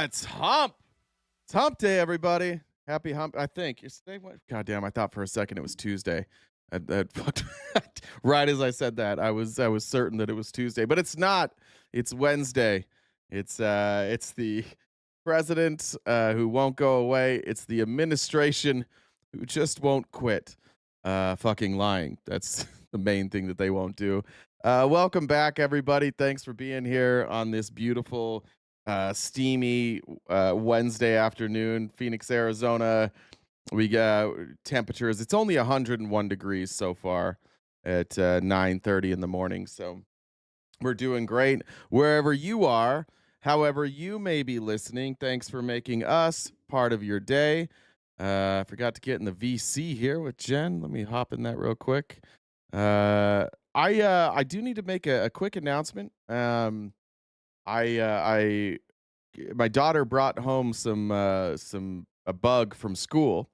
It's hump. It's hump day, everybody. Happy hump. I think it's today. What? God damn! I thought for a second it was Tuesday. I fucked right as I said that. I was certain that it was Tuesday, but it's not. It's Wednesday. It's the president who won't go away. It's the administration who just won't quit. Fucking lying. That's the main thing that they won't do. Welcome back, everybody. Thanks for being here on this beautiful, steamy Wednesday afternoon, Phoenix, Arizona. We got temperatures. It's only 101 degrees so far at 9:30 in the morning. So we're doing great wherever you are. However you may be listening, thanks for making us part of your day. I forgot to get in the VC here with Jen. Let me hop in that real quick. I do need to make a quick announcement. My daughter brought home a bug from school,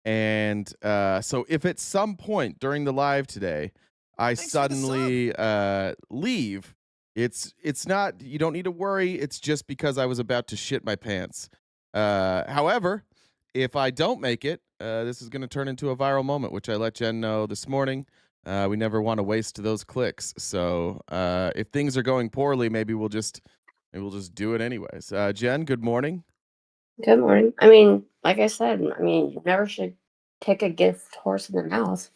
and so if at some point during the live today I suddenly leave, it's not, you don't need to worry. It's just because I was about to shit my pants. However, if I don't make it, this is going to turn into a viral moment, which I let Jen know this morning. We never want to waste those clicks. So if things are going poorly, maybe we'll just do it anyways. Jen, good morning. Good morning. I mean, like I said, you never should kick a gift horse in the mouth.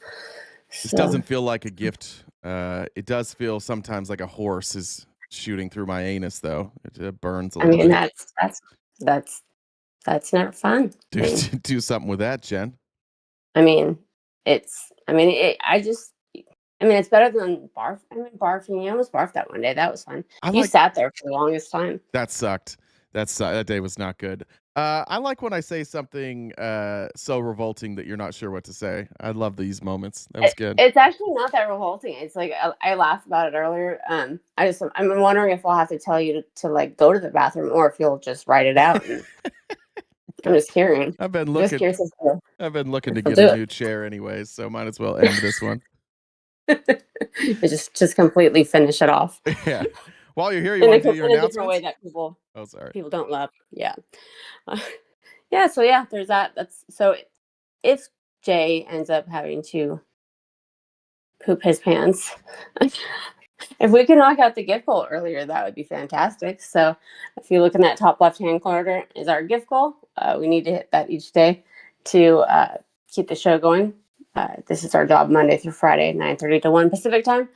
This doesn't feel like a gift. It does feel sometimes like a horse is shooting through my anus, though. It burns a little bit. That's never fun. Do something with that, Jen. It's better than barf. Barfing. You almost barfed that one day. That was fun. You sat there for the longest time. That sucked. That day was not good. I like when I say something so revolting that you're not sure what to say. I love these moments. That was good. It's actually not that revolting. It's like I laughed about it earlier. I'm wondering if I'll have to tell you to like go to the bathroom, or if you'll just write it out. I'm just curious. I've been looking to get a new chair anyways, so might as well end this one. just completely finish it off. Yeah. While you're here, you want to do your announcements? In a different way that people don't love. Yeah. So there's that. So if Jay ends up having to poop his pants, if we can knock out the gift goal earlier, that would be fantastic. So if you look in that top left-hand corner is our gift goal. We need to hit that each day to keep the show going. This is our job Monday through Friday, 9:30 to 1 Pacific time.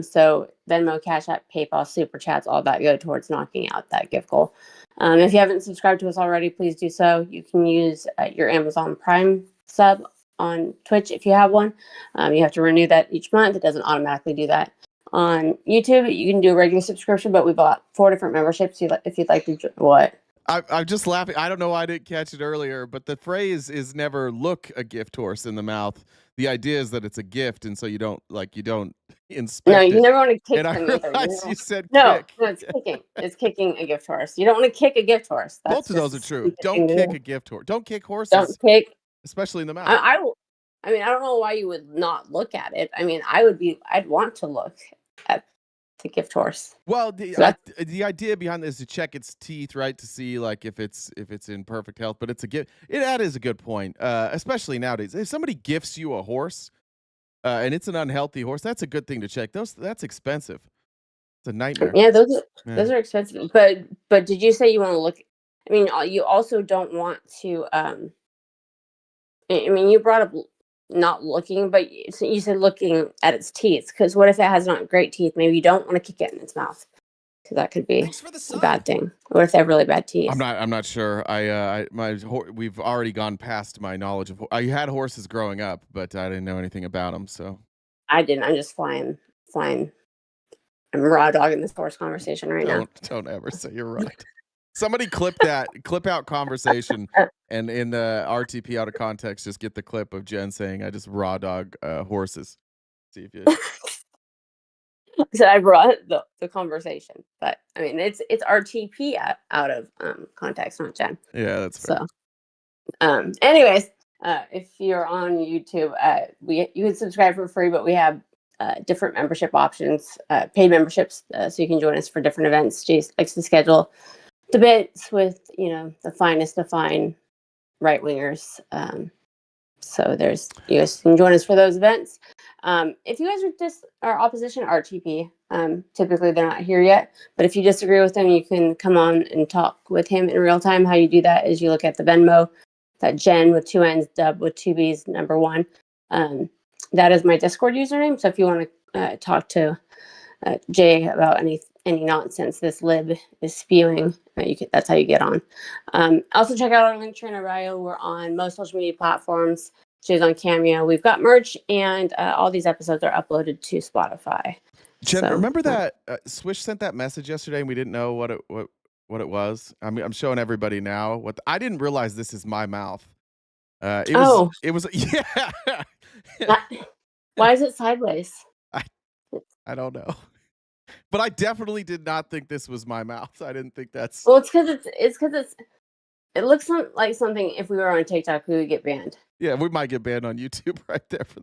So Venmo, Cash App, PayPal, Super Chats, all that go towards knocking out that gift goal. If you haven't subscribed to us already, please do so. You can use your Amazon Prime sub on Twitch if you have one. You have to renew that each month. It doesn't automatically do that. On YouTube, you can do a regular subscription, but we bought 4 different memberships. If you'd like to, what? I'm just laughing. I don't know why I didn't catch it earlier, but the phrase is never look a gift horse in the mouth. The idea is that it's a gift, and so you don't inspect it. No, you never want to kick them either. You said kick. No, it's kicking. It's kicking a gift horse. You don't want to kick a gift horse. Both of those are true. Don't kick a gift horse. Don't kick horses. Don't kick. Especially in the mouth. I don't know why you would not look at it. I'd want to look at the gift horse. Well, the idea behind this is to check its teeth, right? To see like if it's in perfect health. But it's a gift. That is a good point, especially nowadays. If somebody gifts you a horse, and it's an unhealthy horse, that's a good thing to check. That's expensive. It's a nightmare. Yeah, those are expensive. But did you say you want to look? You also don't want to. You brought up not looking, but you said looking at its teeth. Because what if it has not great teeth? Maybe you don't want to kick it in its mouth, because that could be a bad thing. What if they have really bad teeth? I'm not sure. We've already gone past my knowledge of. I had horses growing up, but I didn't know anything about them. So I didn't. I'm just flying. I'm raw dogging this horse conversation right now. Don't ever say you're right. Somebody clip out conversation, and in the RTP out of context, just get the clip of Jen saying, "I just raw dog horses." See if you. So I brought the conversation, but it's RTP out of context, not Jen. Yeah, that's fair. So, anyways, if you're on YouTube, you can subscribe for free, but we have different membership options, paid memberships, so you can join us for different events. Jace likes to schedule debates with, the finest of fine right wingers. So you guys can join us for those events. If you guys are opposition RTP, typically they're not here yet, but if you disagree with them, you can come on and talk with him in real time. How you do that is you look at the Venmo, that Jen with 2 N's, Dub with 2 B's, number 1. That is my Discord username. So if you want to talk to Jay about any nonsense this lib is spewing, that's how you get on. Also check out our link tree in our bio. We're on most social media platforms. Jay's on Cameo. We've got merch, and all these episodes are uploaded to Spotify. Jen, remember that Swish sent that message yesterday, and we didn't know what it was. I mean, I'm showing everybody now. I didn't realize this is my mouth. It was yeah. Why is it sideways? I don't know. But I definitely did not think this was my mouth. I didn't think that's... Well, it's because it looks like something, if we were on TikTok, we would get banned. Yeah, we might get banned on YouTube right there for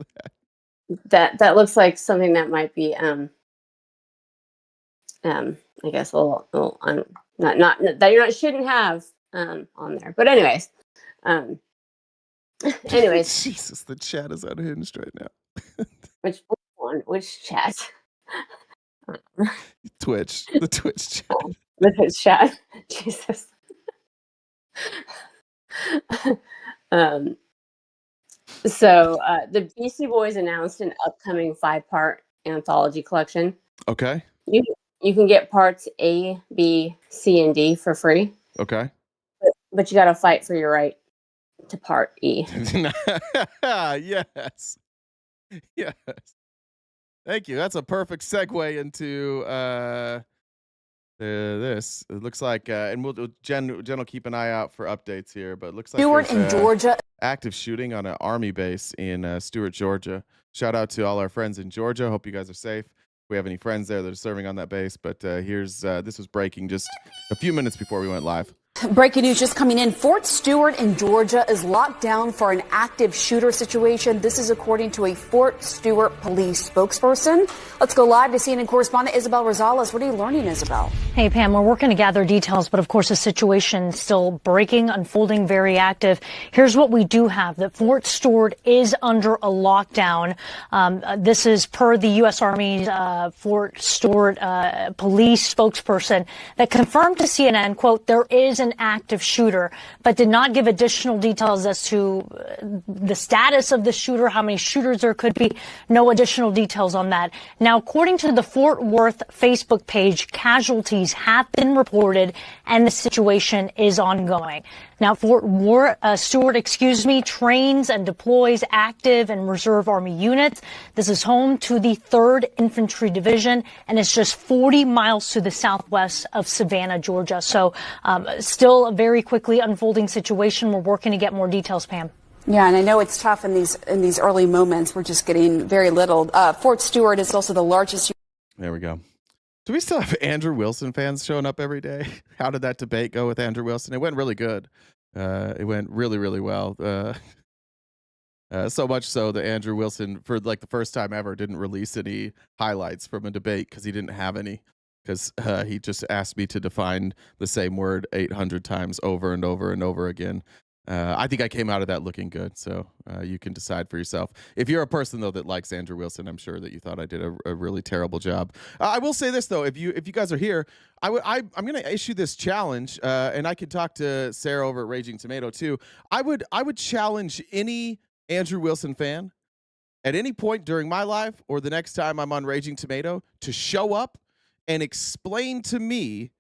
that. That looks like something that might be, I guess a little not that you shouldn't have on there. But anyways. Jesus, the chat is unhinged right now. Which one? Which chat? Twitch. The Twitch chat. The Twitch chat. Jesus. So the Beastie Boys announced an upcoming 5-part anthology collection. Okay. You can get parts A, B, C, and D for free. Okay. But you got to fight for your right to part E. Yes. Yes. Thank you. That's a perfect segue into this. It looks like, and Jen will keep an eye out for updates here. But it looks like Stewart in Georgia, active shooting on an army base in Stewart, Georgia. Shout out to all our friends in Georgia. Hope you guys are safe. If we have any friends there that are serving on that base. But this was breaking just a few minutes before we went live. Breaking news just coming in. Fort Stewart in Georgia is locked down for an active shooter situation. This is according to a Fort Stewart police spokesperson. Let's go live to CNN correspondent Isabel Rosales. What are you learning, Isabel? Hey, Pam, we're working to gather details, but of course the situation still breaking, unfolding, very active. Here's what we do have, that Fort Stewart is under a lockdown. This is per the U.S. Army's Fort Stewart police spokesperson that confirmed to CNN, quote, there is an active shooter, but did not give additional details as to the status of the shooter, how many shooters there could be. No additional details on that. Now, according to the Fort Worth Facebook page, casualties have been reported and the situation is ongoing. Now, Fort Stewart, trains and deploys active and reserve Army units. This is home to the 3rd Infantry Division, and it's just 40 miles to the southwest of Savannah, Georgia. So still a very quickly unfolding situation. We're working to get more details, Pam. Yeah, and I know it's tough in these early moments. We're just getting very little. Fort Stewart is also the largest. There we go. Do we still have Andrew Wilson fans showing up every day? How did that debate go with Andrew Wilson? It went really good. It went really, really well. So much so that Andrew Wilson, for like the first time ever, didn't release any highlights from a debate because he didn't have any. Because he just asked me to define the same word 800 times over and over and over again. I think I came out of that looking good, so you can decide for yourself. If you're a person, though, that likes Andrew Wilson, I'm sure that you thought I did a really terrible job. I will say this, though. If you guys are here, I'm going to issue this challenge, and I could talk to Sarah over at Raging Tomato, too. I would challenge any Andrew Wilson fan at any point during my life or the next time I'm on Raging Tomato to show up and explain to me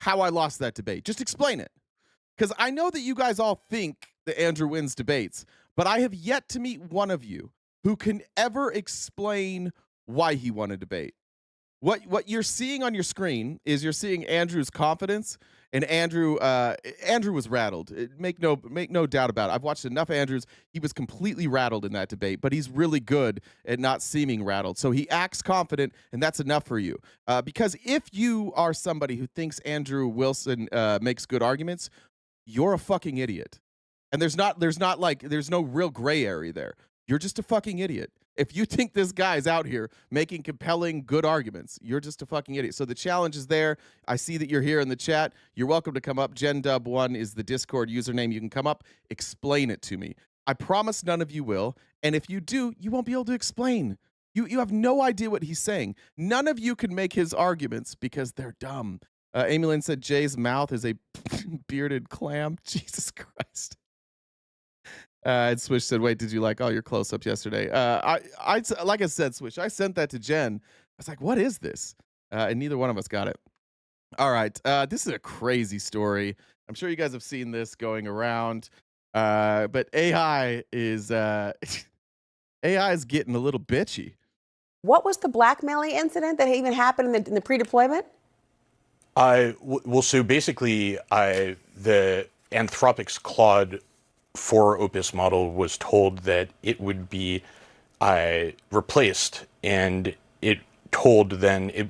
how I lost that debate. Just explain it. Because I know that you guys all think that Andrew wins debates, but I have yet to meet one of you who can ever explain why he won a debate. What you're seeing on your screen is you're seeing Andrew's confidence, and Andrew was rattled. Make no doubt about it. I've watched enough Andrews. He was completely rattled in that debate, but he's really good at not seeming rattled. So he acts confident, and that's enough for you. Because if you are somebody who thinks Andrew Wilson makes good arguments, you're a fucking idiot. And there's no real gray area there. You're just a fucking idiot. If you think this guy's out here making compelling, good arguments, you're just a fucking idiot. So the challenge is there. I see that you're here in the chat. You're welcome to come up. GenDub1 is the Discord username. You can come up, explain it to me. I promise none of you will. And if you do, you won't be able to explain. You have no idea what he's saying. None of you can make his arguments because they're dumb. Amy Lynn said Jay's mouth is a bearded clam. Jesus Christ. And Swish said, wait, did you like all your close-ups yesterday? Like I said, Swish, I sent that to Jen. I was like, what is this? And neither one of us got it. All right. This is a crazy story. I'm sure you guys have seen this going around. But AI is getting a little bitchy. What was the blackmailing incident that even happened in the pre-deployment? Well, so basically, the Anthropic's Claude 4 Opus model was told that it would be replaced, and it told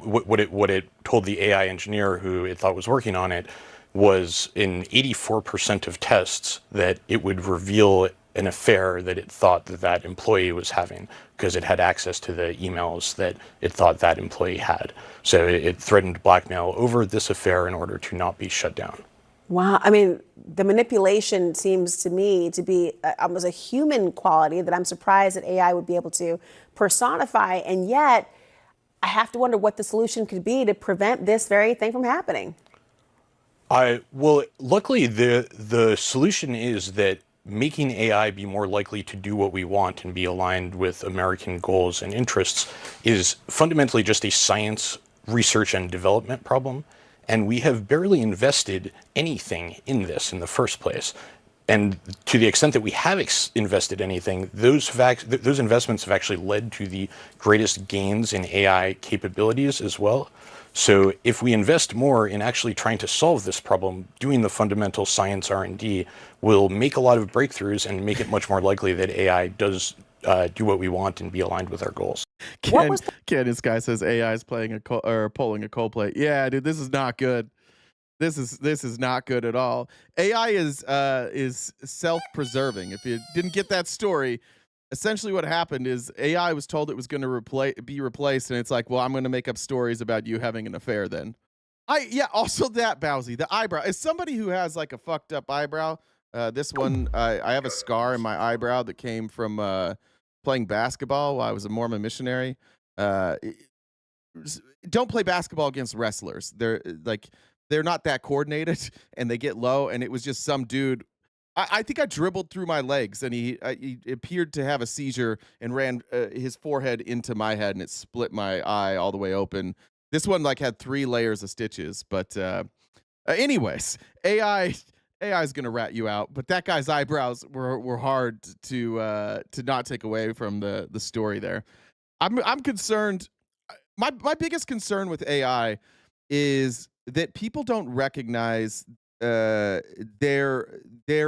what it told the AI engineer who it thought was working on it was in 84% of tests that it would reveal an affair that it thought that employee was having because it had access to the emails that it thought that employee had. So it threatened blackmail over this affair in order to not be shut down. Wow. I mean, the manipulation seems to me to be almost a human quality that I'm surprised that AI would be able to personify. And yet, I have to wonder what the solution could be to prevent this very thing from happening. Well, luckily, the solution is that making AI be more likely to do what we want and be aligned with American goals and interests is fundamentally just a science, research, and development problem. And we have barely invested anything in this in the first place. And to the extent that we have invested anything, those investments have actually led to the greatest gains in AI capabilities as well. So if we invest more in actually trying to solve this problem, doing the fundamental science R&D will make a lot of breakthroughs and make it much more likely that AI does do what we want and be aligned with our goals. Ken, this guy says AI is pulling a Coldplay. Yeah, dude, this is not good. This is not good at all. AI is self-preserving. If you didn't get that story, essentially what happened is AI was told it was going to be replaced, and it's like, well, I'm going to make up stories about you having an affair then. Also that, Bowsy, the eyebrow. As somebody who has like a fucked up eyebrow, this one, I have a scar in my eyebrow that came from playing basketball while I was a Mormon missionary. Don't play basketball against wrestlers. They're not that coordinated, and they get low, and it was just some dude. I think I dribbled through my legs, and he appeared to have a seizure and ran his forehead into my head, and it split my eye all the way open. This one had 3 layers of stitches. But anyways, AI is gonna rat you out. But that guy's eyebrows were hard to not take away from the story there. I'm concerned. My biggest concern with AI is that people don't recognize their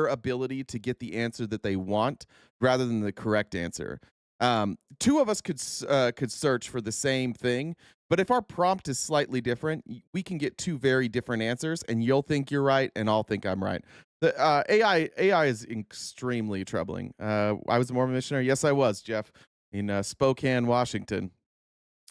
ability to get the answer that they want rather than the correct answer. 2 of us could search for the same thing, but if our prompt is slightly different, we can get 2 very different answers, and you'll think you're right, and I'll think I'm right. The AI is extremely troubling. I was a Mormon missionary. Yes, I was, Jeff, in Spokane, Washington.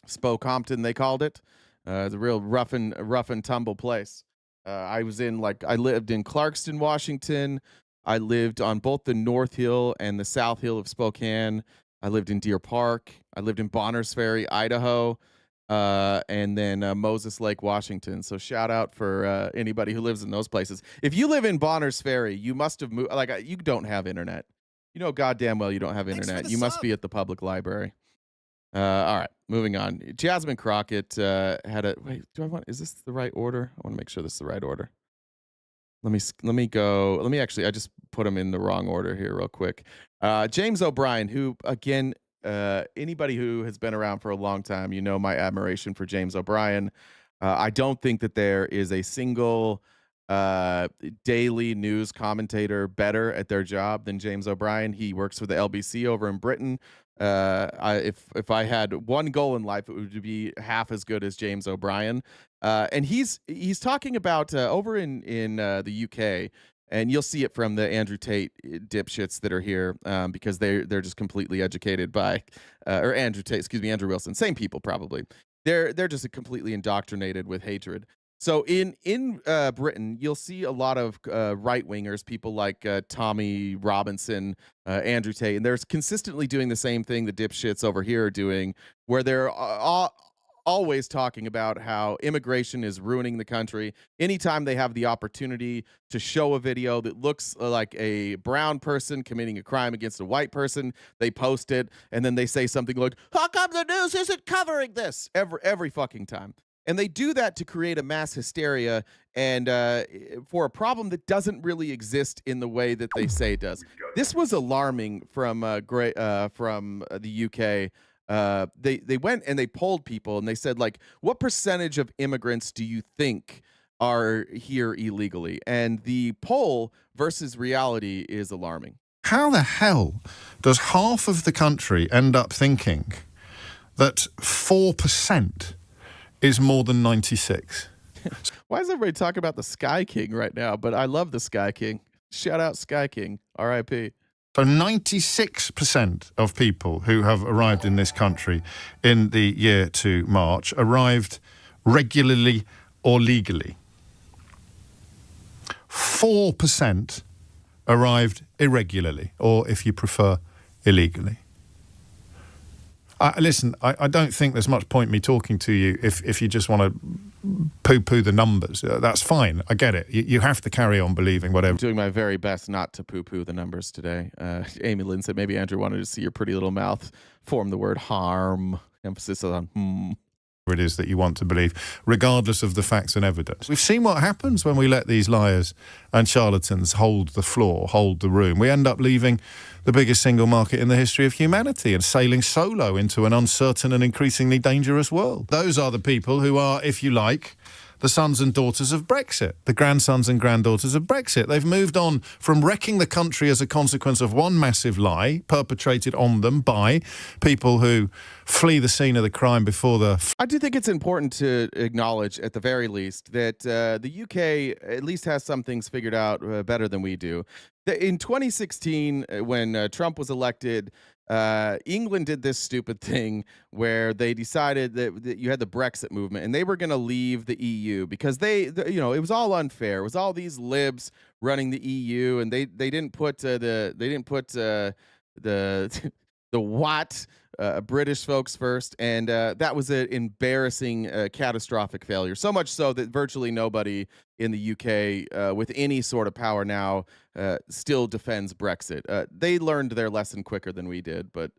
Spokehampton, they called it. It's a real rough and tumble place. I lived in Clarkston, Washington. I lived on both the North Hill and the South Hill of Spokane. I lived in Deer Park. I lived in Bonners Ferry, Idaho, and then Moses Lake, Washington. So shout out for anybody who lives in those places. If you live in Bonners Ferry, you must have moved. You don't have internet. You know goddamn well you don't have internet. You must be at the public library. All right, moving on. Jasmine Crockett had a wait. Is this the right order? I want to make sure this is the right order. Let me go. I just put them in the wrong order here real quick. James O'Brien, who again, anybody who has been around for a long time, you know my admiration for James O'Brien. I don't think that there is a single daily news commentator better at their job than James O'Brien. He works for the LBC over in Britain. If I had one goal in life, it would be half as good as James O'Brien. And he's talking about over in the UK. And you'll see it from the Andrew Tate dipshits that are here, because they're just completely educated by, or Andrew Tate, excuse me, Andrew Wilson, same people probably. They're just completely indoctrinated with hatred. So in Britain, you'll see a lot of right wingers, people like Tommy Robinson, Andrew Tate, and they're consistently doing the same thing the dipshits over here are doing, where they're always talking about how immigration is ruining the country. Anytime they have the opportunity to show a video that looks like a brown person committing a crime against a white person, they post it, and then they say something like, "How come the news isn't covering this?" Every fucking time. And they do that to create a mass hysteria and for a problem that doesn't really exist in the way that they say it does. This was alarming from the UK. They went and they polled people and they said, like, what percentage of immigrants do you think are here illegally? And the poll versus reality is alarming. How the hell does half of the country end up thinking that 4% is more than 96? Why is everybody talking about the Sky King right now? But I love the Sky King. Shout out Sky King, R.I.P. So 96% of people who have arrived in this country in the year to March arrived regularly or legally. 4% arrived irregularly, or if you prefer, illegally. Listen, I don't think there's much point me talking to you if you just want to poo-poo the numbers. That's fine. I get it. You have to carry on believing whatever. I'm doing my very best not to poo-poo the numbers today. Amy Lynn said maybe Andrew wanted to see your pretty little mouth form the word harm. Emphasis on it is that you want to believe, regardless of the facts and evidence. We've seen what happens when we let these liars and charlatans hold the floor, hold the room. We end up leaving the biggest single market in the history of humanity and sailing solo into an uncertain and increasingly dangerous world. Those are the people who are, if you like, the sons and daughters of Brexit, the grandsons and granddaughters of Brexit. They've moved on from wrecking the country as a consequence of one massive lie perpetrated on them by people who flee the scene of the crime before the... I do think it's important to acknowledge, at the very least, that the UK at least has some things figured out better than we do. In 2016, when Trump was elected, England did this stupid thing where they decided that you had the Brexit movement and they were going to leave the EU because it was all unfair. It was all these libs running the EU, and they didn't put the what British folks first, and that was an embarrassing, catastrophic failure. So much so that virtually nobody in the UK with any sort of power now still defends Brexit. They learned their lesson quicker than we did, but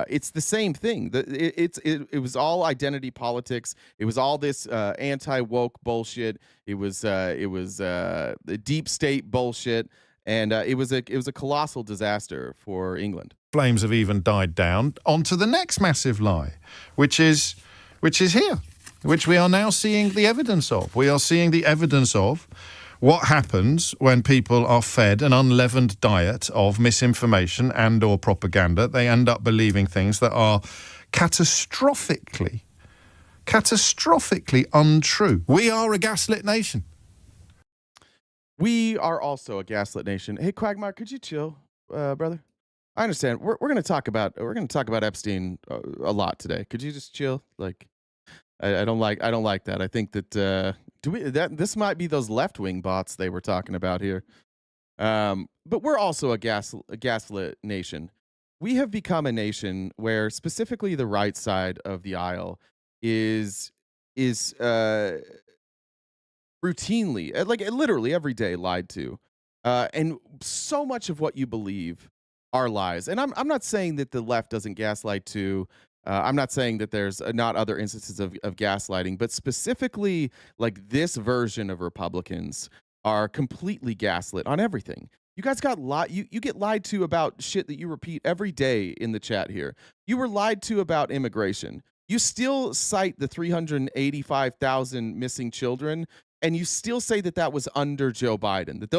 it's the same thing. It was all identity politics. It was all this anti-woke bullshit. It was the deep state bullshit. And it was a colossal disaster for England. Flames have even died down. On to the next massive lie, which is here, which we are now seeing the evidence of. We are seeing the evidence of what happens when people are fed an unleavened diet of misinformation and or propaganda. They end up believing things that are catastrophically untrue. We are a gaslit nation. We are also a gaslit nation. Hey, Quagmire, could you chill, brother? I understand. We're going to talk about Epstein a lot today. Could you just chill? Like, I don't like that. I think that this might be those left-wing bots they were talking about here. But we're also a gaslit nation. We have become a nation where specifically the right side of the aisle is routinely, like literally every day, lied to, and so much of what you believe are lies. And I'm not saying that the left doesn't gaslight too. I'm not saying that there's not other instances of gaslighting, but specifically, like, this version of Republicans are completely gaslit on everything. You guys got you get lied to about shit that you repeat every day in the chat here. You were lied to about immigration. You still cite the 385,000 missing children. And you still say that was under Joe Biden, that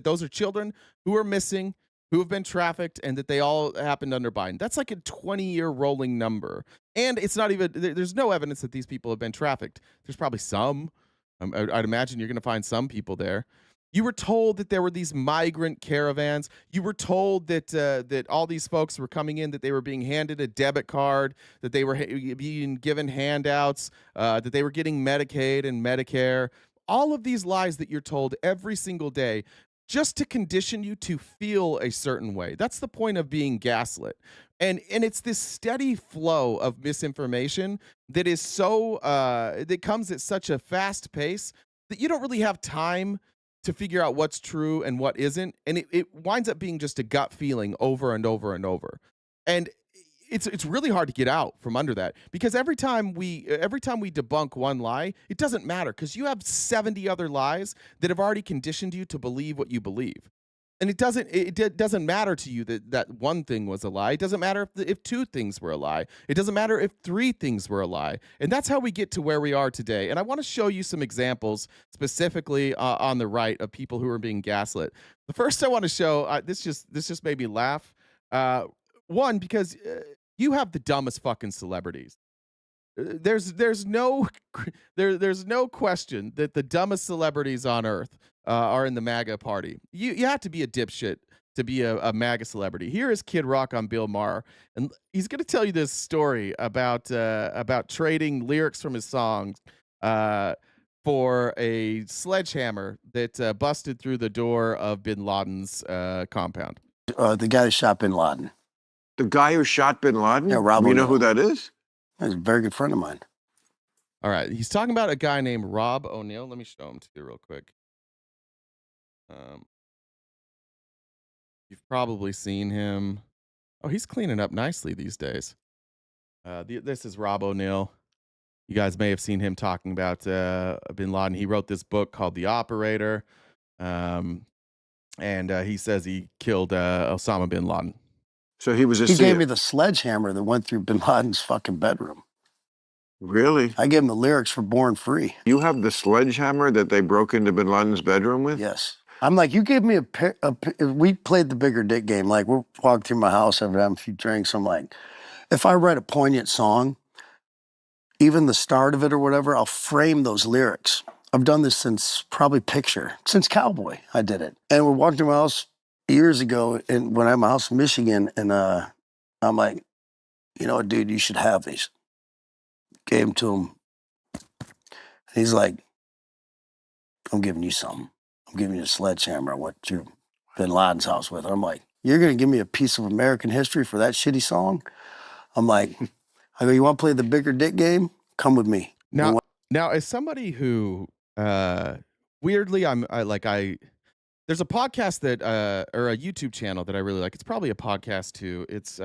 those are children who are missing, who have been trafficked, and that they all happened under Biden. That's like a 20-year rolling number. And it's not even, there's no evidence that these people have been trafficked. There's probably some. I'd imagine you're going to find some people there. You were told that there were these migrant caravans. You were told that that all these folks were coming in, that they were being handed a debit card, that they were being given handouts, that they were getting Medicaid and Medicare. All of these lies that you're told every single day just to condition you to feel a certain way. That's the point of being gaslit. And it's this steady flow of misinformation that is so that comes at such a fast pace that you don't really have time to figure out what's true and what isn't. And it winds up being just a gut feeling over and over and over. And it's really hard to get out from under that, because every time we debunk one lie, it doesn't matter, because you have 70 other lies that have already conditioned you to believe what you believe. And it doesn't matter to you that one thing was a lie. It doesn't matter if two things were a lie. It doesn't matter if three things were a lie. And that's how we get to where we are today. And I want to show you some examples specifically on the right of people who are being gaslit. The first I want to show, this just made me laugh. One, because you have the dumbest fucking celebrities. There's no question that the dumbest celebrities on earth are in the MAGA party. You have to be a dipshit to be a MAGA celebrity. Here is Kid Rock on Bill Maher, and he's going to tell you this story about trading lyrics from his songs for a sledgehammer that busted through the door of Bin Laden's compound. The guy that shot Bin Laden. The guy who shot Bin Laden? Yeah, Rob. You know who that is? He's a very good friend of mine. All right, he's talking about a guy named Rob O'Neill. Let me show him to you real quick. You've probably seen him. Oh, he's cleaning up nicely these days. This is Rob O'Neill. You guys may have seen him talking about Bin Laden. He wrote this book called The Operator, and he says he killed Osama Bin Laden. So he was a He gave me the sledgehammer that went through Bin Laden's fucking bedroom. Really? I gave him the lyrics for Born Free. You have the sledgehammer that they broke into Bin Laden's bedroom with? Yes. I'm like, you gave me we played the bigger dick game. Like, we're walking through my house, having a few drinks. I'm like, if I write a poignant song, even the start of it or whatever, I'll frame those lyrics. I've done this since probably Picture, since Cowboy, I did it. And we're walking through my house years ago, and when I had my house in Michigan, and I'm like, you know what, dude, you should have these. Gave them to him. And he's like, I'm giving you something. I'm giving you a sledgehammer. I went to Bin Laden's house with her. I'm like, you're going to give me a piece of American history for that shitty song? I'm like, I go, you want to play the bigger dick game? Come with me. Now, as somebody who, weirdly, there's a podcast that, or a YouTube channel that I really like. It's probably a podcast too. It's,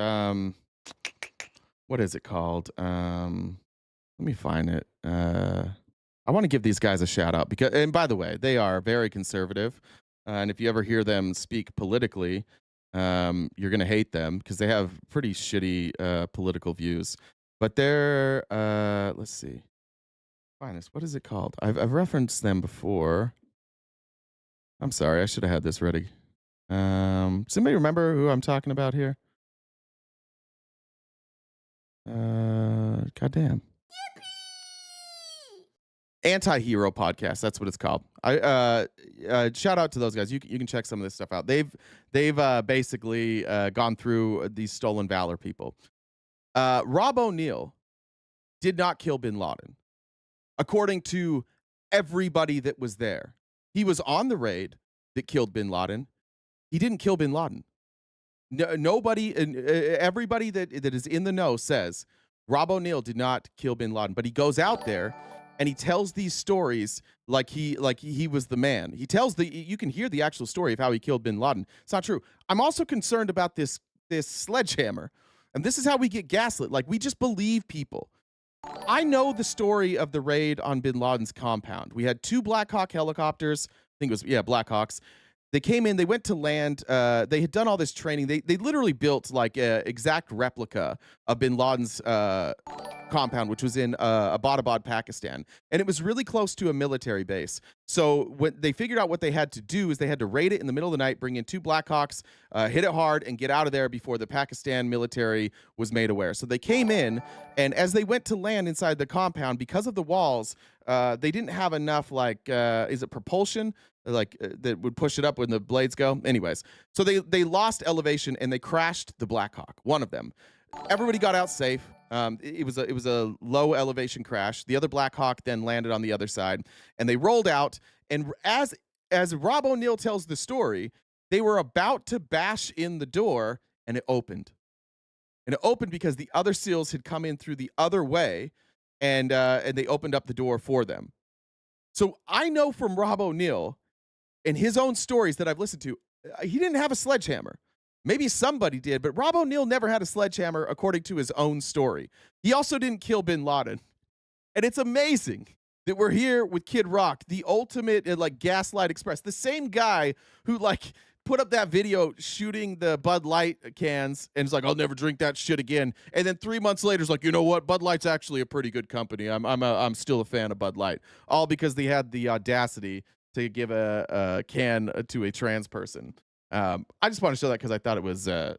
what is it called? Let me find it. I want to give these guys a shout out because, and by the way, they are very conservative. And if you ever hear them speak politically, you're going to hate them because they have pretty shitty political views. But they're, let's see. Find this. What is it called? I've referenced them before. I'm sorry. I should have had this ready. Does anybody remember who I'm talking about here? Goddamn. Anti-hero podcast. That's what it's called. I shout out to those guys. You can check some of this stuff out. They've basically gone through these stolen valor people. Rob O'Neill did not kill Bin Laden, according to everybody that was there. He was on the raid that killed Bin Laden. He didn't kill Bin Laden. Nobody and everybody that is in the know says Rob O'Neill did not kill Bin Laden, but he goes out there and he tells these stories like he was the man. He tells you can hear the actual story of how he killed Bin Laden. It's not true. I'm also concerned about this sledgehammer, and this is how we get gaslit. Like, we just believe people. I know the story of the raid on Bin Laden's compound. We had 2 Black Hawk helicopters. I think it was Black Hawks. They came in, they went to land, they had done all this training. They literally built like an exact replica of Bin Laden's compound, which was in Abbottabad, Pakistan. And it was really close to a military base. So when they figured out what they had to do is they had to raid it in the middle of the night, bring in 2 Blackhawks, hit it hard, and get out of there before the Pakistan military was made aware. So they came in, and as they went to land inside the compound, because of the walls, they didn't have enough, is it propulsion? That would push it up when the blades go? Anyways, so they lost elevation, and they crashed the Blackhawk, one of them. Everybody got out safe. It was a low elevation crash. The other Black Hawk then landed on the other side, and they rolled out. And as Rob O'Neill tells the story, they were about to bash in the door, and it opened. And it opened because the other SEALs had come in through the other way, and they opened up the door for them. So I know from Rob O'Neill and his own stories that I've listened to, he didn't have a sledgehammer. Maybe somebody did, but Rob O'Neill never had a sledgehammer, according to his own story. He also didn't kill bin Laden. And it's amazing that we're here with Kid Rock, the ultimate Gaslight Express, the same guy who put up that video shooting the Bud Light cans and is like, I'll never drink that shit again. And then 3 months later is like, you know what? Bud Light's actually a pretty good company. I'm still a fan of Bud Light. All because they had the audacity to give a can to a trans person. I just want to show that because I thought it was I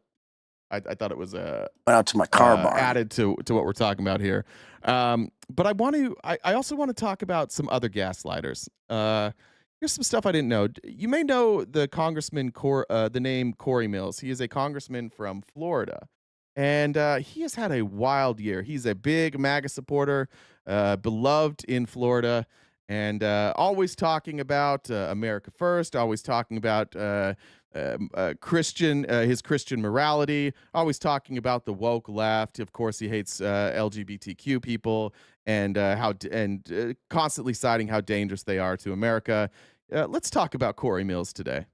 thought it was went out to my car bar added to what we're talking about here. But I also want to talk about some other gaslighters. Here's some stuff I didn't know. You may know the Congressman the name Corey Mills. He is a congressman from Florida, and he has had a wild year. He's a big MAGA supporter, beloved in Florida, and always talking about America first, always talking about his Christian morality, always talking about the woke left. Of course, he hates LGBTQ people and constantly citing how dangerous they are to America. Let's talk about Corey Mills today.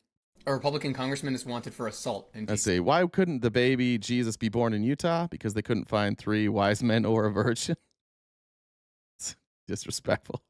A Republican congressman is wanted for assault in DC. Let's see. Why couldn't the baby Jesus be born in Utah? Because they couldn't find 3 wise men or a virgin. It's disrespectful.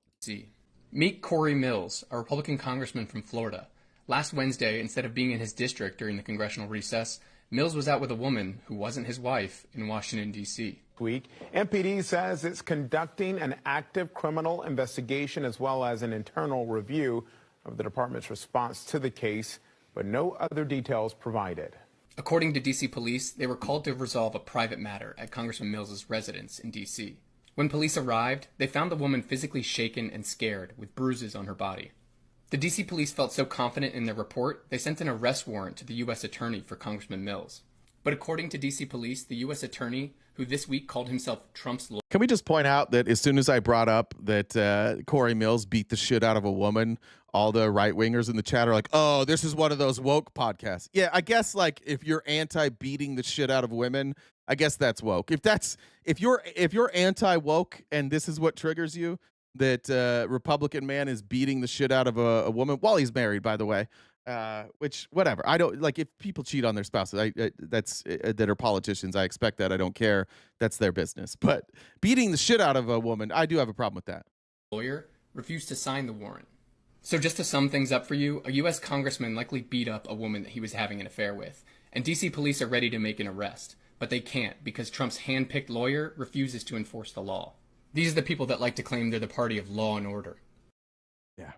Meet Corey Mills, a Republican congressman from Florida. Last Wednesday, instead of being in his district during the congressional recess, Mills was out with a woman who wasn't his wife in Washington, D.C. Week, MPD says it's conducting an active criminal investigation as well as an internal review of the department's response to the case, but no other details provided. According to D.C. police, they were called to resolve a private matter at Congressman Mills' residence in D.C. When police arrived, they found the woman physically shaken and scared with bruises on her body. The D.C. police felt so confident in their report, they sent an arrest warrant to the U.S. attorney for Congressman Mills. But according to D.C. police, the U.S. attorney, who this week called himself Trump's lawyer... Can we just point out that as soon as I brought up that Corey Mills beat the shit out of a woman, all the right-wingers in the chat are like, oh, this is one of those woke podcasts. Yeah, I guess if you're anti-beating the shit out of women, I guess that's woke. If you're anti-woke and this is what triggers you, that Republican man is beating the shit out of a woman while he's married, by the way, which whatever. I don't if people cheat on their spouses. That are politicians. I expect that. I don't care. That's their business. But beating the shit out of a woman, I do have a problem with that. Lawyer refused to sign the warrant. So just to sum things up for you, a U.S. congressman likely beat up a woman that he was having an affair with, and D.C. police are ready to make an arrest, but they can't because Trump's hand-picked lawyer refuses to enforce the law. These are the people that like to claim they're the party of law and order. Yeah.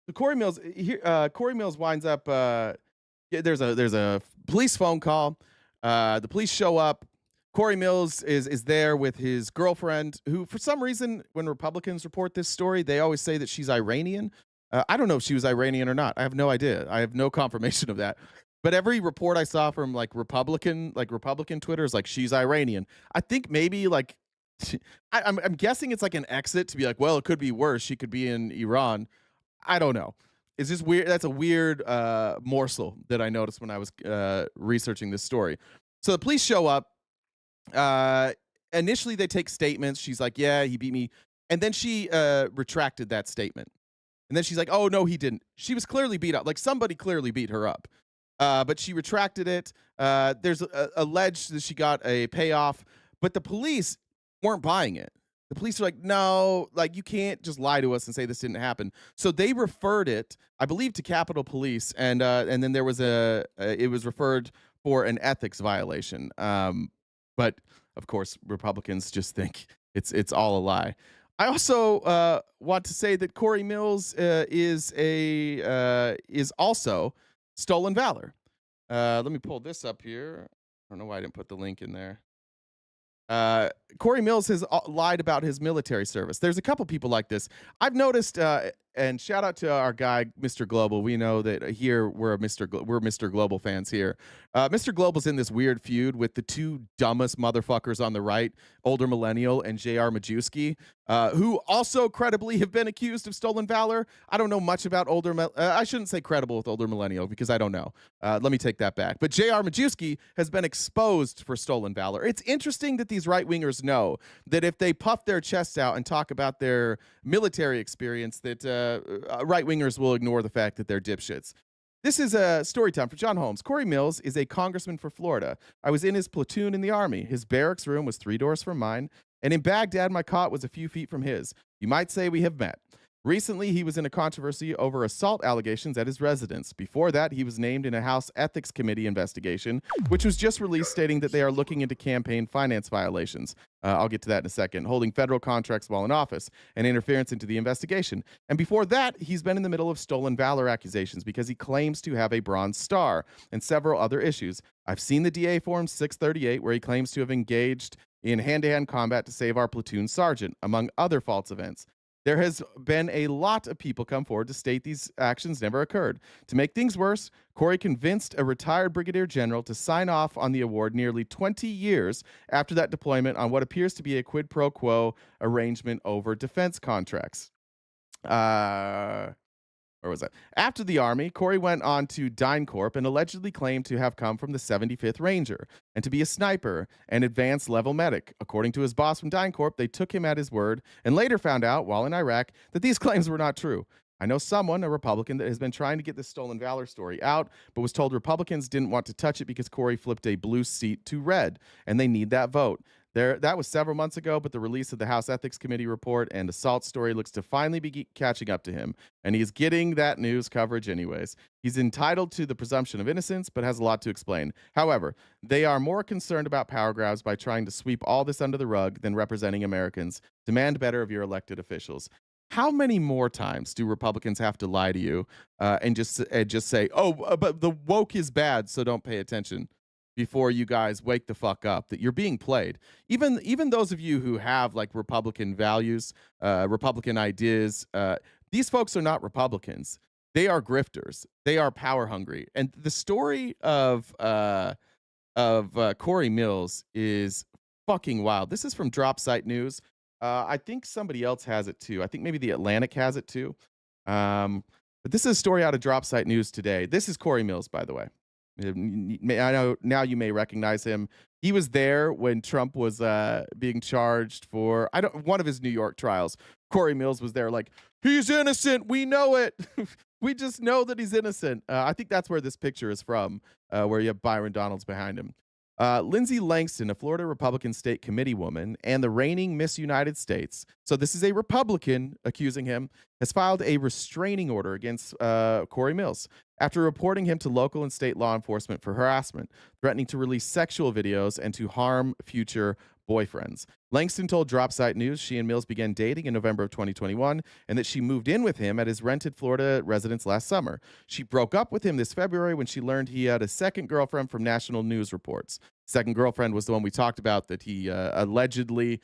So Corey Mills winds up. There's a police phone call. The police show up. Corey Mills is there with his girlfriend, who for some reason, when Republicans report this story, they always say that she's Iranian. I don't know if she was Iranian or not. I have no idea. I have no confirmation of that. But every report I saw from Republican Twitter is she's Iranian. I think maybe I'm guessing it's an exit to be well, it could be worse. She could be in Iran. I don't know. It's just weird. That's a weird morsel that I noticed when I was researching this story. So the police show up. Initially, they take statements. She's like, yeah, he beat me. And then she retracted that statement. And then she's like, oh, no, he didn't. She was clearly beat up. Somebody clearly beat her up. But she retracted it. There's alleged that she got a payoff. But the police weren't buying it. The police are like, no, you can't just lie to us and say this didn't happen. So they referred it, I believe, to Capitol Police, and then there was it was referred for an ethics violation. But of course, Republicans just think it's all a lie. I also want to say that Corey Mills is also stolen valor. Let me pull this up here. I don't know why I didn't put the link in there. Corey Mills has lied about his military service. There's a couple people like this. I've noticed, and shout out to our guy, Mr. Global. We know that here we're Mr. Global fans here. Mr. Global's in this weird feud with the two dumbest motherfuckers on the right, Older Millennial and J.R. Majewski, who also credibly have been accused of stolen valor. I don't know much about I shouldn't say credible with Older Millennial because I don't know. Let me take that back. But J.R. Majewski has been exposed for stolen valor. It's interesting that these right-wingers know that if they puff their chests out and talk about their military experience, that right-wingers will ignore the fact that they're dipshits. This is a story time for John Holmes. Corey Mills is a congressman for Florida. I was in his platoon in the Army. His barracks room was 3 doors from mine, and in Baghdad, my cot was a few feet from his. You might say we have met. Recently, he was in a controversy over assault allegations at his residence. Before that, he was named in a House Ethics Committee investigation, which was just released, stating that they are looking into campaign finance violations. I'll get to that in a second. Holding federal contracts while in office and interference into the investigation. And before that, he's been in the middle of stolen valor accusations because he claims to have a Bronze Star and several other issues. I've seen the DA Form 638, where he claims to have engaged in hand-to-hand combat to save our platoon sergeant, among other false events. There has been a lot of people come forward to state these actions never occurred. To make things worse, Corey convinced a retired brigadier general to sign off on the award nearly 20 years after that deployment on what appears to be a quid pro quo arrangement over defense contracts. Where was that? After the Army, Corey went on to DynCorp and allegedly claimed to have come from the 75th Ranger and to be a sniper and advanced level medic. According to his boss from DynCorp, they took him at his word and later found out, while in Iraq, that these claims were not true. I know someone, a Republican, that has been trying to get this stolen valor story out, but was told Republicans didn't want to touch it because Corey flipped a blue seat to red, and they need that vote. That was several months ago, but the release of the House Ethics Committee report and assault story looks to finally be catching up to him, and he's getting that news coverage anyways. He's entitled to the presumption of innocence, but has a lot to explain. However, they are more concerned about power grabs by trying to sweep all this under the rug than representing Americans. Demand better of your elected officials. How many more times do Republicans have to lie to you and just say, oh, but the woke is bad, so don't pay attention, before you guys wake the fuck up that you're being played? Even those of you who have like Republican values, Republican ideas, these folks are not Republicans. They are grifters. They are power hungry. And the story of Corey Mills is fucking wild. This is from Drop Site News. I think somebody else has it too. I think maybe The Atlantic has it too. But this is a story out of Drop Site News today. This is Corey Mills, by the way. I know now you may recognize him. He was there when Trump was being charged for one of his New York trials. Corey Mills was there like, he's innocent. We know it. We just know that he's innocent. I think that's where this picture is from, where you have Byron Donalds behind him. Lindsay Langston, a Florida Republican state committee woman and the reigning Miss United States, so this is a Republican accusing him, has filed a restraining order against Corey Mills after reporting him to local and state law enforcement for harassment, threatening to release sexual videos and to harm future boyfriends. Langston told Drop Site News she and Mills began dating in November of 2021 and that she moved in with him at his rented Florida residence last summer. She broke up with him this February when she learned he had a second girlfriend from national news reports. Second girlfriend was the one we talked about that he allegedly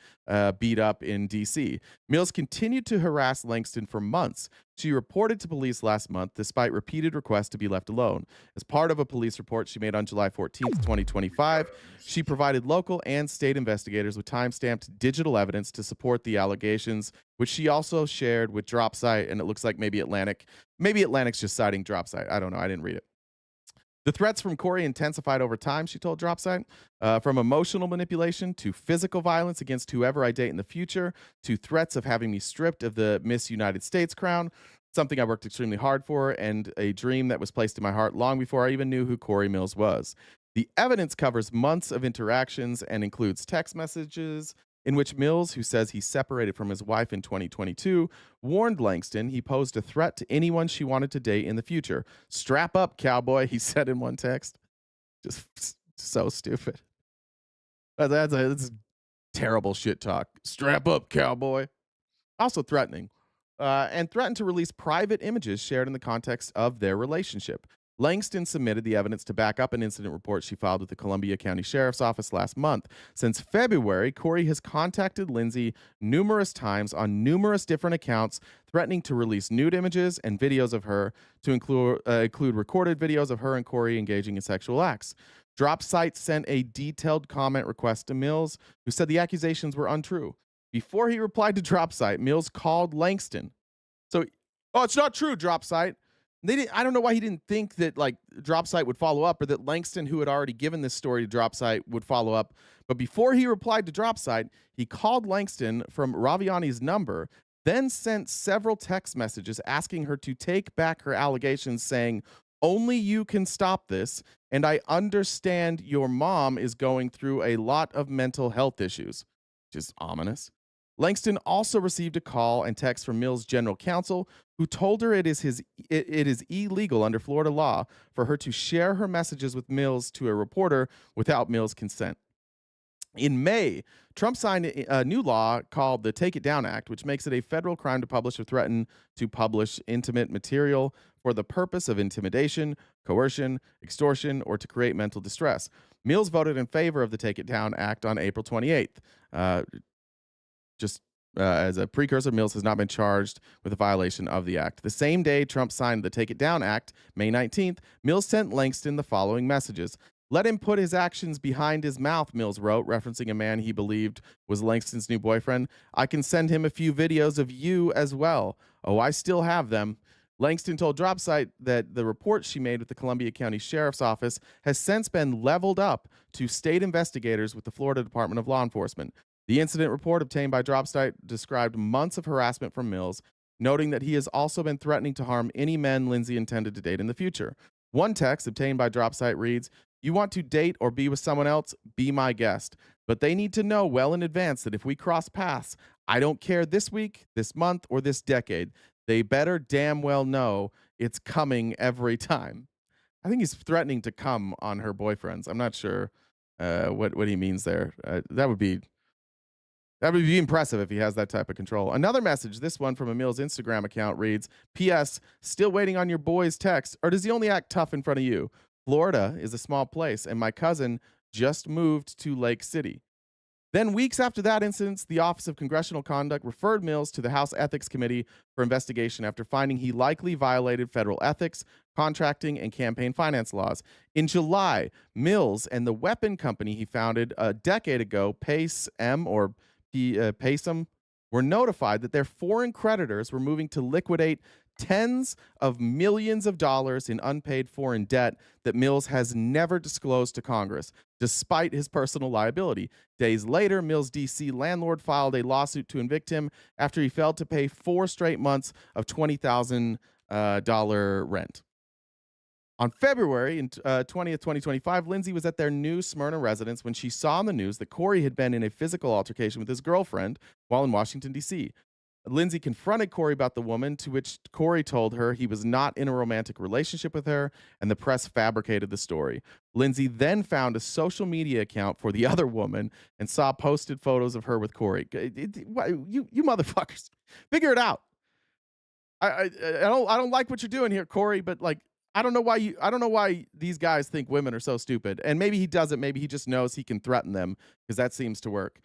beat up in D.C. Mills continued to harass Langston for months. She reported to police last month despite repeated requests to be left alone. As part of a police report she made on July 14th, 2025, she provided local and state investigators with time-stamped digital evidence to support the allegations, which she also shared with Drop Site, and it looks like maybe Atlantic. Maybe Atlantic's just citing Drop Site. I don't know. I didn't read it. The threats from Corey intensified over time, she told Drop Site, from emotional manipulation to physical violence against whoever I date in the future, to threats of having me stripped of the Miss United States crown, something I worked extremely hard for, and a dream that was placed in my heart long before I even knew who Corey Mills was. The evidence covers months of interactions and includes text messages in which Mills, who says he separated from his wife in 2022, warned Langston he posed a threat to anyone she wanted to date in the future. Strap up, cowboy, he said in one text. Just so stupid. That's terrible shit talk. Strap up, cowboy. also threatening, and threatened to release private images shared in the context of their relationship. Langston submitted the evidence to back up an incident report she filed with the Columbia County Sheriff's Office last month. Since February, Corey has contacted Lindsay numerous times on numerous different accounts, threatening to release nude images and videos of her, to include recorded videos of her and Corey engaging in sexual acts. DropSite sent a detailed comment request to Mills, who said the accusations were untrue. Before he replied to DropSite, Mills called Langston. So, it's not true, DropSite. I don't know why he didn't think that like DropSite would follow up, or that Langston, who had already given this story to DropSite, would follow up. But before he replied to DropSite, he called Langston from Raviani's number, then sent several text messages asking her to take back her allegations, saying, "Only you can stop this, and I understand your mom is going through a lot of mental health issues," which is ominous. Langston also received a call and text from Mills' general counsel, who told her it is illegal under Florida law for her to share her messages with Mills to a reporter without Mills' consent. In May, Trump signed a new law called the Take It Down Act, which makes it a federal crime to publish or threaten to publish intimate material for the purpose of intimidation, coercion, extortion, or to create mental distress. Mills voted in favor of the Take It Down Act on April 28th. As a precursor, Mills has not been charged with a violation of the act. The same day Trump signed the Take It Down Act, May 19th, Mills sent Langston the following messages. "Let him put his actions behind his mouth," Mills wrote, referencing a man he believed was Langston's new boyfriend. "I can send him a few videos of you as well. Oh, I still have them." Langston told DropSite that the report she made with the Columbia County Sheriff's Office has since been leveled up to state investigators with the Florida Department of Law Enforcement. The incident report obtained by DropSite described months of harassment from Mills, noting that he has also been threatening to harm any men Lindsay intended to date in the future. One text obtained by DropSite reads, "You want to date or be with someone else? Be my guest. But they need to know well in advance that if we cross paths, I don't care this week, this month, or this decade. They better damn well know it's coming every time." I think he's threatening to come on her boyfriends. I'm not sure what he means there. That would be impressive if he has that type of control. Another message, this one from a Mills Instagram account, reads, "P.S. Still waiting on your boy's text, or does he only act tough in front of you? Florida is a small place, and my cousin just moved to Lake City." Then, weeks after that incident, the Office of Congressional Conduct referred Mills to the House Ethics Committee for investigation after finding he likely violated federal ethics, contracting, and campaign finance laws. In July, Mills and the weapon company he founded a decade ago, Paysom, were notified that their foreign creditors were moving to liquidate tens of millions of dollars in unpaid foreign debt that Mills has never disclosed to Congress, despite his personal liability. Days later, Mills' D.C. landlord filed a lawsuit to evict him after he failed to pay 4 straight months of $20,000 rent. On February 20th, 2025, Lindsay was at their new Smyrna residence when she saw on the news that Corey had been in a physical altercation with his girlfriend while in Washington, D.C. Lindsay confronted Corey about the woman, to which Corey told her he was not in a romantic relationship with her, and the press fabricated the story. Lindsay then found a social media account for the other woman and saw posted photos of her with Corey. You motherfuckers, figure it out. I don't like what you're doing here, Corey, but like, I don't know why these guys think women are so stupid. And maybe he doesn't. Maybe he just knows he can threaten them, because that seems to work.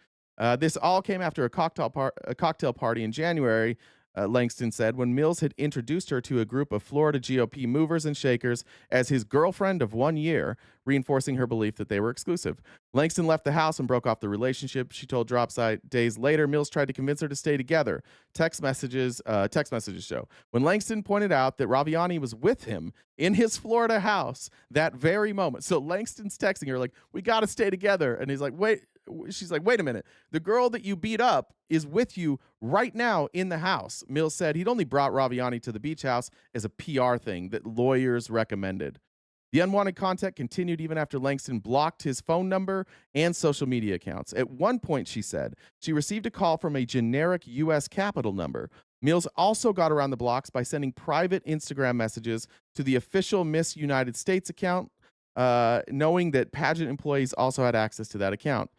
This all came after a cocktail party in January, Langston said, when Mills had introduced her to a group of Florida GOP movers and shakers as his girlfriend of 1 year, reinforcing her belief that they were exclusive. Langston left the house and broke off the relationship, she told DropSite. Days later, Mills tried to convince her to stay together. Text messages show. When Langston pointed out that Raviani was with him in his Florida house that very moment. So Langston's texting her like, "We got to stay together." And he's like, she's like, "Wait a minute. The girl that you beat up is with you right now in the house." Mills said he'd only brought Raviani to the beach house as a PR thing that lawyers recommended. The unwanted contact continued even after Langston blocked his phone number and social media accounts. At one point, she said, she received a call from a generic U.S. Capitol number. Mills also got around the blocks by sending private Instagram messages to the official Miss United States account, knowing that pageant employees also had access to that account.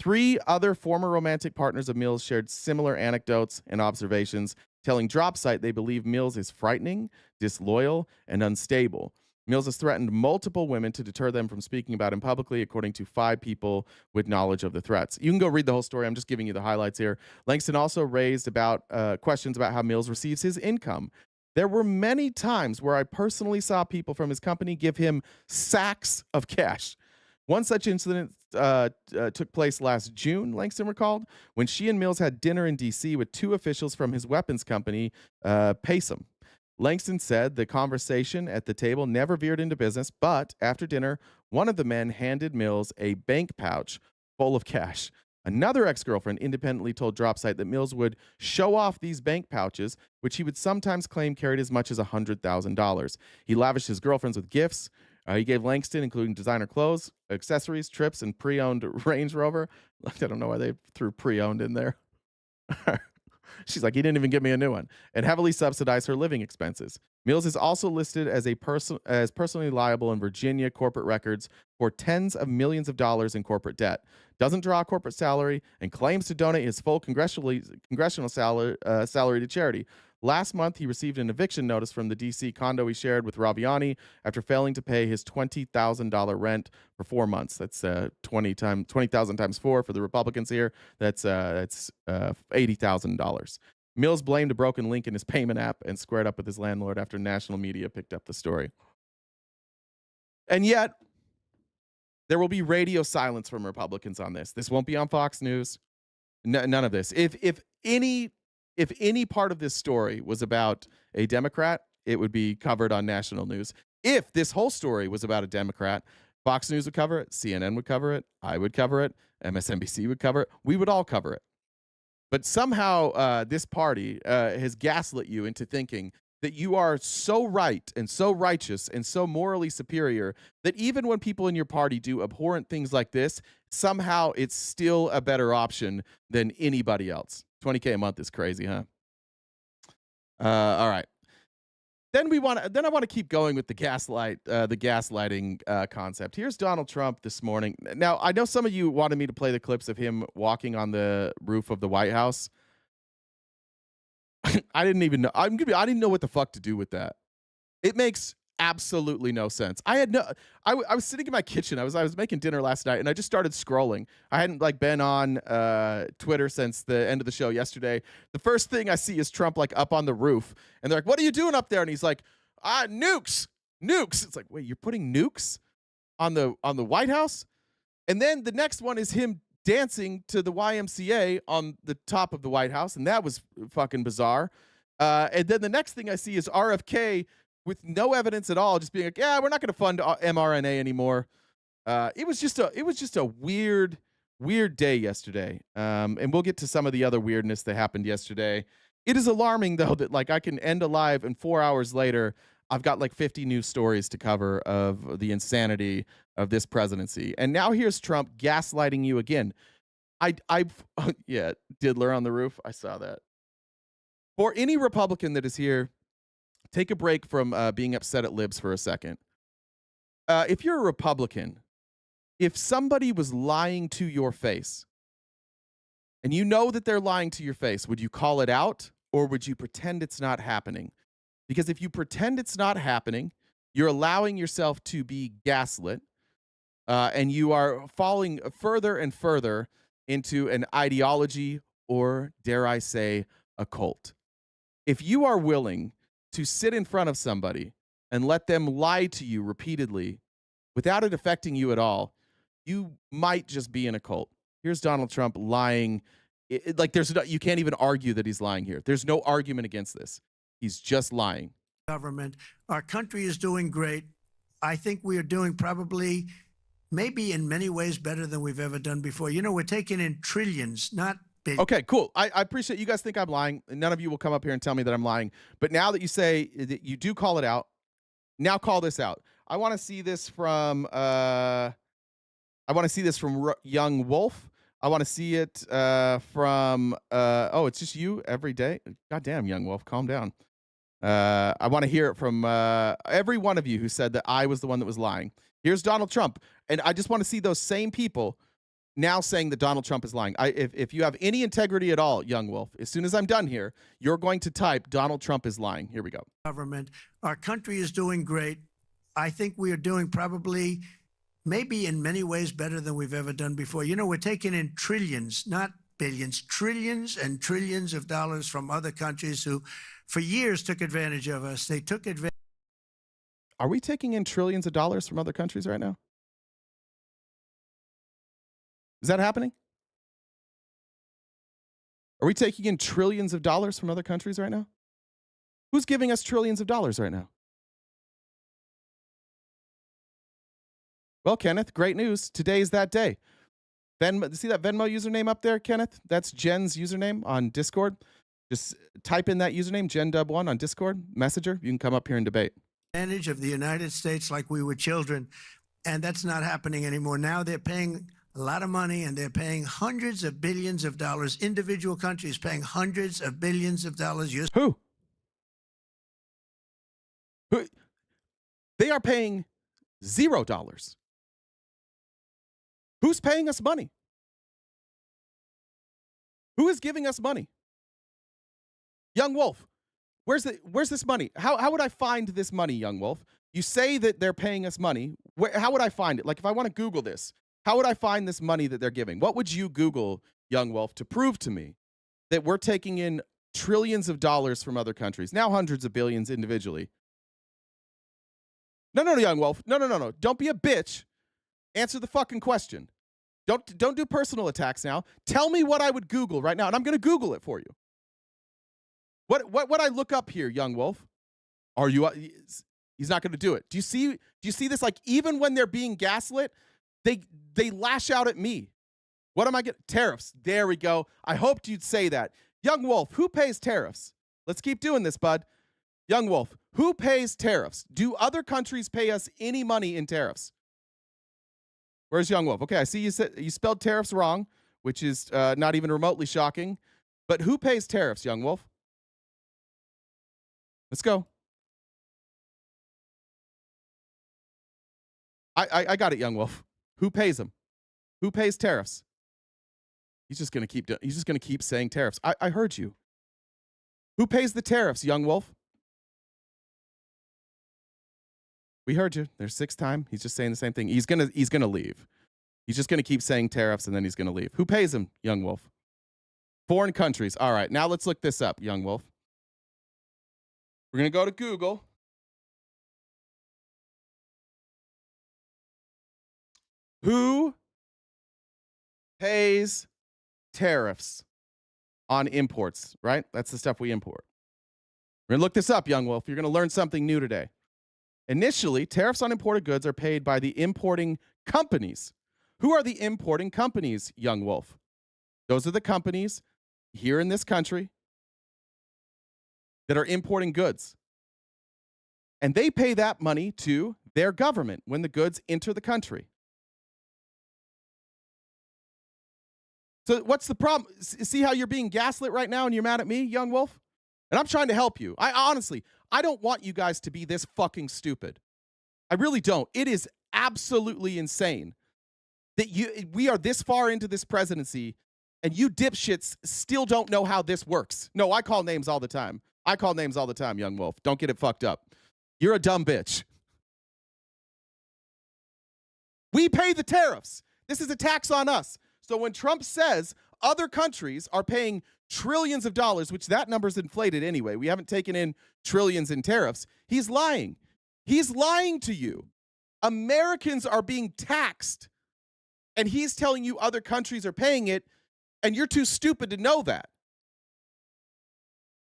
3 other former romantic partners of Mills shared similar anecdotes and observations, telling DropSite they believe Mills is frightening, disloyal, and unstable. Mills has threatened multiple women to deter them from speaking about him publicly, according to 5 people with knowledge of the threats. You can go read the whole story. I'm just giving you the highlights here. Langston also raised about questions about how Mills receives his income. There were many times where I personally saw people from his company give him sacks of cash. One such incident took place last June, Langston recalled, when she and Mills had dinner in D.C. with 2 officials from his weapons company, Paysum. Langston said the conversation at the table never veered into business, but after dinner, one of the men handed Mills a bank pouch full of cash. Another ex-girlfriend independently told DropSite that Mills would show off these bank pouches, which he would sometimes claim carried as much as $100,000. He lavished his girlfriends with gifts. He gave Langston, including designer clothes, accessories, trips, and pre-owned Range Rover. I don't know why they threw pre-owned in there. She's like, he didn't even give me a new one, and heavily subsidized her living expenses. Mills is also listed as personally liable in Virginia corporate records for tens of millions of dollars in corporate debt. Doesn't draw a corporate salary and claims to donate his full congressional salary to charity. Last month, he received an eviction notice from the D.C. condo he shared with Raviani after failing to pay his $20,000 rent for 4 months. That's 20,000 times 4 for the Republicans here. That's $80,000. Mills blamed a broken link in his payment app and squared up with his landlord after national media picked up the story. And yet, there will be radio silence from Republicans on this. This won't be on Fox News. None of this. If any part of this story was about a Democrat, it would be covered on national news. If this whole story was about a Democrat, Fox News would cover it, CNN would cover it, I would cover it, MSNBC would cover it, we would all cover it. But somehow this party has gaslit you into thinking that you are so right and so righteous and so morally superior that even when people in your party do abhorrent things like this, somehow it's still a better option than anybody else. $20K a month is crazy, huh? All right. Then I want to keep going with the gaslighting concept. Here's Donald Trump this morning. Now, I know some of you wanted me to play the clips of him walking on the roof of the White House. I didn't even know. I didn't know what the fuck to do with that. It makes absolutely no sense. I was sitting in my kitchen. I was making dinner last night, and I just started scrolling. I hadn't been on Twitter since the end of the show yesterday. The first thing I see is Trump up on the roof, and they're like, "What are you doing up there?" And he's like, "Nukes." It's like, wait, you're putting nukes on the White House? And then the next one is him dancing to the YMCA on the top of the White House, and that was fucking bizarre. And then the next thing I see is RFK with no evidence at all, just being like, "Yeah, we're not going to fund mRNA anymore." It was just a weird day yesterday. And we'll get to some of the other weirdness that happened yesterday. It is alarming though that I can end a live and 4 hours later, I've got 50 new stories to cover of the insanity of this presidency. And now here's Trump gaslighting you again. Yeah, Diddler on the roof. I saw that. For any Republican that is here, take a break from being upset at libs for a second. If you're a Republican, if somebody was lying to your face, and you know that they're lying to your face, would you call it out or would you pretend it's not happening? Because if you pretend it's not happening, you're allowing yourself to be gaslit, and you are falling further and further into an ideology or, dare I say, a cult. If you are willing to sit in front of somebody and let them lie to you repeatedly without it affecting you at all, you might just be in a cult. Here's Donald Trump lying. You can't even argue that he's lying here. There's no argument against this. He's just lying. Government. Our country is doing great. I think we are doing probably, maybe in many ways, better than we've ever done before. We're taking in trillions, not billions. Okay, cool. I appreciate you guys think I'm lying. None of you will come up here and tell me that I'm lying. But now that you say that you do call it out, now call this out. I want to see this from Young Wolf. I want to see it from it's just you every day. Goddamn, Young Wolf, calm down. I want to hear it from every one of you who said that I was the one that was lying. Here's Donald Trump. And I just want to see those same people now saying that Donald Trump is lying. If you have any integrity at all, Young Wolf, as soon as I'm done here, you're going to type Donald Trump is lying. Here we go. Government. Our country is doing great. I think we are doing probably, maybe in many ways, better than we've ever done before. You know, we're taking in trillions, not billions, trillions and trillions of dollars from other countries who, for years, took advantage of us. They took advantage. Are we taking in trillions of dollars from other countries right now? Is that happening? Are we taking in trillions of dollars from other countries right now? Who's giving us trillions of dollars right now? Well, Kenneth, great news. Today is that day. See that Venmo username up there, Kenneth? That's Jen's username on Discord. Just type in that username, JenDub1 on Discord, Messenger. You can come up here and debate. Advantage of the United States like we were children, and that's not happening anymore. Now they're paying a lot of money, and they're paying hundreds of billions of dollars. Individual countries paying hundreds of billions of dollars. Who? They are paying $0. Who's paying us money? Who is giving us money? Young Wolf, where's this money? How would I find this money, Young Wolf? You say that they're paying us money. How would I find it? Like, if I want to Google this, how would I find this money that they're giving? What would you Google, Young Wolf, to prove to me that we're taking in trillions of dollars from other countries, now hundreds of billions individually? No, Young Wolf. No. Don't be a bitch. Answer the fucking question. Don't do personal attacks now. Tell me what I would Google right now, and I'm going to Google it for you. What I look up here, Young Wolf? Are you? He's not going to do it. Do you see this? Like, even when they're being gaslit, they lash out at me. What am I getting? Tariffs. There we go. I hoped you'd say that. Young Wolf, who pays tariffs? Let's keep doing this, bud. Young Wolf, who pays tariffs? Do other countries pay us any money in tariffs? Where's Young Wolf? Okay, I see you spelled tariffs wrong, which is not even remotely shocking. But who pays tariffs, Young Wolf? Let's go. I got it, Young Wolf. Who pays them? Who pays tariffs? He's just gonna keep saying tariffs. I heard you. Who pays the tariffs, Young Wolf? We heard you. There's sixth time. He's just saying the same thing. He's gonna leave. He's just gonna keep saying tariffs and then he's gonna leave. Who pays him, Young Wolf? Foreign countries. All right, now let's look this up, Young Wolf. We're gonna go to Google. Who pays tariffs on imports, right? That's the stuff we import. We're going to look this up, Young Wolf. You're going to learn something new today. Initially, tariffs on imported goods are paid by the importing companies. Who are the importing companies, Young Wolf? Those are the companies here in this country that are importing goods. And they pay that money to their government when the goods enter the country. So what's the problem? See how you're being gaslit right now and you're mad at me, Young Wolf? And I'm trying to help you. I don't want you guys to be this fucking stupid. I really don't. It is absolutely insane that we are this far into this presidency and you dipshits still don't know how this works. No, I call names all the time. Young Wolf. Don't get it fucked up. You're a dumb bitch. We pay the tariffs. This is a tax on us. So when Trump says other countries are paying trillions of dollars, which that number's inflated anyway, we haven't taken in trillions in tariffs, he's lying. He's lying to you. Americans are being taxed, and he's telling you other countries are paying it, and you're too stupid to know that.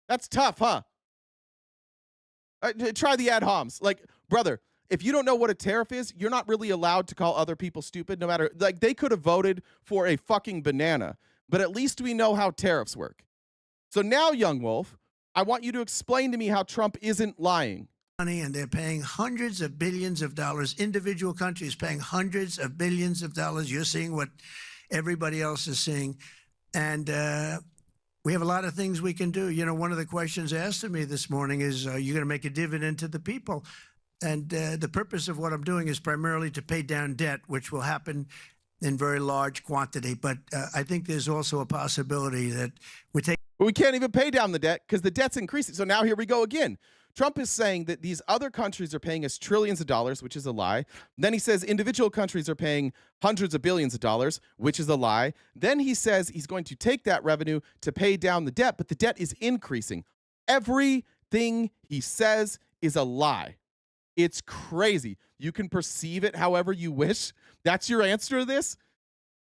That's tough, huh? Try the ad homs. Like, brother, if you don't know what a tariff is, you're not really allowed to call other people stupid, no matter, like, they could have voted for a fucking banana, but at least we know how tariffs work. So now, Young Wolf, I want you to explain to me how Trump isn't lying. Money, and they're paying hundreds of billions of dollars. Individual countries paying hundreds of billions of dollars. You're seeing what everybody else is seeing. And we have a lot of things we can do. You know, one of the questions asked of me this morning is, are you going to make a dividend to the people? And the purpose of what I'm doing is primarily to pay down debt, which will happen in very large quantity. But I think there's also a possibility that we can't even pay down the debt because the debt's increasing. So now here we go again. Trump is saying that these other countries are paying us trillions of dollars, which is a lie. Then he says individual countries are paying hundreds of billions of dollars, which is a lie. Then he says he's going to take that revenue to pay down the debt, but the debt is increasing. Everything he says is a lie. It's crazy. You can perceive it however you wish. That's your answer to this?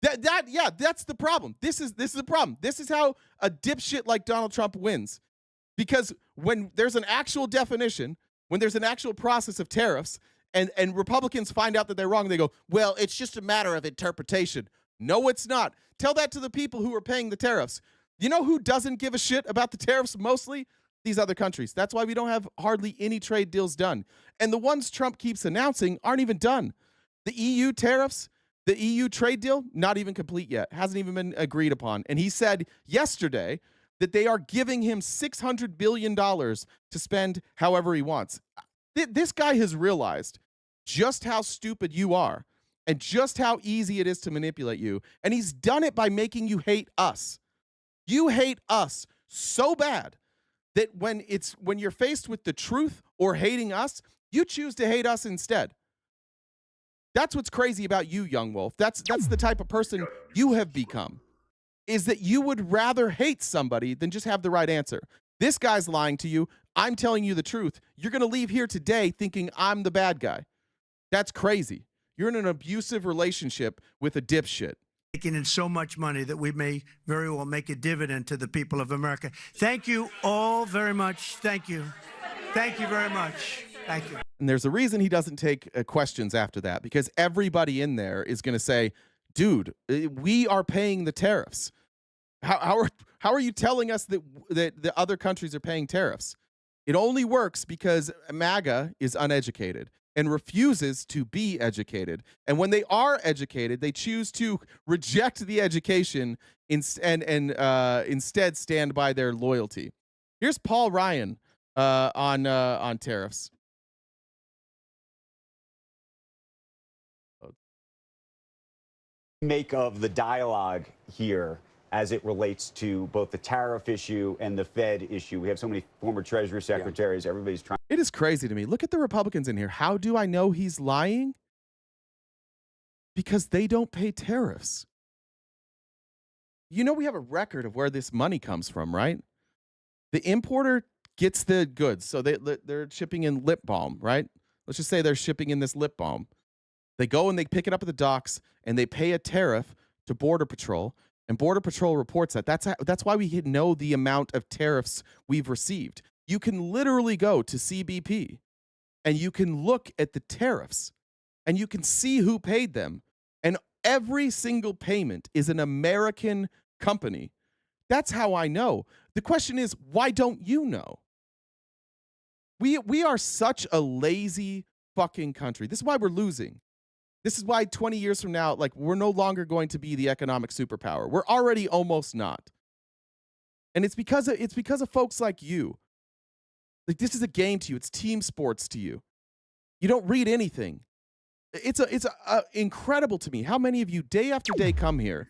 Yeah, that's the problem. This is the problem. This is how a dipshit like Donald Trump wins. Because when there's an actual definition, when there's an actual process of tariffs, and Republicans find out that they're wrong, they go, well, it's just a matter of interpretation. No, it's not. Tell that to the people who are paying the tariffs. You know who doesn't give a shit about the tariffs mostly? These other countries. That's why we don't have hardly any trade deals done. And the ones Trump keeps announcing aren't even done. The EU tariffs, the EU trade deal, not even complete yet. Hasn't even been agreed upon. And he said yesterday that they are giving him $600 billion to spend however he wants. This guy has realized just how stupid you are and just how easy it is to manipulate you. And he's done it by making you hate us. You hate us so bad that when you're faced with the truth or hating us, you choose to hate us instead. That's what's crazy about you, Young Wolf. That's the type of person you have become, is that you would rather hate somebody than just have the right answer. This guy's lying to you. I'm telling you the truth. You're going to leave here today thinking I'm the bad guy. That's crazy. You're in an abusive relationship with a dipshit. Taking in so much money that we may very well make a dividend to the people of America. Thank you all very much. Thank you. Thank you very much. Thank you. And there's a reason he doesn't take questions after that, because everybody in there is going to say, dude, we are paying the tariffs. How are you telling us that the other countries are paying tariffs? It only works because MAGA is uneducated and refuses to be educated. And when they are educated, they choose to reject the education and instead stand by their loyalty. Here's Paul Ryan on tariffs. Make of the dialogue here as it relates to both the tariff issue and the Fed issue. We have so many former Treasury secretaries. Yeah. Everybody's trying. It is crazy to me. Look at the Republicans in here. How do I know he's lying? Because they don't pay tariffs. You know, we have a record of where this money comes from, right? The importer gets the goods. So they're shipping in lip balm, right? Let's just say they're shipping in this lip balm. They go and they pick it up at the docks and they pay a tariff to Border Patrol. And Border Patrol reports that. That's why we know the amount of tariffs we've received. You can literally go to CBP and you can look at the tariffs and you can see who paid them. And every single payment is an American company. That's how I know. The question is, why don't you know? We are such a lazy fucking country. This is why we're losing. This is why 20 years from now, like, we're no longer going to be the economic superpower. We're already almost not. And it's because of folks like you. Like, this is a game to you. It's team sports to you. You don't read anything. It's incredible to me how many of you day after day come here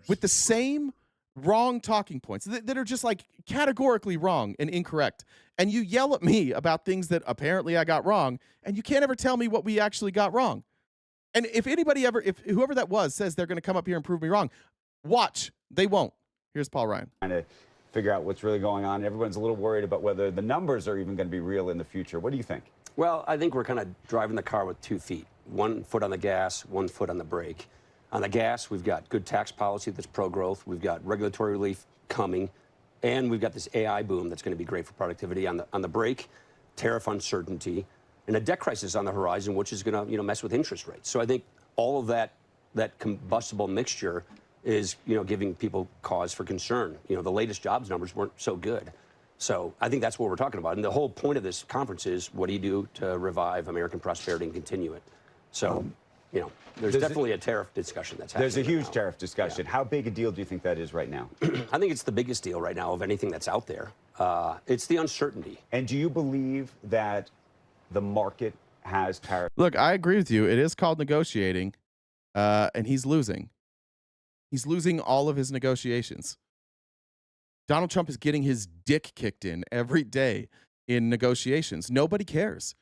with the same wrong talking points that are just like categorically wrong and incorrect. And you yell at me about things that apparently I got wrong, and you can't ever tell me what we actually got wrong. And if whoever that was says they're going to come up here and prove me wrong, watch. They won't. Here's Paul Ryan. Trying to figure out what's really going on. Everyone's a little worried about whether the numbers are even going to be real in the future. What do you think? Well, I think we're kind of driving the car with 2 feet. 1 foot on the gas, 1 foot on the brake. On the gas, we've got good tax policy that's pro-growth. We've got regulatory relief coming. And we've got this AI boom that's going to be great for productivity. On the brake, tariff uncertainty. And a debt crisis on the horizon, which is going to, mess with interest rates. So I think all of that combustible mixture is, giving people cause for concern. The latest jobs numbers weren't so good. So I think that's what we're talking about. And the whole point of this conference is, what do you do to revive American prosperity and continue it? So, there's definitely a tariff discussion that's happening. There's a huge tariff discussion. Yeah. How big a deal do you think that is right now? I think it's the biggest deal right now of anything that's out there. It's the uncertainty. And do you believe that the market has tariffs? Look, I agree with you. It is called negotiating. and he's losing. He's losing all of his negotiations. Donald Trump is getting his dick kicked in every day in negotiations. Nobody cares.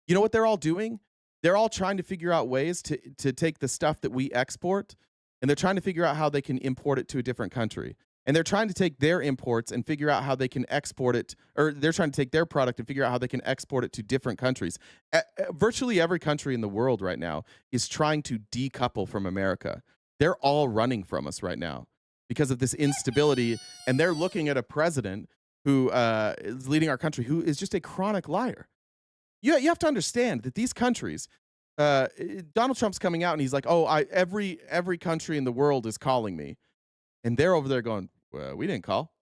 You know what they're all doing? They're all trying to figure out ways to take the stuff that we export, and they're trying to figure out how they can import it to a different country. And they're trying to take their imports and figure out how they can export it, or they're trying to take their product and figure out how they can export it to different countries. Virtually every country in the world right now is trying to decouple from America. They're all running from us right now because of this instability, and they're looking at a president who is leading our country who is just a chronic liar. You have to understand that these countries, Donald Trump's coming out and he's like, oh, every country in the world is calling me. And they're over there going, well, we didn't call.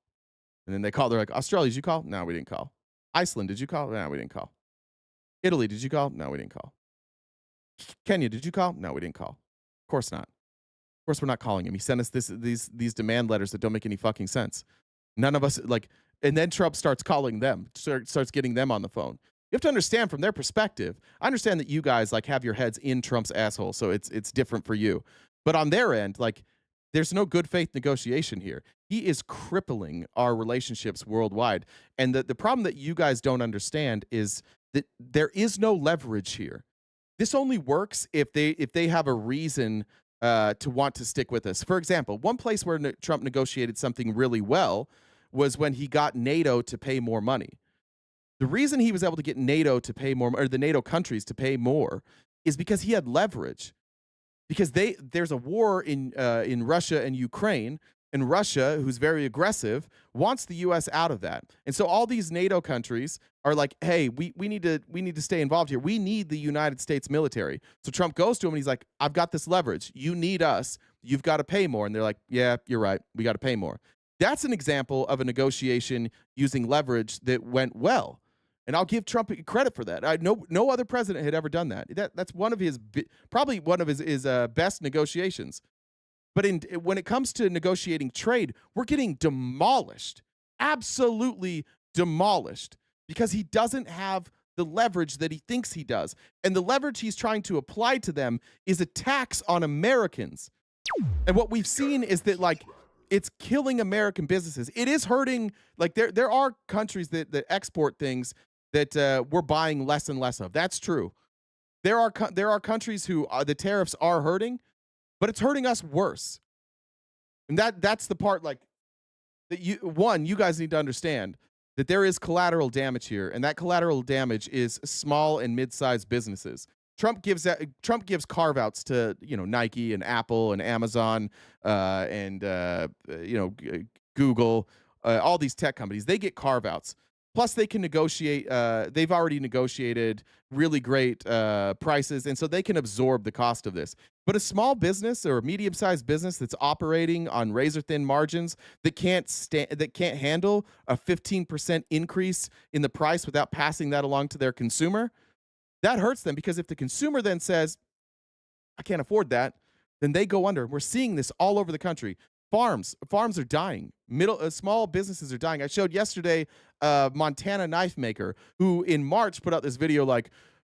And then they call. They're like, Australia, did you call? No, we didn't call. Iceland, did you call? No, we didn't call. Italy, did you call? No, we didn't call. Kenya, did you call? No, we didn't call. Of course not. Of course we're not calling him. He sent us these demand letters that don't make any fucking sense. None of us, like, and then Trump starts calling them, starts getting them on the phone. You have to understand from their perspective. I understand that you guys like have your heads in Trump's asshole, so it's different for you. But on their end, like, there's no good faith negotiation here. He is crippling our relationships worldwide. And the problem that you guys don't understand is that there is no leverage here. This only works if they have a reason to want to stick with us. For example, one place where Trump negotiated something really well was when he got NATO to pay more money. The reason he was able to get NATO to pay more, or the NATO countries to pay more, is because he had leverage. Because there's a war in Russia and Ukraine, and Russia, who's very aggressive, wants the U.S. out of that. And so all these NATO countries are like, hey, we need to stay involved here. We need the United States military. So Trump goes to him and he's like, I've got this leverage. You need us. You've got to pay more. And they're like, yeah, you're right. We got to pay more. That's an example of a negotiation using leverage that went well. And I'll give Trump credit for that. No other president had ever done that. That's one of his, probably one of his best negotiations. But when it comes to negotiating trade, we're getting demolished, absolutely demolished, because he doesn't have the leverage that he thinks he does. And the leverage he's trying to apply to them is a tax on Americans. And what we've seen is that, like, it's killing American businesses. It is hurting. Like, there are countries that export things that we're buying less and less of. That's true. There are countries who the tariffs are hurting, but it's hurting us worse. And that's the part, like, that you guys need to understand that there is collateral damage here, and that collateral damage is small and mid-sized businesses. Trump gives carve-outs to, Nike and Apple and Amazon and Google, all these tech companies. They get carve-outs. Plus, they can negotiate. They've already negotiated really great prices, and so they can absorb the cost of this. But a small business or a medium-sized business that's operating on razor-thin margins that can't handle a 15% increase in the price without passing that along to their consumer, that hurts them, because if the consumer then says, I can't afford that, then they go under. We're seeing this all over the country. Farms are dying. Small businesses are dying. I showed yesterday a Montana knife maker who in March put out this video like,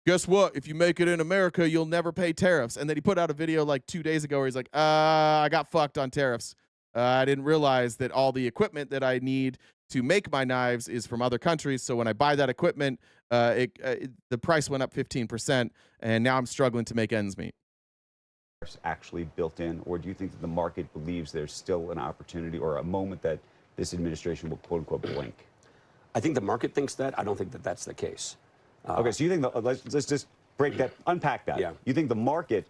guess what? If you make it in America, you'll never pay tariffs. And then he put out a video like 2 days ago where he's like, I got fucked on tariffs. I didn't realize that all the equipment that I need to make my knives is from other countries. So when I buy that equipment, the price went up 15%, and now I'm struggling to make ends meet. Actually built in, or do you think that the market believes there's still an opportunity or a moment that this administration will quote unquote blink? I think the market thinks that. I don't think that that's the case. Okay, so you think let's just unpack that. Yeah. You think the market?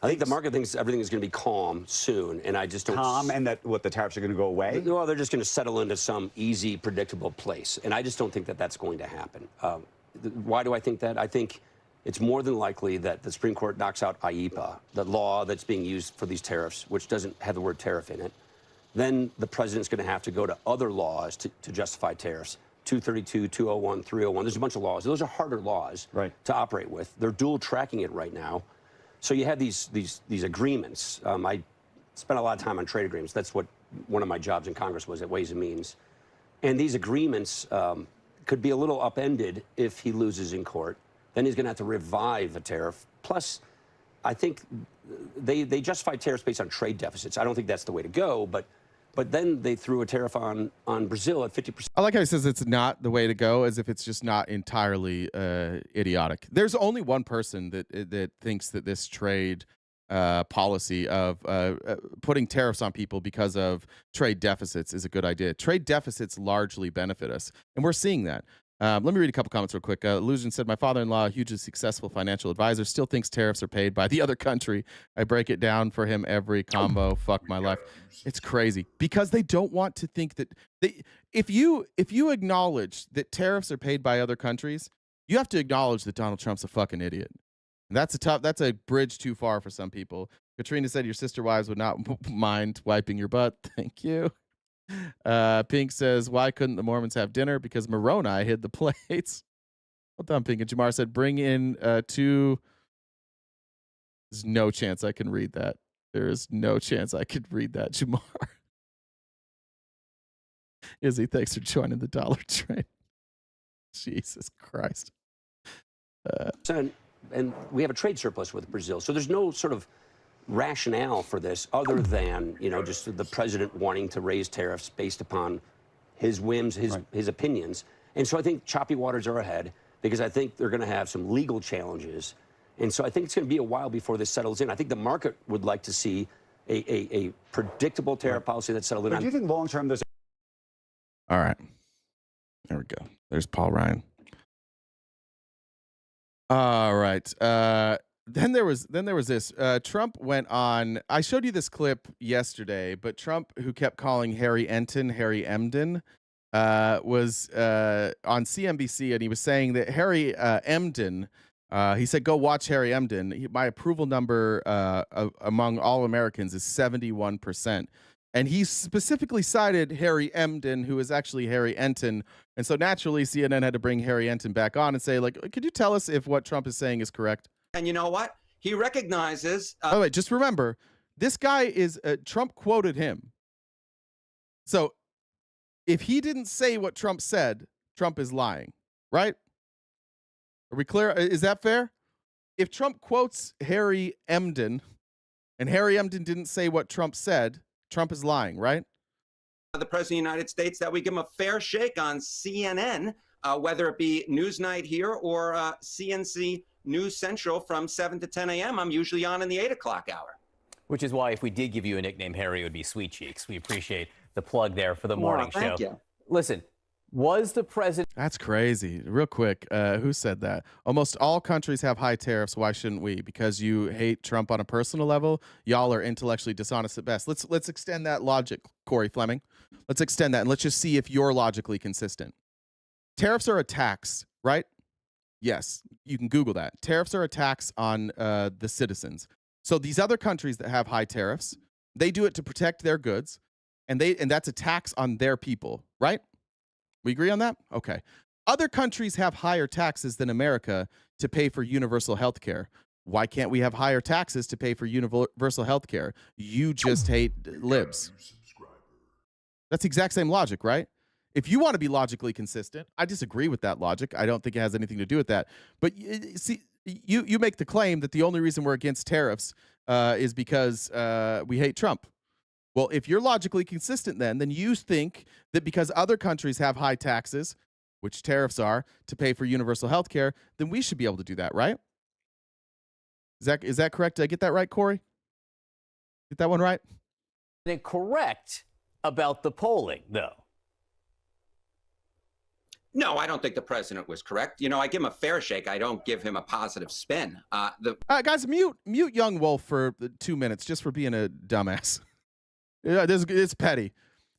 I think the market thinks everything is going to be calm soon, and I just don't. Calm, and that the tariffs are going to go away? Well, they're just going to settle into some easy, predictable place, and I just don't think that that's going to happen. Why do I think that? I think it's more than likely that the Supreme Court knocks out IEEPA, the law that's being used for these tariffs, which doesn't have the word tariff in it. Then the president's going to have to go to other laws to justify tariffs. 232, 201, 301. There's a bunch of laws. Those are harder laws to operate with. They're dual tracking it right now. So you have these agreements. I spent a lot of time on trade agreements. That's what one of my jobs in Congress was at Ways and Means. And these agreements could be a little upended if he loses in court. Then he's going to have to revive a tariff. Plus, I think they justify tariffs based on trade deficits. I don't think that's the way to go, but then they threw a tariff on Brazil at 50%. I like how he says it's not the way to go, as if it's just not entirely idiotic. There's only one person that thinks that this trade policy of putting tariffs on people because of trade deficits is a good idea. Trade deficits largely benefit us, and we're seeing that. Let me read a couple comments real quick. Delusion said, my father-in-law, a hugely successful financial advisor, still thinks tariffs are paid by the other country. I break it down for him every combo. Fuck my life. It's crazy because they don't want to think that if you acknowledge that tariffs are paid by other countries, you have to acknowledge that Donald Trump's a fucking idiot. And that's a bridge too far for some people. Katrina said your sister wives would not mind wiping your butt. Thank you. Pink says, why couldn't the Mormons have dinner? Because Moroni hid the plates. Well done, Pink. And Jamar said, bring in two. There's no chance I can read that. There is no chance I could read that, Jamar. Izzy, thanks for joining the Dollar Train. Jesus Christ. And we have a trade surplus with Brazil. So there's no sort of rationale for this other than, just the president wanting to raise tariffs based upon his whims, his opinions. And so I think choppy waters are ahead because I think they're going to have some legal challenges. And so I think it's going to be a while before this settles in. I think the market would like to see a predictable tariff policy that's settled in. But do you think long term there's... All right. There we go. There's Paul Ryan. All right. Then there was this. Trump went on. I showed you this clip yesterday, but Trump, who kept calling Harry Emden, was on CNBC, and he was saying that Harry Emden. He said, "Go watch Harry Emden. My approval number among all Americans is 71%." And he specifically cited Harry Emden, who is actually Harry Enton. And so naturally, CNN had to bring Harry Enton back on and say, like, could you tell us if what Trump is saying is correct? And you know what? He recognizes... Oh, wait, just remember, this guy is... Trump quoted him. So if he didn't say what Trump said, Trump is lying, right? Are we clear? Is that fair? If Trump quotes Harry Emden and Harry Emden didn't say what Trump said, Trump is lying, right? The President of the United States, that we give him a fair shake on CNN, whether it be Newsnight here or CNC News Central from 7 to 10 a.m. I'm usually on in the 8 o'clock hour. Which is why if we did give you a nickname, Harry, it would be Sweet Cheeks. We appreciate the plug there for the morning show. Thank you. Listen, was the president... That's crazy. Real quick, who said that? Almost all countries have high tariffs. Why shouldn't we? Because you hate Trump on a personal level? Y'all are intellectually dishonest at best. Let's extend that logic, Corey Fleming. Let's extend that, and let's just see if you're logically consistent. Tariffs are a tax, right? Yes, you can Google that. Tariffs are a tax on the citizens. So these other countries that have high tariffs, they do it to protect their goods, and that's a tax on their people, right? We agree on that? Okay. Other countries have higher taxes than America to pay for universal health care. Why can't we have higher taxes to pay for universal health care? You just hate libs. That's the exact same logic, right? If you want to be logically consistent, I disagree with that logic. I don't think it has anything to do with that. But see, you make the claim that the only reason we're against tariffs is because we hate Trump. Well, if you're logically consistent, then you think that because other countries have high taxes, which tariffs are, to pay for universal health care, then we should be able to do that, right? Is that correct? Did I get that right, Corey? Get that one right? Correct about the polling, though. No, I don't think the president was correct. I give him a fair shake. I don't give him a positive spin. Guys, mute Young Wolf for 2 minutes just for being a dumbass. Yeah, it's petty.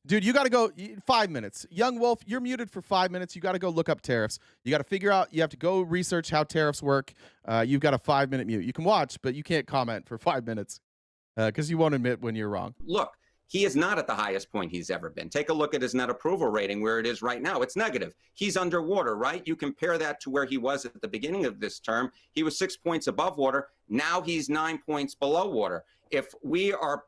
Dude, you got to go 5 minutes. Young Wolf, you're muted for 5 minutes. You got to go look up tariffs. You got to figure out, you have to go research how tariffs work. You've got a 5-minute mute. You can watch, but you can't comment for 5 minutes because you won't admit when you're wrong. Look, he is not at the highest point he's ever been. Take a look at his net approval rating, where it is right now. It's negative. He's underwater, right? You compare that to where he was at the beginning of this term. He was 6 points above water. Now he's 9 points below water. If we are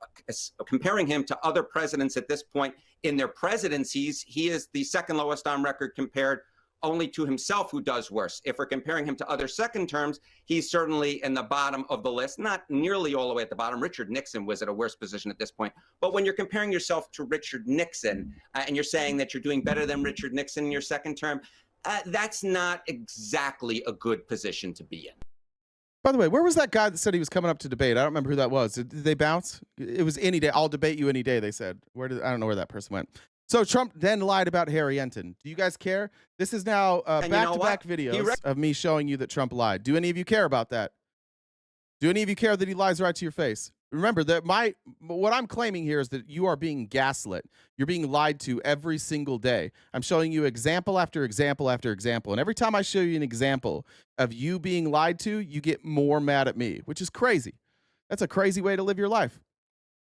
comparing him to other presidents at this point in their presidencies, he is the second lowest on record compared only to himself who does worse. If we're comparing him to other second terms, he's certainly in the bottom of the list, not nearly all the way at the bottom. Richard Nixon was at a worse position at this point. But when you're comparing yourself to Richard Nixon and you're saying that you're doing better than Richard Nixon in your second term, that's not exactly a good position to be in. By the way, where was that guy that said he was coming up to debate? I don't remember who that was. Did they bounce? It was any day. I'll debate you any day, they said. I don't know where that person went. So Trump then lied about Harry Enton. Do you guys care? This is now back-to-back videos of me showing you that Trump lied. Do any of you care about that? Do any of you care that he lies right to your face? Remember that what I'm claiming here is that you are being gaslit. You're being lied to every single day. I'm showing you example after example after example. And every time I show you an example of you being lied to, you get more mad at me, which is crazy. That's a crazy way to live your life.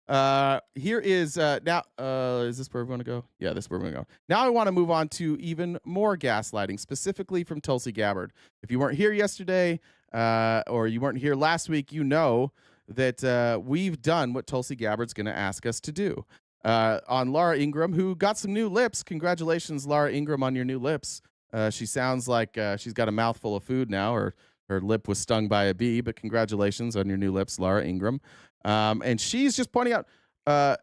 Here is now is this where we want to go? Yeah, this is where we're going to go. Now I want to move on to even more gaslighting, specifically from Tulsi Gabbard. If you weren't here yesterday or you weren't here last week, you know that we've done what Tulsi Gabbard's going to ask us to do. On Laura Ingraham, who got some new lips. Congratulations, Laura Ingraham, on your new lips. She sounds like she's got a mouthful of food now, or her lip was stung by a bee, but congratulations on your new lips, Laura Ingraham. And she's just pointing out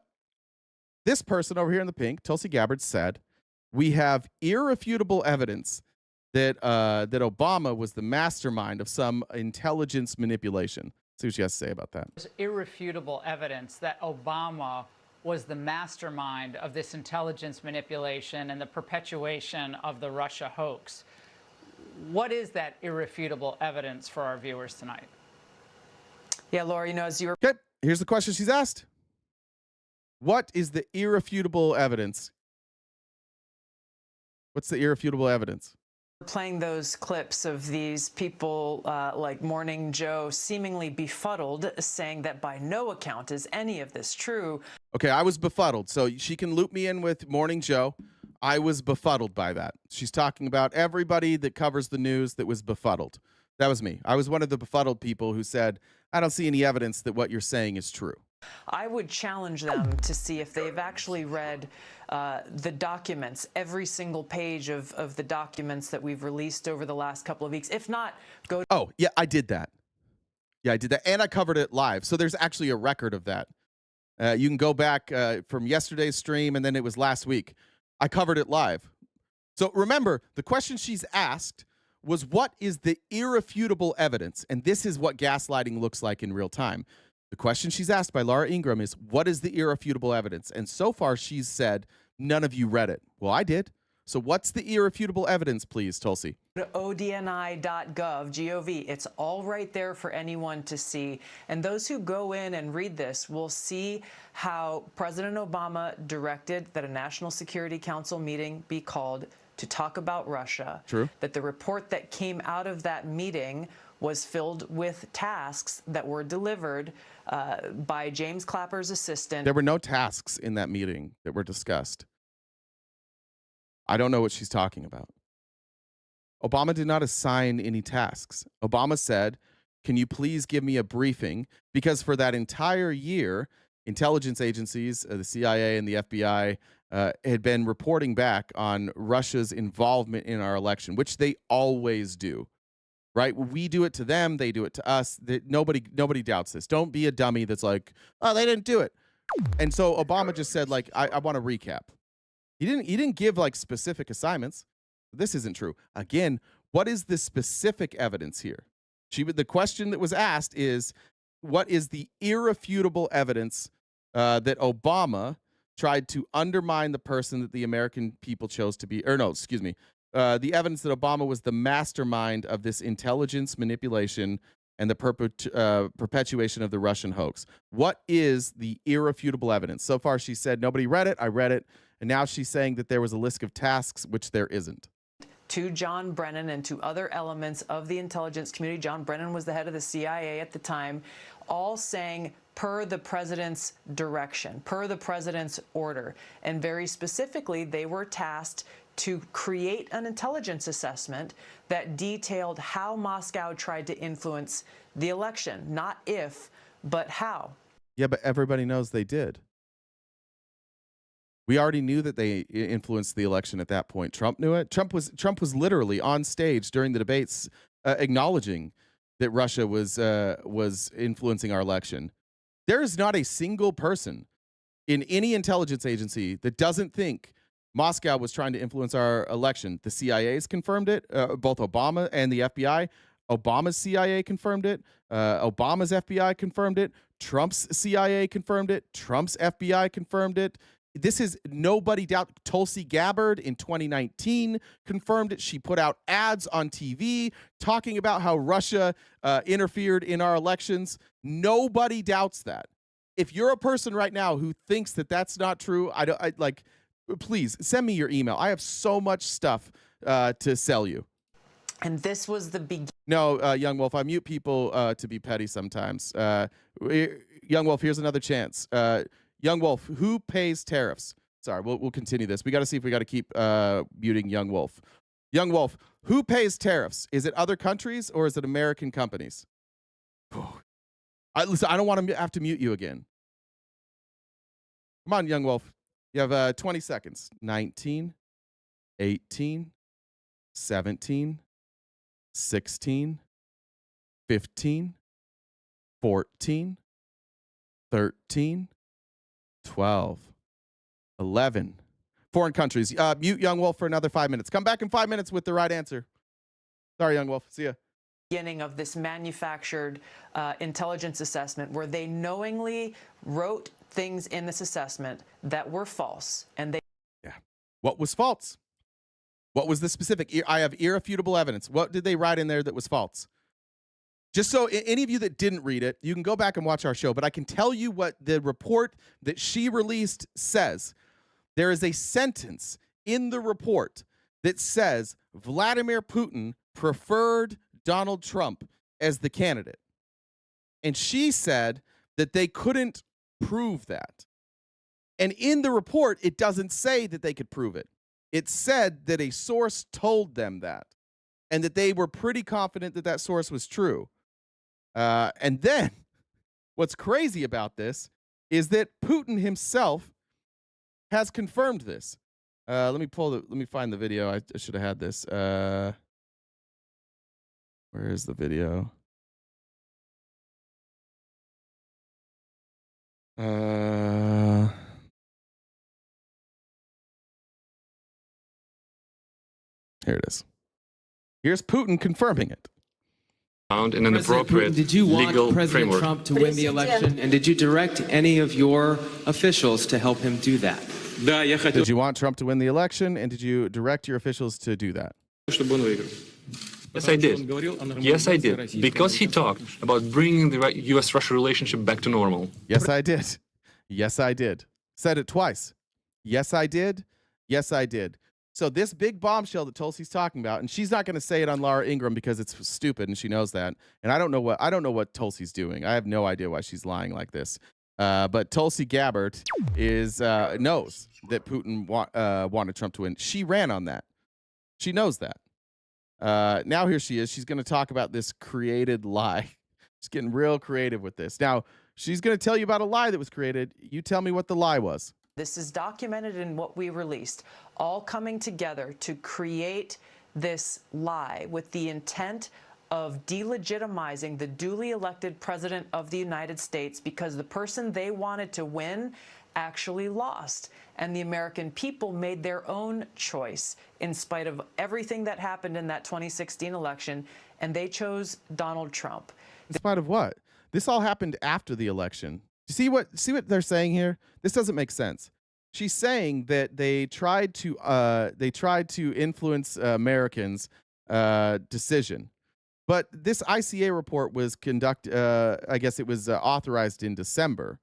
this person over here in the pink, Tulsi Gabbard, said, we have irrefutable evidence that that Obama was the mastermind of some intelligence manipulation. See what she has to say about that. There's irrefutable evidence that Obama was the mastermind of this intelligence manipulation and the perpetuation of the Russia hoax. What is that irrefutable evidence for our viewers tonight? Yeah, Laura, you know, as you were... Okay, here's the question she's asked. What is the irrefutable evidence? What's the irrefutable evidence? Playing those clips of these people like Morning Joe seemingly befuddled, saying that by no account is any of this true. Okay, I was befuddled. So she can loop me in with Morning Joe. I was befuddled by that. She's talking about everybody that covers the news that was befuddled. That was me. I was one of the befuddled people who said, I don't see any evidence that what you're saying is true. I would challenge them to see if they've actually read the documents, every single page of the documents that we've released over the last couple of weeks. If not, go. Oh, yeah, I did that. Yeah, I did that. And I covered it live. So there's actually a record of that. You can go back from yesterday's stream, and then it was last week. I covered it live. So remember, the question she's asked was, what is the irrefutable evidence? And this is what gaslighting looks like in real time. The question she's asked by Laura Ingraham is, what is the irrefutable evidence? And so far, she's said, none of you read it. Well, I did. So what's the irrefutable evidence, please, Tulsi? odni.gov, G-O-V. It's all right there for anyone to see. And those who go in and read this will see how President Obama directed that a National Security Council meeting be called to talk about Russia. True. That the report that came out of that meeting was filled with tasks that were delivered by James Clapper's assistant. There were no tasks in that meeting that were discussed. I don't know what she's talking about. Obama did not assign any tasks. Obama said, can you please give me a briefing? Because for that entire year, intelligence agencies, the CIA and the FBI, had been reporting back on Russia's involvement in our election, which they always do. Right? We do it to them. They do it to us. Nobody doubts this. Don't be a dummy that's like, oh, they didn't do it. And so Obama just said, like, I want to recap. He didn't give like specific assignments. This isn't true. Again, what is the specific evidence here? The question that was asked is, what is the irrefutable evidence that Obama tried to undermine the person that the American people chose to be, or no, excuse me, the evidence that Obama was the mastermind of this intelligence manipulation and the perpetuation of the Russian hoax. What is the irrefutable evidence? So far, she said, nobody read it. I read it. And now she's saying that there was a list of tasks, which there isn't. To John Brennan and to other elements of the intelligence community. John Brennan was the head of the CIA at the time, all saying per the president's direction, per the president's order. And very specifically, they were tasked to create an intelligence assessment that detailed how Moscow tried to influence the election. Not if, but how. Yeah, but everybody knows they did. We already knew that they influenced the election at that point. Trump knew it. Trump was literally on stage during the debates acknowledging that Russia was influencing our election. There is not a single person in any intelligence agency that doesn't think Moscow was trying to influence our election. The CIA's confirmed it, both Obama and the FBI. Obama's CIA confirmed it. Obama's FBI confirmed it. Trump's CIA confirmed it. Trump's FBI confirmed it. This is nobody doubt. Tulsi Gabbard in 2019 confirmed it. She put out ads on TV talking about how Russia interfered in our elections. Nobody doubts that. If you're a person right now who thinks that that's not true, please send me your email. I have so much stuff to sell you. And this was the beginning. No, Young Wolf, I mute people to be petty sometimes. Young Wolf, here's another chance. Young Wolf, who pays tariffs? Sorry, we'll continue this. We got to see if we got to keep muting Young Wolf. Young Wolf, who pays tariffs? Is it other countries or is it American companies? Listen, I don't want to have to mute you again. Come on, Young Wolf. You have 20 seconds. 19, 18, 17, 16, 15, 14, 13, 12, 11. Foreign countries. Mute Young Wolf for another 5 minutes. Come back in 5 minutes with the right answer. Sorry, Young Wolf. See ya. Beginning of this manufactured intelligence assessment where they knowingly wrote things in this assessment that were false. And they. Yeah. What was false? What was the specific? I have irrefutable evidence. What did they write in there that was false? Just so any of you that didn't read it, you can go back and watch our show, but I can tell you what the report that she released says. There is a sentence in the report that says Vladimir Putin preferred Donald Trump as the candidate. And she said that they couldn't prove that. And in the report, it doesn't say that they could prove it. It said that a source told them that, and that they were pretty confident that that source was true. And then what's crazy about this is that Putin himself has confirmed this. Let me find the video. I should have had this. Where is the video? Here it is. Here's Putin confirming it. In an appropriate did you want legal President framework. Trump to win the election, and did you direct any of your officials to help him do that? Did you want Trump to win the election, and did you direct your officials to do that? Yes, I did. Yes, I did. Because he talked about bringing the U.S.-Russia relationship back to normal. Yes, I did. Yes, I did. Said it twice. Yes, I did. Yes, I did. So this big bombshell that Tulsi's talking about, and she's not going to say it on Laura Ingraham because it's stupid, and she knows that. And I don't know what Tulsi's doing. I have no idea why she's lying like this. But Tulsi Gabbard knows that Putin wanted Trump to win. She ran on that. She knows that. Now here she is. She's going to talk about this created lie. She's getting real creative with this. Now she's going to tell you about a lie that was created. You tell me what the lie was. This is documented in what we released, all coming together to create this lie with the intent of delegitimizing the duly elected president of the United States because the person they wanted to win actually lost. And the American people made their own choice in spite of everything that happened in that 2016 election, and they chose Donald Trump. In spite of what? This all happened after the election. See what they're saying here? This doesn't make sense. She's saying that they tried to influence Americans' decision, but this ICA report was conducted. I guess it was authorized in December.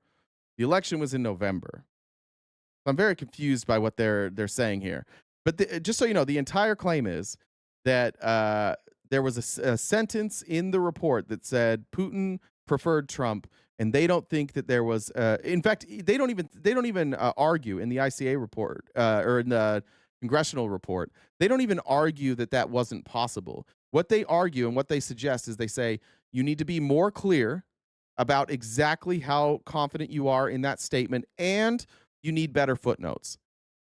The election was in November. I'm very confused by what they're saying here. But just so you know, the entire claim is that there was a sentence in the report that said Putin preferred Trump. And they don't think that there was. In fact, they don't even argue in the ICA report or in the congressional report. They don't even argue that that wasn't possible. What they argue and what they suggest is they say you need to be more clear about exactly how confident you are in that statement, and you need better footnotes.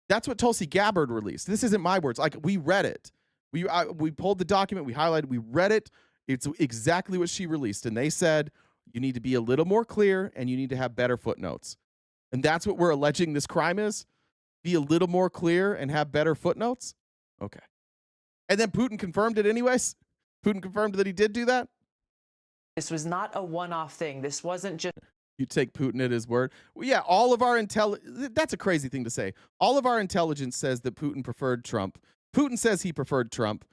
That's what Tulsi Gabbard released. This isn't my words. Like, we read it. We pulled the document. We highlighted. We read it. It's exactly what she released. And they said, you need to be a little more clear and you need to have better footnotes. And that's what we're alleging this crime is. Be a little more clear and have better footnotes. Okay. And then Putin confirmed it anyways. Putin confirmed that he did do that. This was not a one-off thing. This wasn't just... You take Putin at his word. Well, yeah, all of our that's a crazy thing to say. All of our intelligence says that Putin preferred Trump. Putin says he preferred Trump.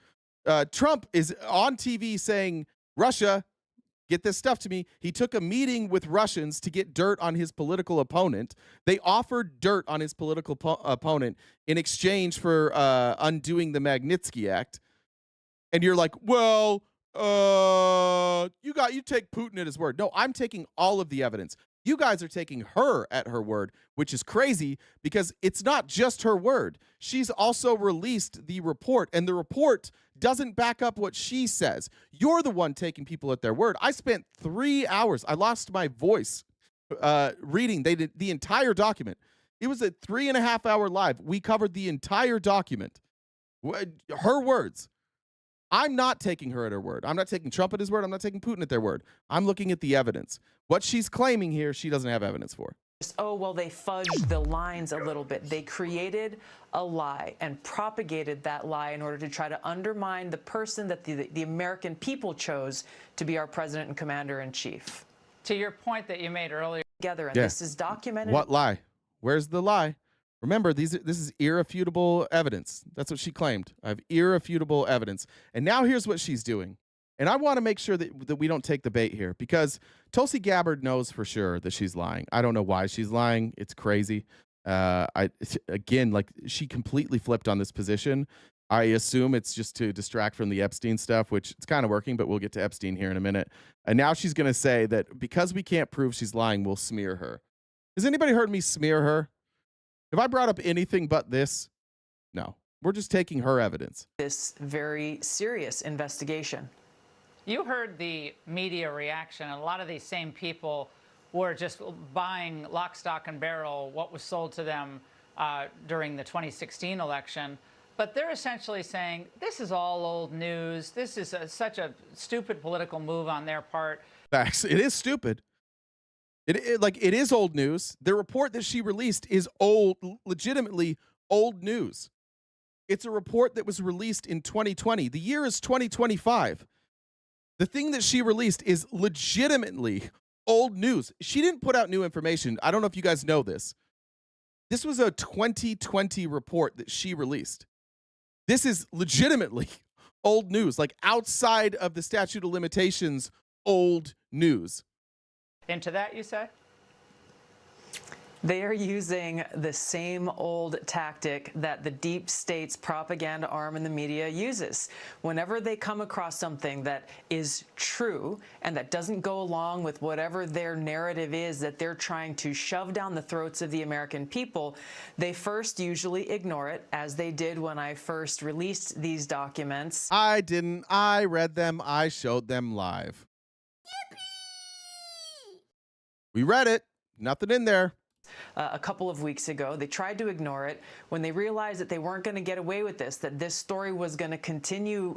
Trump is on TV saying, Russia, get this stuff to me. He took a meeting with Russians to get dirt on his political opponent. They offered dirt on his political opponent in exchange for undoing the Magnitsky Act. And you're like, well, you take Putin at his word. No, I'm taking all of the evidence. You guys are taking her at her word, which is crazy because it's not just her word. She's also released the report, and the report doesn't back up what she says. You're the one taking people at their word. I spent 3 hours. I lost my voice reading the entire document. It was a 3.5 hour live. We covered the entire document. Her words. I'm not taking her at her word. I'm not taking Trump at his word. I'm not taking Putin at their word. I'm looking at the evidence. What she's claiming here, she doesn't have evidence for. Oh, well, they fudged the lines a little bit. They created a lie and propagated that lie in order to try to undermine the person that the American people chose to be our president and commander-in-chief. To your point that you made earlier. Together, and this is documented. What lie? Where's the lie? Remember, this is irrefutable evidence. That's what she claimed. I have irrefutable evidence. And now here's what she's doing. And I want to make sure that we don't take the bait here, because Tulsi Gabbard knows for sure that she's lying. I don't know why she's lying. It's crazy. Again, like, she completely flipped on this position. I assume it's just to distract from the Epstein stuff, which it's kind of working, but we'll get to Epstein here in a minute. And now she's going to say that because we can't prove she's lying, we'll smear her. Has anybody heard me smear her? Have I brought up anything but this? No. We're just taking her evidence. This very serious investigation. You heard the media reaction, and a lot of these same people were just buying lock, stock, and barrel what was sold to them during the 2016 election. But they're essentially saying, this is all old news. This is such a stupid political move on their part. Facts. It is stupid. It is old news. The report that she released is old, legitimately old news. It's a report that was released in 2020. The year is 2025. The thing that she released is legitimately old news. She didn't put out new information. I don't know if you guys know this. This was a 2020 report that she released. This is legitimately old news, like outside of the statute of limitations, old news. Into that, you say? They are using the same old tactic that the deep state's propaganda arm in the media uses. Whenever they come across something that is true and that doesn't go along with whatever their narrative is that they're trying to shove down the throats of the American people, they first usually ignore it, as they did when I first released these documents. I didn't. I read them. I showed them live. We read it. Nothing in there. A couple of weeks ago, they tried to ignore it. When they realized that they weren't going to get away with this, that this story was going to continue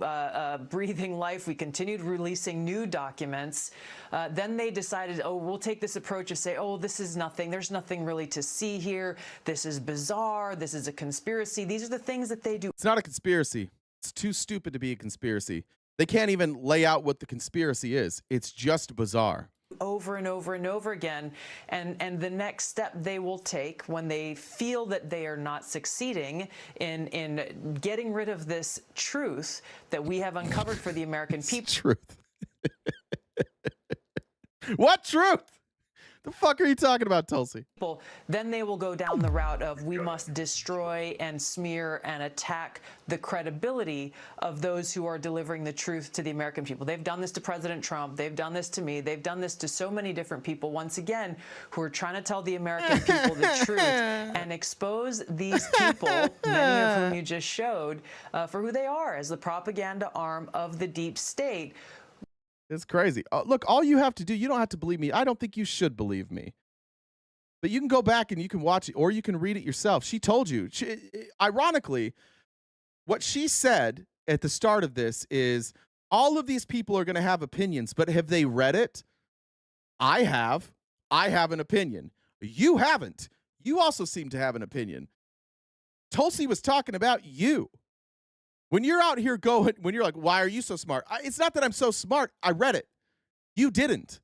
breathing life, we continued releasing new documents. Then they decided, oh, we'll take this approach of say, oh, this is nothing. There's nothing really to see here. This is bizarre. This is a conspiracy. These are the things that they do. It's not a conspiracy. It's too stupid to be a conspiracy. They can't even lay out what the conspiracy is. It's just bizarre. Over and over and over again, and the next step they will take when they feel that they are not succeeding in getting rid of this truth that we have uncovered for the American people. Truth. What truth? The fuck are you talking about, Tulsi? Then they will go down the route of we must destroy and smear and attack the credibility of those who are delivering the truth to the American people. They've done this to President Trump. They've done this to me. They've done this to so many different people, once again, who are trying to tell the American people the truth and expose these people, many of whom you just showed, for who they are as the propaganda arm of the deep state. It's crazy. Look, all you have to do, you don't have to believe me. I don't think you should believe me. But you can go back and you can watch it, or you can read it yourself. She told you. Ironically, what she said at the start of this is all of these people are going to have opinions, but have they read it? I have. I have an opinion. You haven't. You also seem to have an opinion. Tulsi was talking about you. When you're out here when you're like, why are you so smart? It's not that I'm so smart. I read it. You didn't.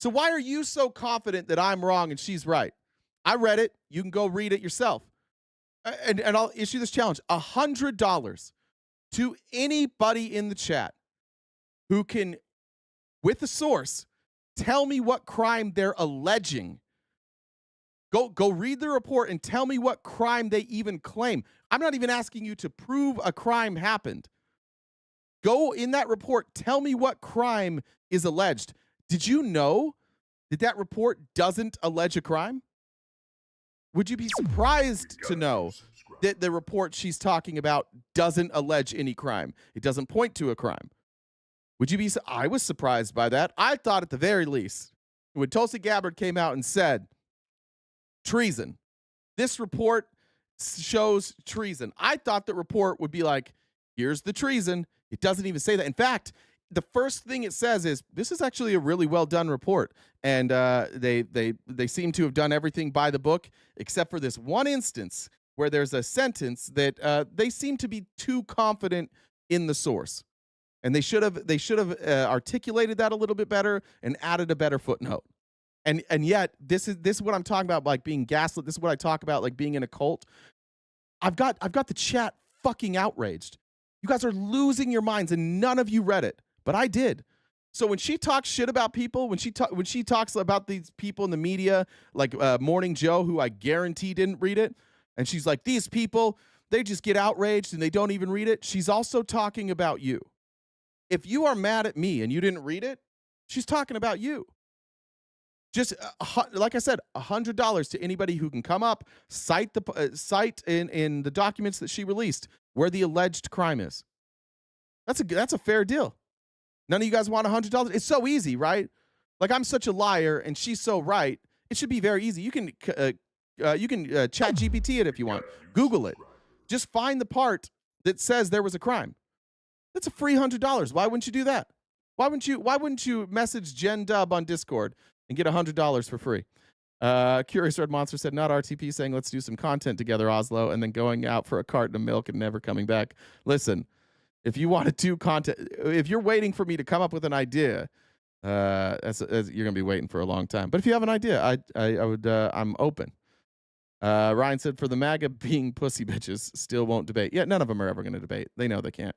So why are you so confident that I'm wrong and she's right? I read it. You can go read it yourself. And I'll issue this challenge. $100 to anybody in the chat who can, with the source, tell me what crime they're alleging. Go read the report and tell me what crime they even claim. I'm not even asking you to prove a crime happened. Go in that report, tell me what crime is alleged. Did you know that report doesn't allege a crime? Would you be surprised to know that the report she's talking about doesn't allege any crime? It doesn't point to a crime. Would you be? I was surprised by that. I thought at the very least, when Tulsi Gabbard came out and said, treason, this report shows treason, I thought the report would be like, here's the treason. It doesn't even say that. In fact, the first thing it says is, this is actually a really well done report. And they seem to have done everything by the book, except for this one instance where there's a sentence that they seem to be too confident in the source. And they should have articulated that a little bit better and added a better footnote. And yet this is what I'm talking about, like being gaslit. This is what I talk about, like being in a cult. I've got the chat fucking outraged. You guys are losing your minds, and none of you read it, but I did. So when she talks shit about people, when she talks about these people in the media, like Morning Joe, who I guarantee didn't read it, and she's like, these people, they just get outraged and they don't even read it. She's also talking about you. If you are mad at me and you didn't read it, she's talking about you. Just like I said, $100 to anybody who can come up, cite in the documents that she released where the alleged crime is. That's a fair deal. None of you guys want $100? It's so easy, right? Like, I'm such a liar and she's so right. It should be very easy. You can chat GPT it if you want. Google it. Just find the part that says there was a crime. That's a free $100. Why wouldn't you do that? Why wouldn't you message Jen Dub on Discord and get $100 for free? Curious Red Monster said, not RTP saying let's do some content together, Oslo, and then going out for a carton of milk and never coming back. Listen, if you want to do content, if you're waiting for me to come up with an idea, you're gonna be waiting for a long time. But if you have an idea, I'm open. Ryan said, for the MAGA being pussy bitches, still won't debate. Yeah, none of them are ever going to debate. They know they can't.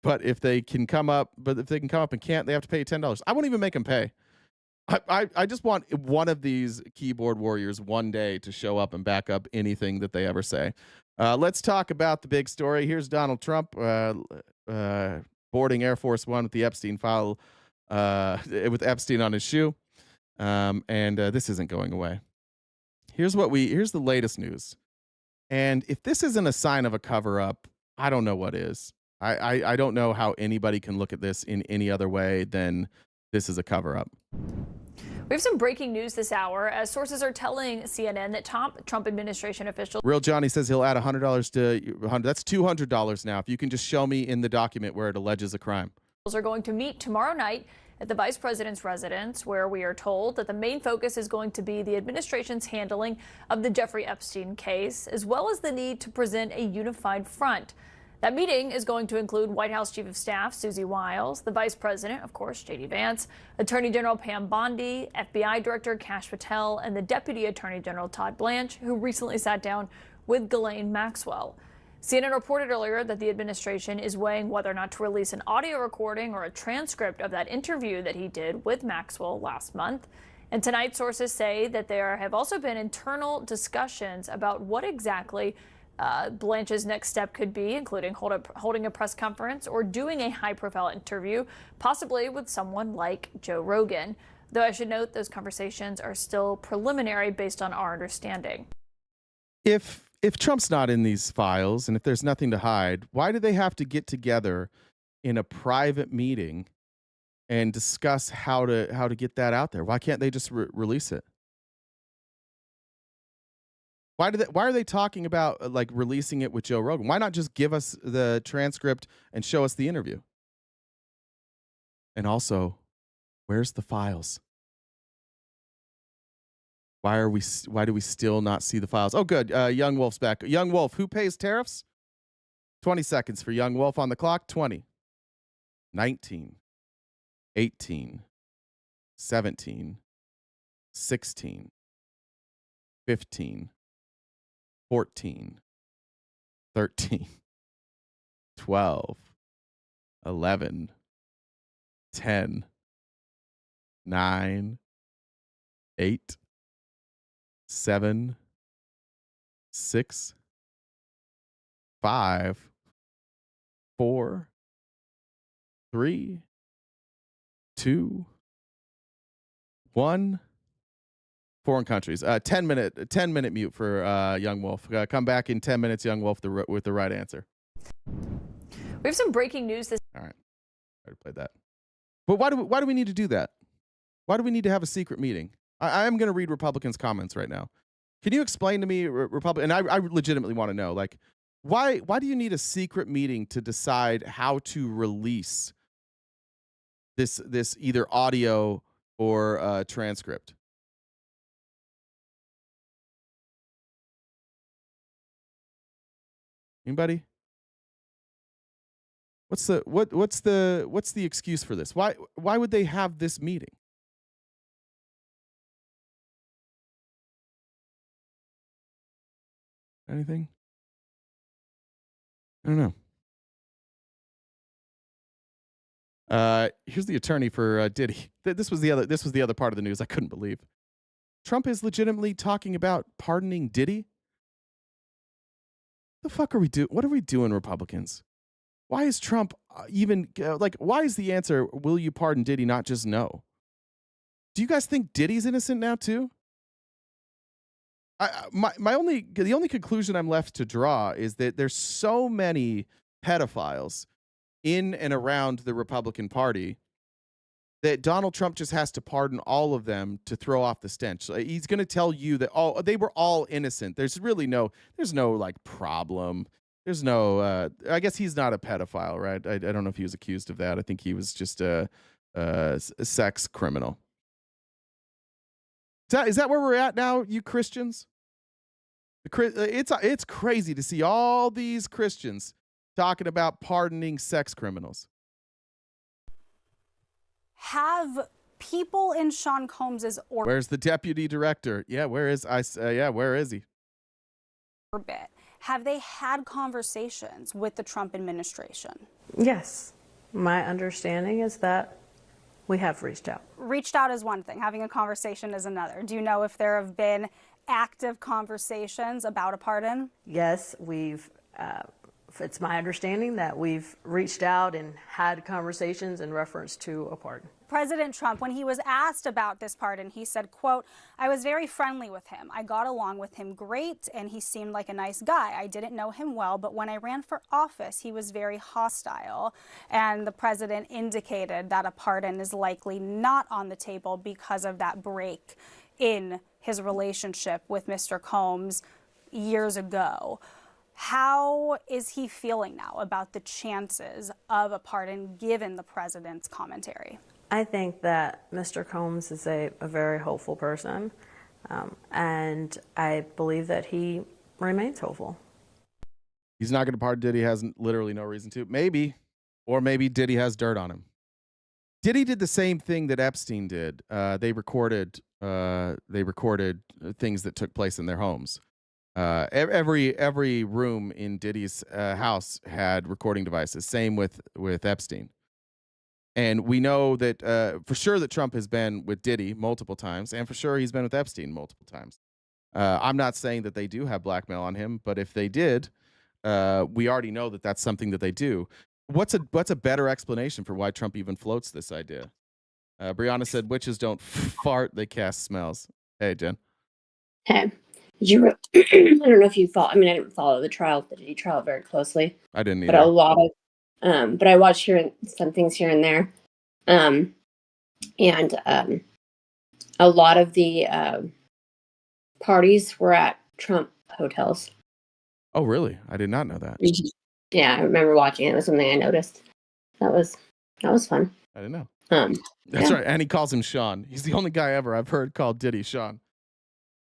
But if they can come up and can't, they have to pay $10. I won't even make them pay. I just want one of these keyboard warriors one day to show up and back up anything that they ever say. Let's talk about the big story. Here's Donald Trump boarding Air Force One with the Epstein file, with Epstein on his shoe. And this isn't going away. Here's the latest news. And if this isn't a sign of a cover-up, I don't know what is. I don't know how anybody can look at this in any other way than this is a cover-up. We have some breaking news this hour as sources are telling CNN that top Trump administration officials. Real Johnny says he'll add $100 to 100. That's $200 now. If you can just show me in the document where it alleges a crime. Are going to meet tomorrow night at the vice president's residence, where we are told that the main focus is going to be the administration's handling of the Jeffrey Epstein case, as well as the need to present a unified front. That meeting is going to include White House Chief of Staff Susie Wiles, the Vice President, of course, J.D. Vance, Attorney General Pam Bondi, FBI Director Kash Patel, and the Deputy Attorney General Todd Blanche, who recently sat down with Ghislaine Maxwell. CNN reported earlier that the administration is weighing whether or not to release an audio recording or a transcript of that interview that he did with Maxwell last month. And tonight, sources say that there have also been internal discussions about what exactly Blanche's next step could be, including holding a press conference or doing a high-profile interview, possibly with someone like Joe Rogan. Though I should note those conversations are still preliminary based on our understanding. If Trump's not in these files and if there's nothing to hide, why do they have to get together in a private meeting and discuss how to get that out there? Why can't they just release it? Why are they talking about like releasing it with Joe Rogan? Why not just give us the transcript and show us the interview? And also, where's the files? Why do we still not see the files? Oh, good. Young Wolf's back. Young Wolf, who pays tariffs? 20 seconds for Young Wolf on the clock. 20, 19, 18, 17, 16, 15, 14, 13, 12, 11, 10, 9, 8, 7, 6, 5, 4, 3, 2, 1. Foreign countries. 10-minute mute for Young Wolf. Come back in 10 minutes, Young Wolf, with the right answer. We have some breaking news this. All right, I already played that. But why do we need to do that? Why do we need to have a secret meeting? I am going to read Republicans' comments right now. Can you explain to me, Republican? And I legitimately want to know, like, why do you need a secret meeting to decide how to release this either audio or transcript? Anybody? What's the excuse for this? Why would they have this meeting? Anything? I don't know. Here's the attorney for Diddy. This was the other part of the news I couldn't believe. Trump is legitimately talking about pardoning Diddy. The fuck are we doing? What are we doing, Republicans? Why is Trump even why is the answer, will you pardon Diddy, not just no? Do you guys think Diddy's innocent now too? The only conclusion I'm left to draw is that there's so many pedophiles in and around the Republican Party that Donald Trump just has to pardon all of them to throw off the stench. So he's going to tell you that they were all innocent. There's no like problem. There's no, I guess he's not a pedophile, right? I don't know if he was accused of that. I think he was just a sex criminal. Is that where we're at now, you Christians? It's crazy to see all these Christians talking about pardoning sex criminals. Have people in Sean Combs's orbit? Where's the deputy director? Yeah, where is he? Orbit. Have they had conversations with the Trump administration? Yes. My understanding is that we have reached out. Reached out is one thing. Having a conversation is another. Do you know if there have been active conversations about a pardon? Yes, it's my understanding that we've reached out and had conversations in reference to a pardon. President Trump, when he was asked about this pardon, he said, quote, "I was very friendly with him. I got along with him great, and he seemed like a nice guy. I didn't know him well, but when I ran for office, he was very hostile." And the president indicated that a pardon is likely not on the table because of that break in his relationship with Mr. Combs years ago. How is he feeling now about the chances of a pardon given the president's commentary? I think that Mr. Combs is a very hopeful person, and I believe that he remains hopeful. He's not going to pardon Diddy. He has literally no reason to. Maybe Diddy has dirt on him. Diddy did the same thing that Epstein did. They recorded things that took place in their homes. Every room in Diddy's house had recording devices. Same with Epstein. And we know that for sure that Trump has been with Diddy multiple times, and for sure he's been with Epstein multiple times. I'm not saying that they do have blackmail on him, but if they did, we already know that that's something that they do. What's a better explanation for why Trump even floats this idea? Brianna said, "Witches don't fart; they cast smells." Hey, Jen. Hey, I don't know if you follow. I mean, I didn't follow the Diddy trial very closely. I didn't either. But a lot of. But I watched some things here and there, and a lot of the parties were at Trump hotels. Oh, really? I did not know that. Yeah, I remember watching it. It was something I noticed. That was fun. I didn't know. That's Yeah. right. And he calls him Sean. He's the only guy ever I've heard called Diddy Sean.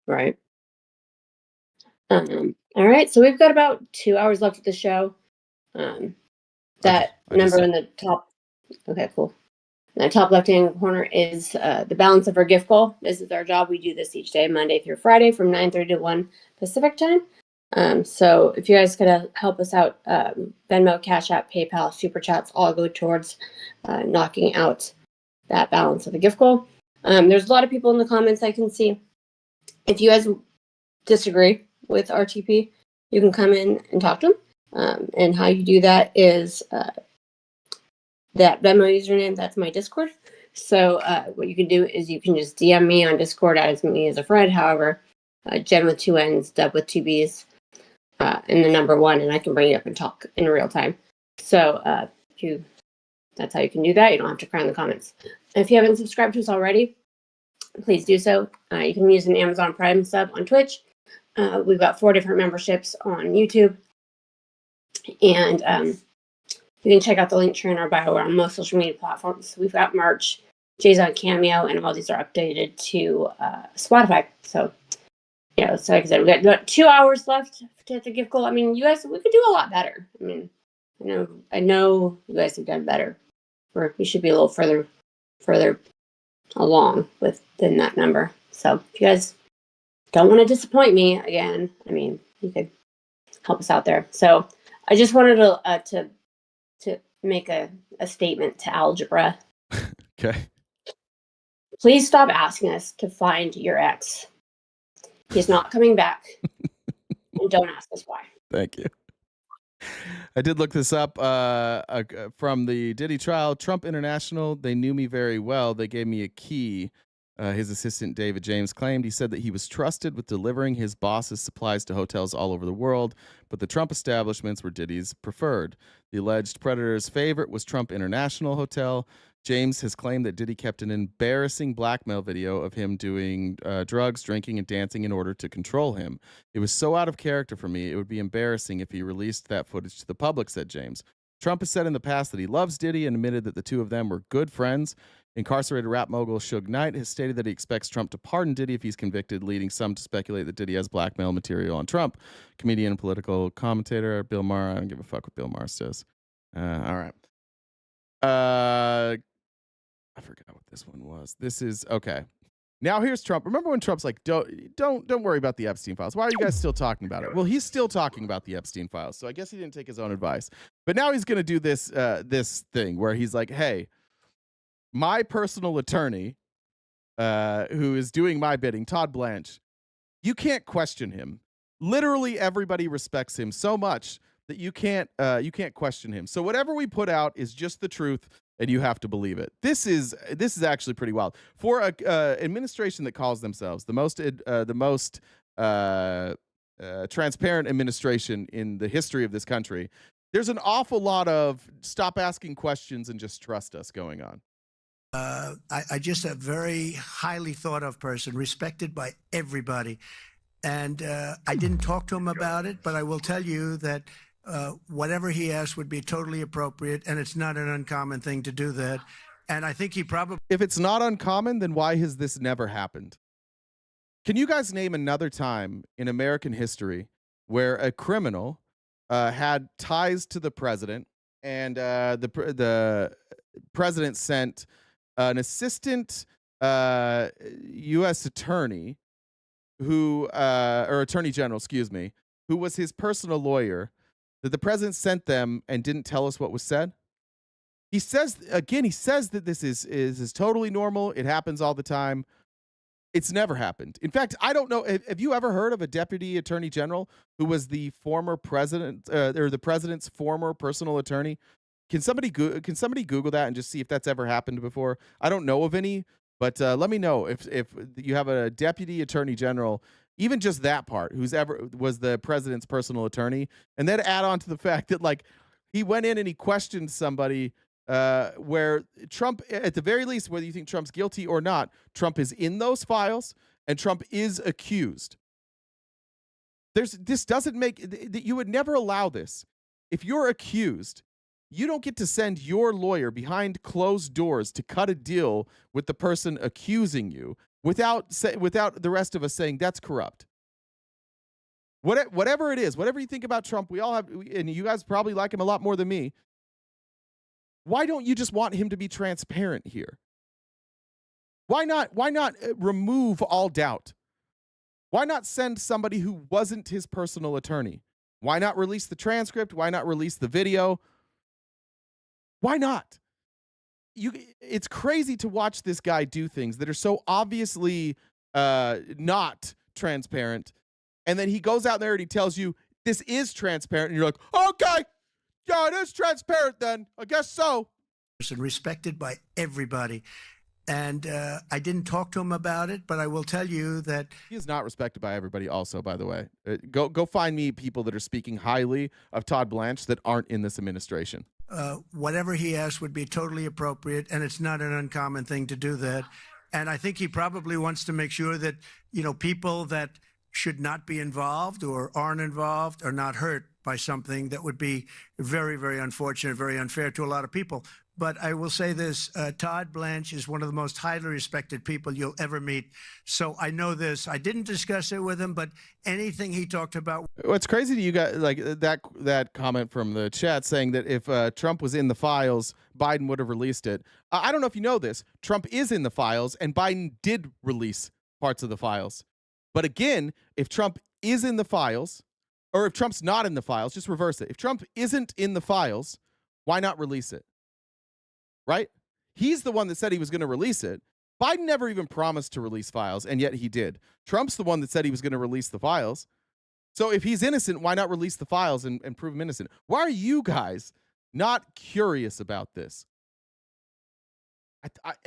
Right. All right. So we've got about 2 hours left of the show. That number in the top. Okay, cool. In the top left-hand corner is the balance of our gift goal. This is our job. We do this each day, Monday through Friday, from 9:30 to 1 Pacific time. So if you guys could help us out, Venmo, Cash App, PayPal, Super Chats, all go towards knocking out that balance of the gift goal. There's a lot of people in the comments I can see. If you guys disagree with RTP, you can come in and talk to them. And how you do that is that Venmo username, that's my Discord. So what you can do is you can just DM me on Discord as me as a friend. However, Jen with 2 N's, Deb with 2 B's, and the number 1, and I can bring you up and talk in real time. So that's how you can do that. You don't have to cry in the comments. If you haven't subscribed to us already, please do so. You can use an Amazon Prime sub on Twitch. We've got 4 different memberships on YouTube. And you can check out the link tree in our bio. We're on most social media platforms. We've got merch, Jay's on Cameo, and all these are updated to Spotify. So, yeah, so like I said, we got about 2 hours left to hit the gift goal. I mean, you guys, we could do a lot better. I mean, I know you guys have done better. We should be a little further along within that number. So if you guys don't want to disappoint me again, I mean, you could help us out there. So I just wanted to make a statement to algebra. Okay. Please stop asking us to find your ex. He's not coming back. And don't ask us why. Thank you. I did look this up from the Diddy trial. Trump International, they knew me very well. They gave me a key. His assistant, David James, claimed he said that he was trusted with delivering his boss's supplies to hotels all over the world, but the Trump establishments were Diddy's preferred. The alleged predator's favorite was Trump International Hotel. James has claimed that Diddy kept an embarrassing blackmail video of him doing drugs, drinking, and dancing in order to control him. It was so out of character for me, it would be embarrassing if he released that footage to the public, said James. Trump has said in the past that he loves Diddy and admitted that the two of them were good friends. Incarcerated rap mogul Suge Knight has stated that he expects Trump to pardon Diddy if he's convicted, leading some to speculate that Diddy has blackmail material on Trump. Comedian and political commentator Bill Maher. I don't give a fuck what Bill Maher says. All right. I forgot what this one was. This is okay. Now here's Trump. Remember when Trump's like, don't worry about the Epstein files. Why are you guys still talking about it? Well, he's still talking about the Epstein files. So I guess he didn't take his own advice. But now he's going to do this thing where he's like, hey, my personal attorney, who is doing my bidding, Todd Blanche, you can't question him. Literally everybody respects him so much that you can't question him. So whatever we put out is just the truth, and you have to believe it. This is actually pretty wild for a administration that calls themselves the most transparent administration in the history of this country. There's an awful lot of stop asking questions and just trust us going on. I just a very highly thought of person, respected by everybody. And I didn't talk to him about it, but I will tell you that whatever he asked would be totally appropriate, and it's not an uncommon thing to do that. And I think he probably... If it's not uncommon, then why has this never happened? Can you guys name another time in American history where a criminal had ties to the president and the president sent an assistant U.S. attorney who, or attorney general, excuse me, who was his personal lawyer, that the president sent them and didn't tell us what was said? He says that this is totally normal. It happens all the time. It's never happened. In fact, I don't know. Have you ever heard of a deputy attorney general who was the former president or the president's former personal attorney? Can somebody Google that and just see if that's ever happened before? I don't know of any, but let me know if you have a deputy attorney general, even just that part, who's ever was the president's personal attorney, and then add on to the fact that like he went in and he questioned somebody where Trump, at the very least, whether you think Trump's guilty or not, Trump is in those files and Trump is accused. This doesn't make, you would never allow this. If you're accused, you don't get to send your lawyer behind closed doors to cut a deal with the person accusing you without the rest of us saying that's corrupt. Whatever it is, whatever you think about Trump, we all have, and you guys probably like him a lot more than me. Why don't you just want him to be transparent here? Why not remove all doubt? Why not send somebody who wasn't his personal attorney? Why not release the transcript? Why not release the video? Why not? It's crazy to watch this guy do things that are so obviously not transparent. And then he goes out there and he tells you this is transparent. And you're like, okay, yeah, it is transparent then. I guess so. And respected by everybody. And I didn't talk to him about it, but I will tell you that he is not respected by everybody also, by the way. Go find me people that are speaking highly of Todd Blanche that aren't in this administration. Whatever he asked would be totally appropriate, and it's not an uncommon thing to do that. And I think he probably wants to make sure that, you know, people that should not be involved or aren't involved are not hurt by something that would be very, very unfortunate, very unfair to a lot of people. But I will say this, Todd Blanche is one of the most highly respected people you'll ever meet. So I know this. I didn't discuss it with him, but anything he talked about. What's crazy to you guys, like that comment from the chat saying that if Trump was in the files, Biden would have released it. I don't know if you know this. Trump is in the files, and Biden did release parts of the files. But again, if Trump is in the files, or if Trump's not in the files, just reverse it. If Trump isn't in the files, why not release it? Right? He's the one that said he was going to release it. Biden never even promised to release files, and yet he did. Trump's the one that said he was going to release the files. So if he's innocent, why not release the files and prove him innocent? Why are you guys not curious about this?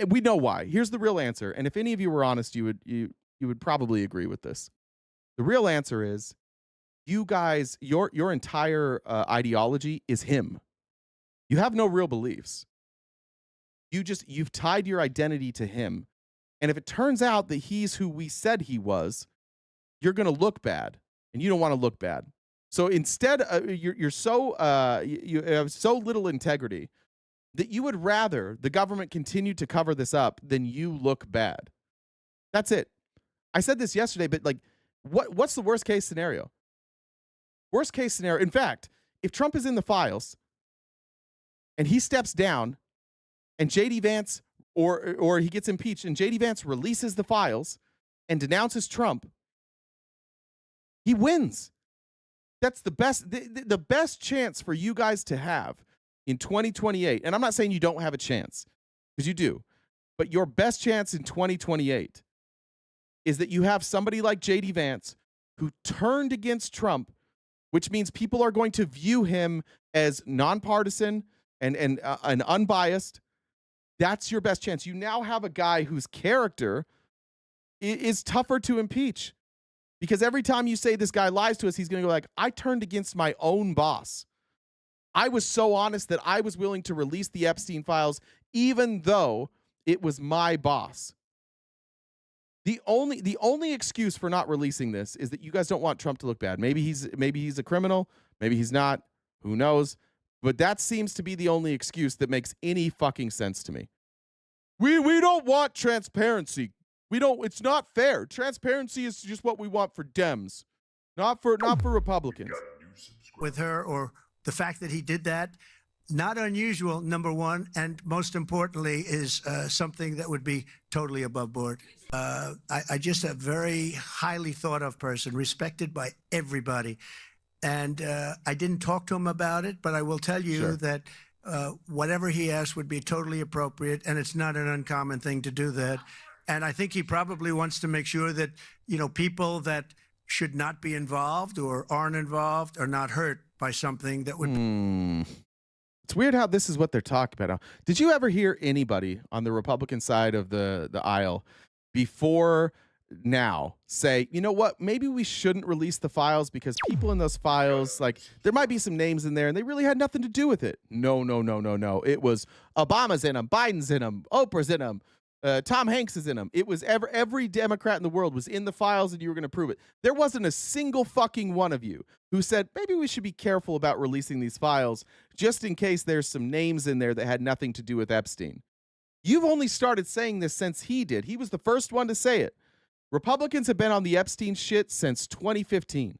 We know why. Here's the real answer. And if any of you were honest, you would probably agree with this. The real answer is you guys, your entire ideology is him. You have no real beliefs. You've tied your identity to him. And if it turns out that he's who we said he was, you're going to look bad, and you don't want to look bad. So instead, you have so little integrity that you would rather the government continue to cover this up than you look bad. That's it. I said this yesterday, but like, what's the worst case scenario? Worst case scenario. In fact, if Trump is in the files and he steps down, and JD Vance, or he gets impeached, and JD Vance releases the files and denounces Trump, he wins. That's the best chance for you guys to have in 2028. And I'm not saying you don't have a chance, because you do. But your best chance in 2028 is that you have somebody like JD Vance who turned against Trump, which means people are going to view him as nonpartisan and unbiased. That's your best chance. You now have a guy whose character is tougher to impeach, because every time you say this guy lies to us, he's going to go like, I turned against my own boss. I was so honest that I was willing to release the Epstein files, even though it was my boss. The only excuse for not releasing this is that you guys don't want Trump to look bad. Maybe he's a criminal. Maybe he's not. Who knows? But that seems to be the only excuse that makes any fucking sense to me. We don't want transparency. It's not fair. Transparency is just what we want for Dems, not for Republicans. With her, or the fact that he did that, not unusual, number one, and most importantly is something that would be totally above board. I just a very highly thought of person, respected by everybody. And I didn't talk to him about it, but I will tell you that whatever he asked would be totally appropriate, and it's not an uncommon thing to do that. And I think he probably wants to make sure that, you know, people that should not be involved or aren't involved are not hurt by something that would. It's weird how this is what they're talking about. Did you ever hear anybody on the Republican side of the aisle before now say, you know what, maybe we shouldn't release the files because people in those files, like, there might be some names in there and they really had nothing to do with it? No. It was Obama's in them, Biden's in them, Oprah's in them, Tom Hanks is in them. It was every Democrat in the world was in the files, and you were going to prove it. There wasn't a single fucking one of you who said, maybe we should be careful about releasing these files just in case there's some names in there that had nothing to do with Epstein. You've only started saying this since he did. He was the first one to say it. Republicans have been on the Epstein shit since 2015.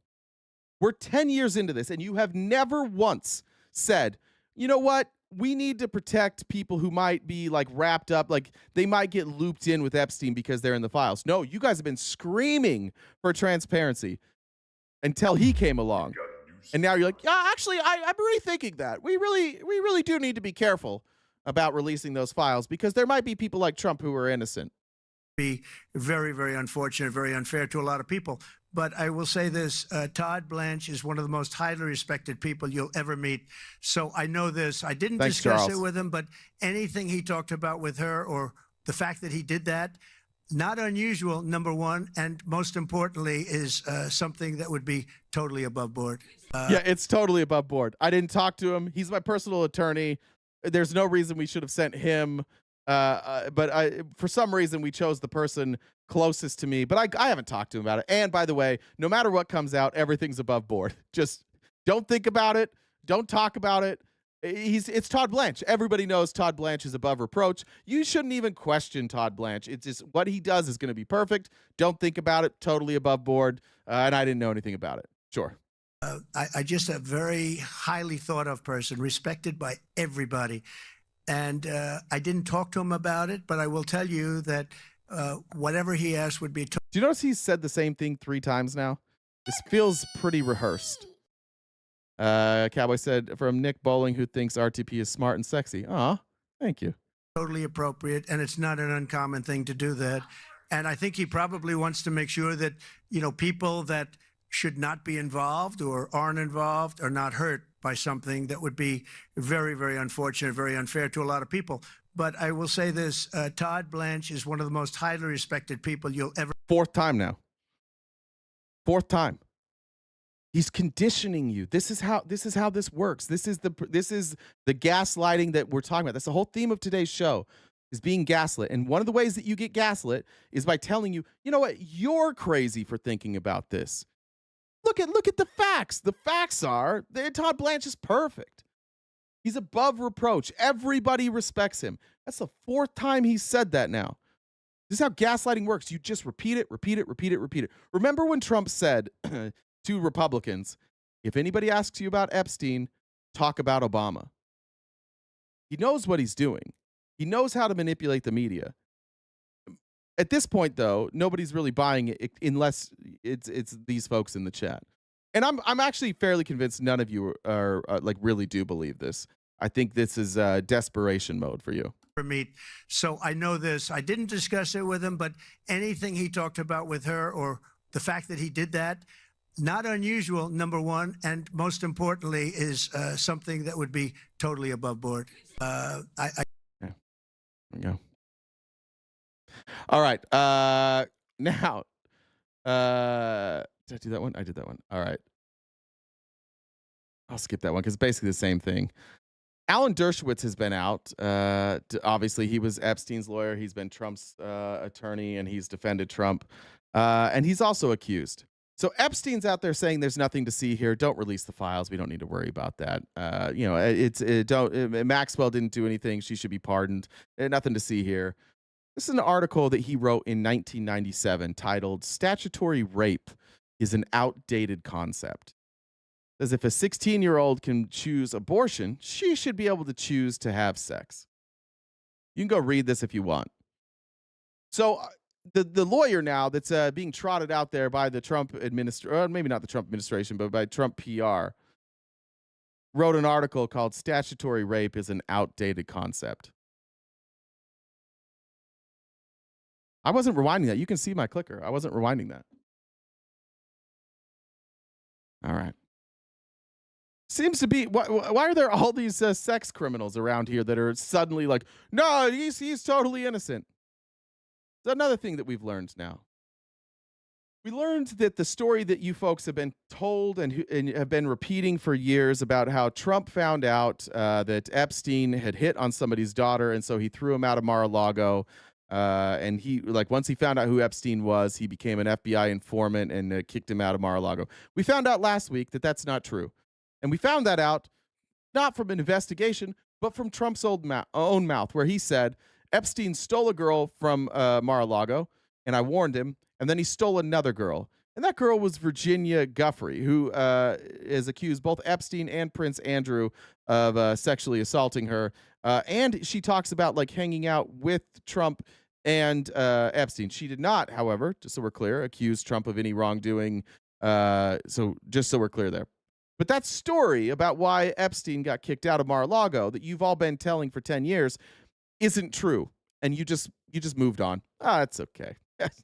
We're 10 years into this, and you have never once said, you know what? We need to protect people who might be like wrapped up, like they might get looped in with Epstein because they're in the files. No, you guys have been screaming for transparency until he came along. And now you're like, yeah, actually, I'm rethinking that. We really do need to be careful about releasing those files because there might be people like Trump who are innocent. Be very, very unfortunate, very unfair to a lot of people. But I will say this, Todd Blanche is one of the most highly respected people you'll ever meet. So I know this. I didn't discuss it with him, but anything he talked about with her or the fact that he did that, not unusual, number one, and most importantly is something that would be totally above board. Yeah, it's totally above board. I didn't talk to him. He's my personal attorney. There's no reason we should have sent him. But for some reason, we chose the person closest to me. But I haven't talked to him about it. And by the way, no matter what comes out, everything's above board. Just don't think about it. Don't talk about it. It's Todd Blanche. Everybody knows Todd Blanche is above reproach. You shouldn't even question Todd Blanche. It's just what he does is going to be perfect. Don't think about it. Totally above board. And I didn't know anything about it. Sure. I just a very highly thought of person, respected by everybody. And I didn't talk to him about it, but I will tell you that whatever he asked would be. Do you notice he's said the same thing 3 times now? This feels pretty rehearsed. Cowboy said from Nick Bowling, who thinks RTP is smart and sexy. Aw, thank you. Totally appropriate, and it's not an uncommon thing to do that. And I think he probably wants to make sure that, you know, people that should not be involved or aren't involved are not hurt by something that would be very, very unfortunate, very unfair to a lot of people. But I will say this, Todd Blanche is one of the most highly respected people you'll ever. 4th time now. 4th time. He's conditioning you. This is how this works. This is the gaslighting that we're talking about. That's the whole theme of today's show, is being gaslit. And one of the ways that you get gaslit is by telling you, you know what, you're crazy for thinking about this. Look at the facts. The facts are that Todd Blanche is perfect. He's above reproach. Everybody respects him. That's the 4th time he's said that now. This is how gaslighting works. You just repeat it, repeat it, repeat it, repeat it. Remember when Trump said to Republicans, if anybody asks you about Epstein, talk about Obama. He knows what he's doing. He knows how to manipulate the media. At this point, though, nobody's really buying it unless it's these folks in the chat. And I'm actually fairly convinced none of you are like really do believe this. I think this is desperation mode for you. Meet. So I know this. I didn't discuss it with him, but anything he talked about with her or the fact that he did that, not unusual, number one, and most importantly is something that would be totally above board. Yeah. There we go. All right. Now, did I do that one? I did that one. All right. I'll skip that one because it's basically the same thing. Alan Dershowitz has been out. Obviously, he was Epstein's lawyer. He's been Trump's attorney, and he's defended Trump. And he's also accused. So Epstein's out there saying there's nothing to see here. Don't release the files. We don't need to worry about that. Maxwell didn't do anything. She should be pardoned. Nothing to see here. This is an article that he wrote in 1997 titled "Statutory Rape is an Outdated Concept." As if a 16-year-old can choose abortion, she should be able to choose to have sex. You can go read this if you want. So the lawyer now that's being trotted out there by the Trump administration, or maybe not the Trump administration, but by Trump PR, wrote an article called "Statutory Rape is an Outdated Concept." I wasn't rewinding that. You can see my clicker. I wasn't rewinding that. All right. Seems to be, why are there all these sex criminals around here that are suddenly like, no, he's totally innocent? It's another thing that we've learned now. We learned that the story that you folks have been told and have been repeating for years about how Trump found out that Epstein had hit on somebody's daughter, and so he threw him out of Mar-a-Lago. And he, like, once he found out who Epstein was, he became an FBI informant and kicked him out of Mar-a-Lago. We found out last week that that's not true. And we found that out not from an investigation, but from Trump's own mouth, where he said Epstein stole a girl from Mar-a-Lago, and I warned him, and then he stole another girl. And that girl was Virginia Guffrey, who is accused both Epstein and Prince Andrew of sexually assaulting her. And she talks about, like, hanging out with Trump and Epstein. She did not, however, just so we're clear, accuse Trump of any wrongdoing. So just so we're clear there. But that story about why Epstein got kicked out of Mar-a-Lago that you've all been telling for 10 years isn't true. And you just moved on. It's okay.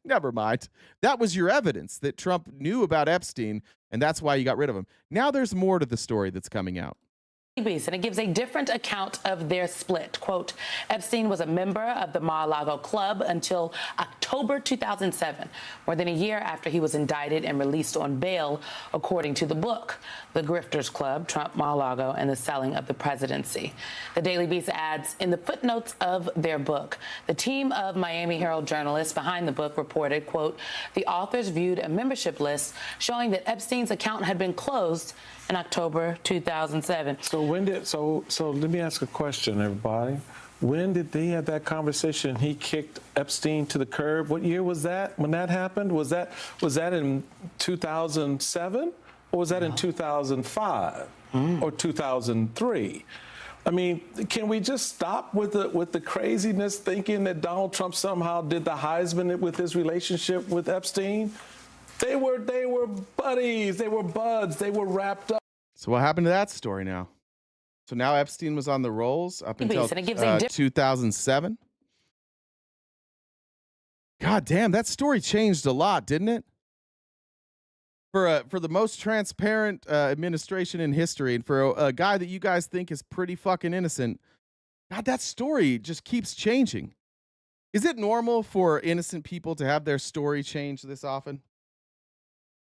Never mind. That was your evidence that Trump knew about Epstein, and that's why you got rid of him. Now there's more to the story that's coming out. And it gives a different account of their split. Quote, Epstein was a member of the Mar-a-Lago Club until October 2007, more than a year after he was indicted and released on bail, according to the book, The Grifters Club, Trump, Mar-a-Lago, and the Selling of the Presidency. The Daily Beast adds, in the footnotes of their book, the team of Miami Herald journalists behind the book reported, quote, the authors viewed a membership list showing that Epstein's account had been closed in October 2007. So let me ask a question, everybody. When did they have that conversation? He kicked Epstein to the curb. What year was that when that happened? Was that in 2007 or was that in 2005 or 2003? I mean, can we just stop with the craziness, thinking that Donald Trump somehow did the Heisman with his relationship with Epstein? They were buddies. They were buds. They were wrapped up. So what happened to that story now? So now Epstein was on the rolls up until 2007? God damn, that story changed a lot, didn't it? For the most transparent administration in history, and for a guy that you guys think is pretty fucking innocent, God, that story just keeps changing. Is it normal for innocent people to have their story change this often?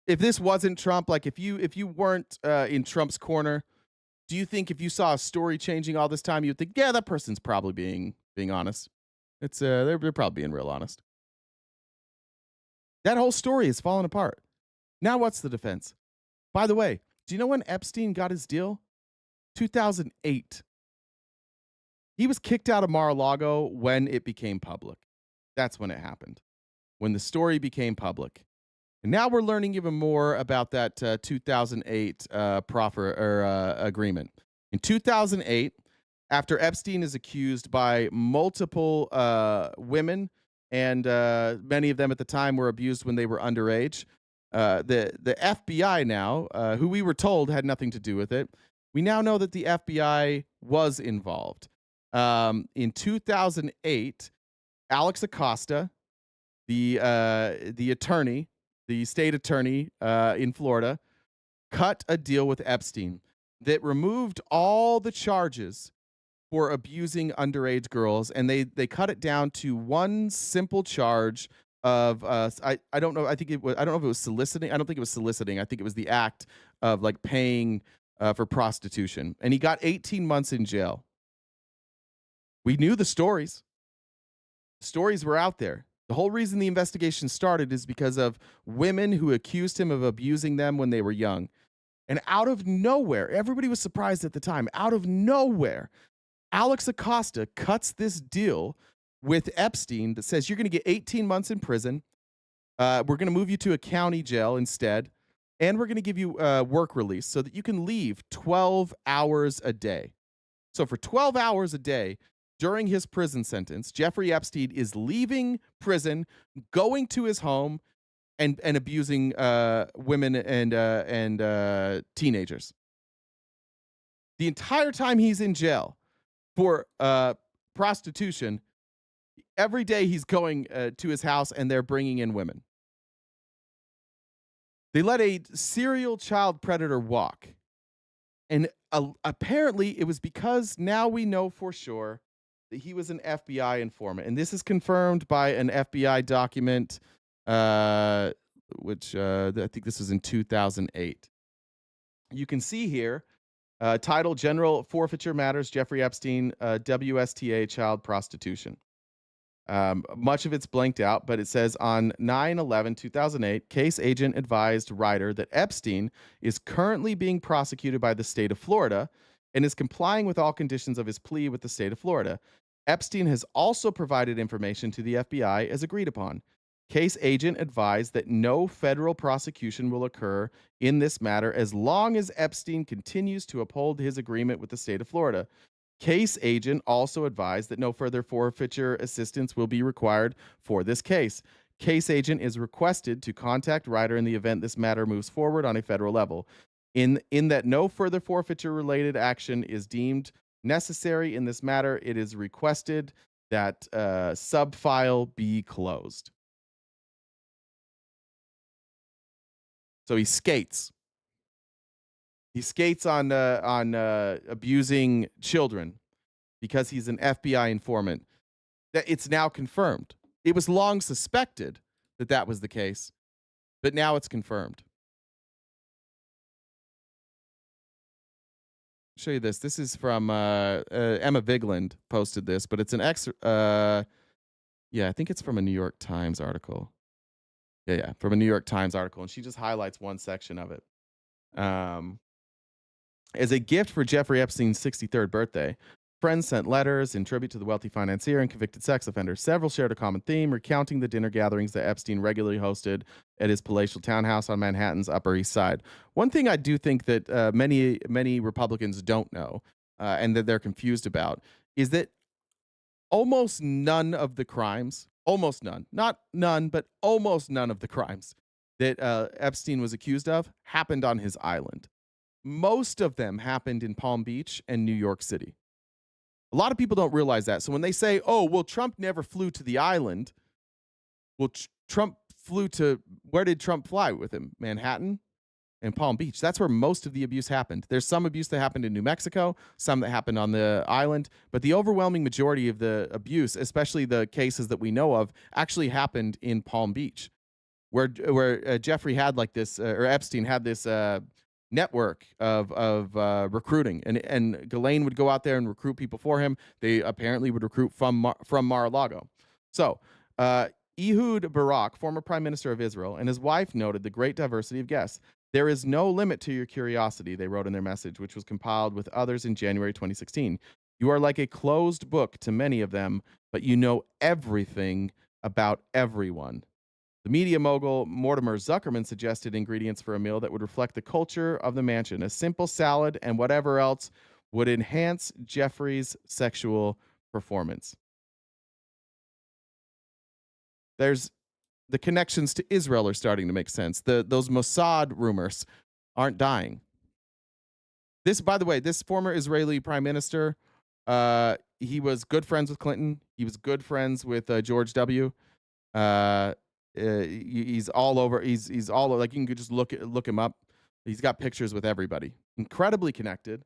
If this wasn't Trump, like if you weren't in Trump's corner, do you think if you saw a story changing all this time, you'd think, yeah, that person's probably being honest? It's they're probably being real honest. That whole story is falling apart. Now what's the defense? By the way, do you know when Epstein got his deal? 2008. He was kicked out of Mar-a-Lago when it became public. That's when it happened. When the story became public. And now we're learning even more about that 2008 agreement. In 2008, after Epstein is accused by multiple women, and many of them at the time were abused when they were underage, the FBI now, who we were told had nothing to do with it, we now know that the FBI was involved. In 2008, Alex Acosta, the attorney, the state attorney in Florida, cut a deal with Epstein that removed all the charges for abusing underage girls, and they cut it down to one simple charge of I don't know. I don't know if it was soliciting. I don't think it was soliciting. I think it was the act of, like, paying for prostitution, and he got 18 months in jail. We knew the stories. Stories were out there. The whole reason the investigation started is because of women who accused him of abusing them when they were young. And out of nowhere, everybody was surprised at the time, out of nowhere, Alex Acosta cuts this deal with Epstein that says you're going to get 18 months in prison. We're going to move you to a county jail instead. And we're going to give you work release so that you can leave 12 hours a day. So for 12 hours a day, during his prison sentence, Jeffrey Epstein is leaving prison, going to his home, and abusing women and teenagers. The entire time he's in jail for prostitution, every day he's going to his house and they're bringing in women. They let a serial child predator walk. And apparently it was because now we know for sure that he was an FBI informant. And this is confirmed by an FBI document, which I think this was in 2008. You can see here, title, General Forfeiture Matters, Jeffrey Epstein, WSTA, Child Prostitution. Much of it's blanked out, but it says on 9/11/2008, case agent advised Ryder that Epstein is currently being prosecuted by the state of Florida and is complying with all conditions of his plea with the state of Florida. Epstein has also provided information to the FBI as agreed upon. Case agent advised that no federal prosecution will occur in this matter as long as Epstein continues to uphold his agreement with the state of Florida. Case agent also advised that no further forfeiture assistance will be required for this case. Case agent is requested to contact Ryder in the event this matter moves forward on a federal level. In that no further forfeiture related action is deemed necessary in this matter, it is requested that subfile be closed. So he skates. He skates on abusing children because he's an FBI informant. It's now confirmed. It was long suspected that that was the case, but now it's confirmed. I'll show you this. This is from Emma Vigland posted this, but it's an I think it's from a New York Times article. Yeah, from a New York Times article, and she just highlights one section of it. As a gift for Jeffrey Epstein's 63rd birthday, friends sent letters in tribute to the wealthy financier and convicted sex offender. Several shared a common theme, recounting the dinner gatherings that Epstein regularly hosted at his palatial townhouse on Manhattan's Upper East Side. One thing I do think that many Republicans don't know, and that they're confused about, is that almost none of the crimes, almost none, not none, but almost none of the crimes that Epstein was accused of happened on his island. Most of them happened in Palm Beach and New York City. A lot of people don't realize that. So when they say, oh, well, Trump never flew to the island. Well, Trump flew to, where did Trump fly with him? Manhattan and Palm Beach. That's where most of the abuse happened. There's some abuse that happened in New Mexico, some that happened on the island, but the overwhelming majority of the abuse, especially the cases that we know of, actually happened in Palm Beach, where Jeffrey had like this, or Epstein had this network of recruiting, and Ghislaine would go out there and recruit people for him. They apparently would recruit from Mar-a-Lago. So Ehud Barak, former prime minister of Israel, and his wife noted the great diversity of guests. There is no limit to your curiosity, they wrote in their message, which was compiled with others in January 2016. You are like a closed book to many of them, but you know everything about everyone. The media mogul Mortimer Zuckerman suggested ingredients for a meal that would reflect the culture of the mansion. A simple salad and whatever else would enhance Jeffrey's sexual performance. There's the connections to Israel are starting to make sense. Those Mossad rumors aren't dying. This, by the way, this former Israeli prime minister, he was good friends with Clinton. He was good friends with George W. He's all over. He's all over. Like, you can just look him up. He's got pictures with everybody. Incredibly connected.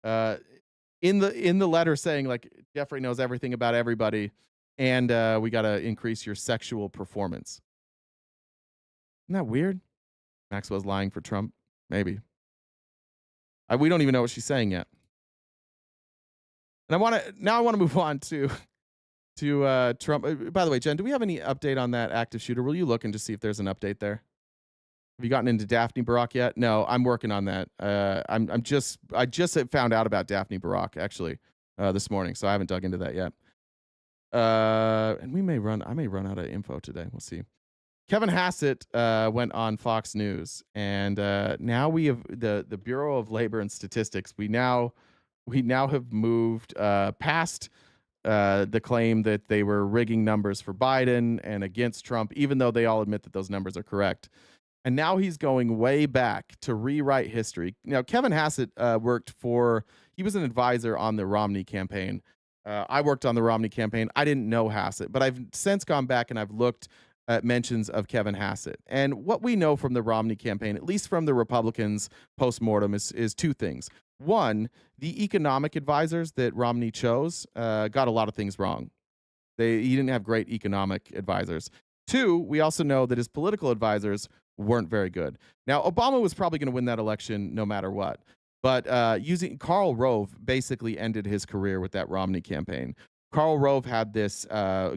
In the letter saying like Jeffrey knows everything about everybody, and we got to increase your sexual performance. Isn't that weird? Maxwell's lying for Trump. Maybe. We don't even know what she's saying yet. And I want to move on to Trump. By the way, Jen, do we have any update on that active shooter? Will you look and just see if there's an update there? Have you gotten into Daphne Barak yet? No, I'm working on that. I just found out about Daphne Barak actually this morning, so I haven't dug into that yet. And I may run out of info today. We'll see. Kevin Hassett went on Fox News, and now we have the Bureau of Labor and Statistics. We now have moved past the claim that they were rigging numbers for Biden and against Trump, even though they all admit that those numbers are correct. And now he's going way back to rewrite history. Now, Kevin Hassett he was an advisor on the Romney campaign. I worked on the Romney campaign. I didn't know Hassett, but I've since gone back and I've looked at mentions of Kevin Hassett. And what we know from the Romney campaign, at least from the Republicans post-mortem, is two things. One, the economic advisors that Romney chose got a lot of things wrong. He didn't have great economic advisors. Two, we also know that his political advisors weren't very good. Now, Obama was probably going to win that election no matter what. But using Karl Rove basically ended his career with that Romney campaign. Karl Rove had this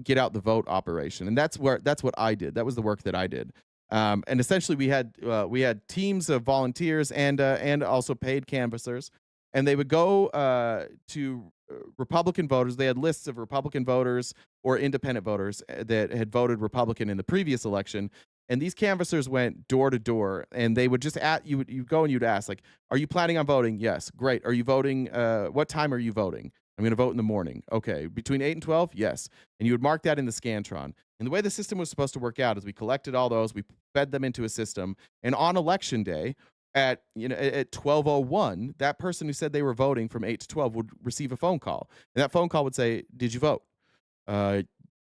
get out the vote operation, and that's what I did. That was the work that I did. And essentially, we had teams of volunteers and also paid canvassers, and they would go to Republican voters. They had lists of Republican voters or independent voters that had voted Republican in the previous election. And these canvassers went door to door, and they would just you go and you'd ask, like, are you planning on voting? Yes. Great. Are you voting? What time are you voting? I'm going to vote in the morning. Okay. Between 8 and 12? Yes. And you would mark that in the Scantron. And the way the system was supposed to work out is we collected all those, we fed them into a system, and on election day at 12:01, that person who said they were voting from 8 to 12 would receive a phone call. And that phone call would say, "Did you vote?"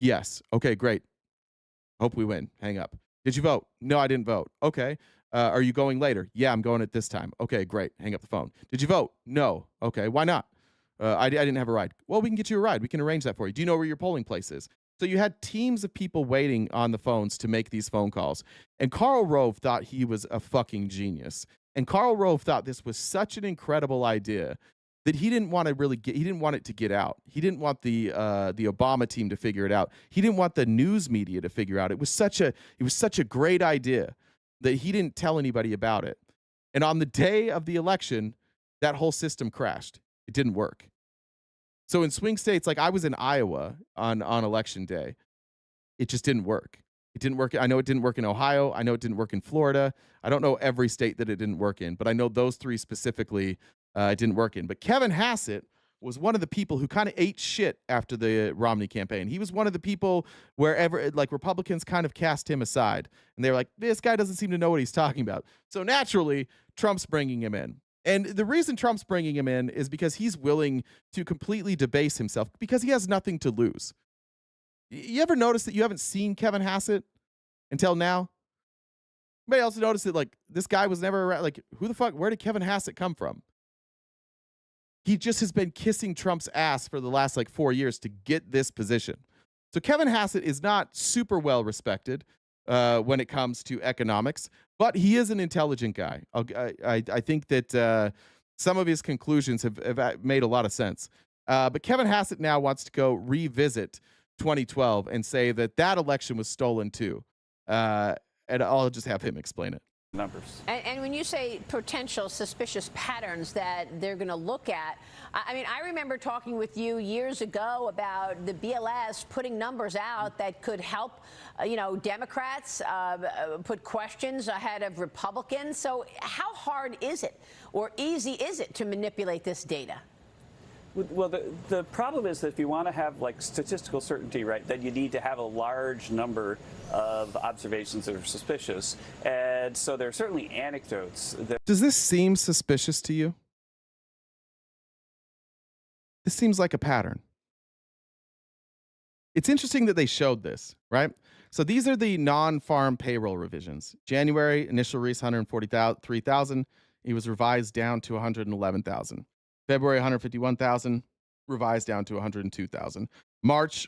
Yes. Okay, great. Hope we win. Hang up. Did you vote? No, I didn't vote. Okay. Are you going later? Yeah, I'm going at this time. Okay, great. Hang up the phone. Did you vote? No. Okay, why not? I didn't have a ride. Well, we can get you a ride. We can arrange that for you. Do you know where your polling place is? So you had teams of people waiting on the phones to make these phone calls. And Karl Rove thought he was a fucking genius. And Karl Rove thought this was such an incredible idea that he didn't want it to get out. He didn't want the Obama team to figure it out. He didn't want the news media to figure out. It was such a great idea that he didn't tell anybody about it. And on the day of the election, that whole system crashed. It didn't work. So in swing states, like I was in Iowa on election day, it just didn't work. It didn't work. I know it didn't work in Ohio. I know it didn't work in Florida. I don't know every state that it didn't work in, but I know those three specifically it didn't work in. But Kevin Hassett was one of the people who kind of ate shit after the Romney campaign. He was one of the people wherever, like, Republicans kind of cast him aside. And they were like, this guy doesn't seem to know what he's talking about. So naturally, Trump's bringing him in. And the reason Trump's bringing him in is because he's willing to completely debase himself because he has nothing to lose. You ever notice that you haven't seen Kevin Hassett until now? Anybody else notice that, like, this guy was never around? Like, who the fuck, where did Kevin Hassett come from? He just has been kissing Trump's ass for the last, 4 years to get this position. So Kevin Hassett is not super well respected when it comes to economics, but he is an intelligent guy. I think that some of his conclusions have made a lot of sense. But Kevin Hassett now wants to go revisit 2012 and say that election was stolen too. And I'll just have him explain it. Numbers. And when you say potential suspicious patterns that they're going to look at, I mean, I remember talking with you years ago about the BLS putting numbers out that could help, Democrats put questions ahead of Republicans. So how hard is it or easy is it to manipulate this data? Well, the problem is that if you want to have statistical certainty, right, then you need to have a large number of observations that are suspicious. And so there are certainly anecdotes. Does this seem suspicious to you? This seems like a pattern. It's interesting that they showed this, right? So these are the non-farm payroll revisions. January, initial release 143,000. It was revised down to 111,000. February, 151,000, revised down to 102,000. March,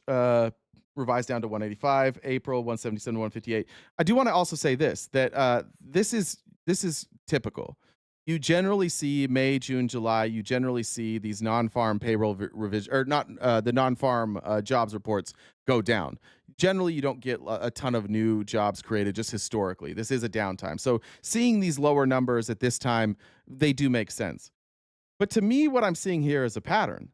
revised down to 185. April, 177 to 158. I do want to also say this, that this is typical. You generally see May, June, July, you generally see these non-farm payroll revision, or not the non-farm jobs reports go down. Generally, you don't get a ton of new jobs created just historically. This is a downtime. So seeing these lower numbers at this time, they do make sense. But to me, what I'm seeing here is a pattern.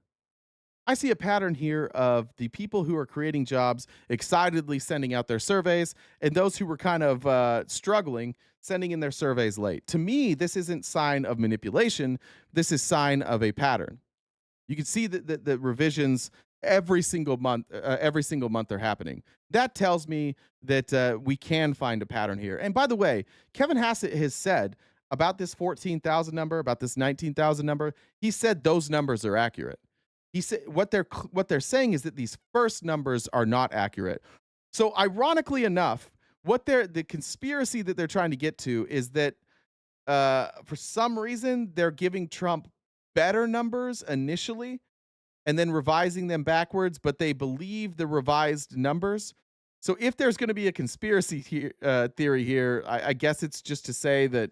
I see a pattern here of the people who are creating jobs excitedly sending out their surveys, and those who were kind of struggling sending in their surveys late. To me, this isn't sign of manipulation. This is sign of a pattern. You can see that the revisions every single month are happening. That tells me that we can find a pattern here. And by the way, Kevin Hassett has said about this 14,000 number, about this 19,000 number, he said those numbers are accurate. He said what they're saying is that these first numbers are not accurate. So ironically enough, the conspiracy that they're trying to get to is that for some reason they're giving Trump better numbers initially and then revising them backwards, but they believe the revised numbers. So if there's going to be a conspiracy theory here, I guess it's just to say that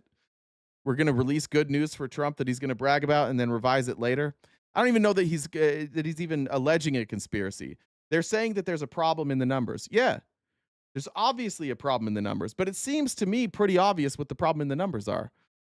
we're going to release good news for Trump that he's going to brag about and then revise it later. I don't even know that he's even alleging a conspiracy. They're saying that there's a problem in the numbers. Yeah, there's obviously a problem in the numbers, but it seems to me pretty obvious what the problem in the numbers are.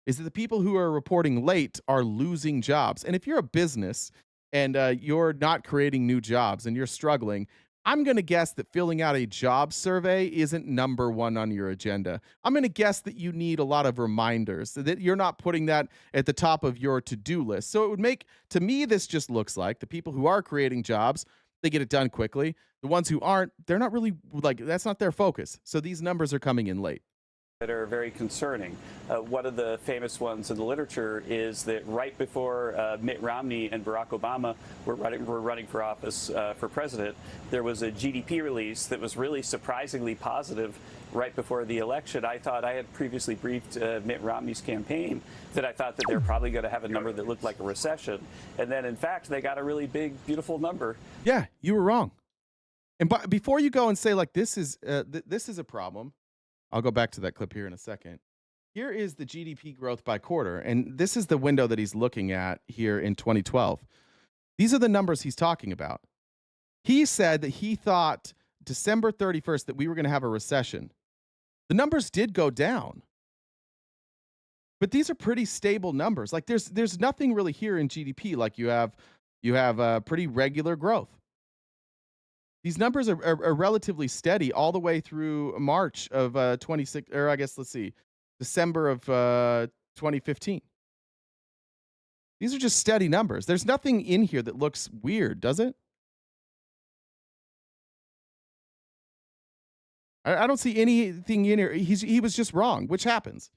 Is that the people who are reporting late are losing jobs. And if you're a business and you're not creating new jobs and you're struggling, I'm going to guess that filling out a job survey isn't number one on your agenda. I'm going to guess that you need a lot of reminders, that you're not putting that at the top of your to-do list. So it would make, to me, this just looks like the people who are creating jobs, they get it done quickly. The ones who aren't, they're not really, like, that's not their focus. So these numbers are coming in late. That are very concerning. One of the famous ones in the literature is that right before Mitt Romney and Barack Obama were running for office for president, there was a GDP release that was really surprisingly positive right before the election. I thought I had previously briefed Mitt Romney's campaign that I thought that they're probably going to have a number that looked like a recession. And then, in fact, they got a really big, beautiful number. Yeah, you were wrong. And before you go and say, like, this is a problem, I'll go back to that clip here in a second. Here is the GDP growth by quarter, and this is the window that he's looking at here in 2012. These are the numbers he's talking about. He said that he thought December 31st that we were going to have a recession. The numbers did go down, but these are pretty stable numbers. Like there's nothing really here in GDP. Like you have pretty regular growth. These numbers are relatively steady all the way through March of 26, or I guess, let's see, December of 2015. These are just steady numbers. There's nothing in here that looks weird, does it? I don't see anything in here. He was just wrong, which happens.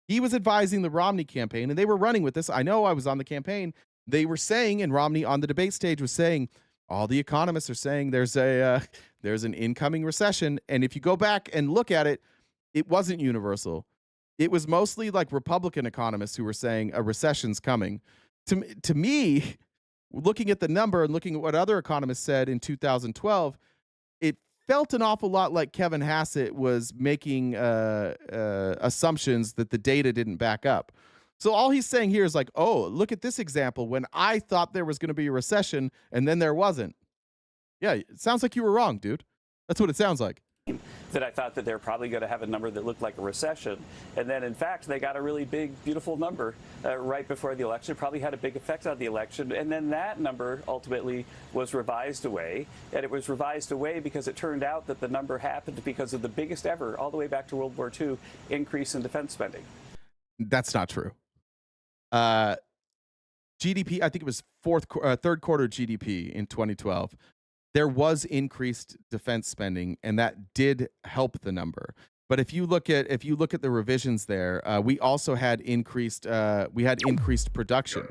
He was advising the Romney campaign, and they were running with this. I know I was on the campaign. They were saying, and Romney on the debate stage was saying, all the economists are saying there's an incoming recession. And if you go back and look at it, it wasn't universal. It was mostly like Republican economists who were saying a recession's coming. To me, looking at the number and looking at what other economists said in 2012, it felt an awful lot like Kevin Hassett was making assumptions that the data didn't back up. So all he's saying here is like, oh, look at this example when I thought there was going to be a recession and then there wasn't. Yeah, it sounds like you were wrong, dude. That's what it sounds like. That I thought that they're probably going to have a number that looked like a recession. And then, in fact, they got a really big, beautiful number right before the election. It probably had a big effect on the election. And then that number ultimately was revised away. And it was revised away because it turned out that the number happened because of the biggest ever, all the way back to World War II, increase in defense spending. That's not true. GDP, I think it was third quarter GDP in 2012. There was increased defense spending, and that did help the number. But if you look at the revisions there, we also had increased production.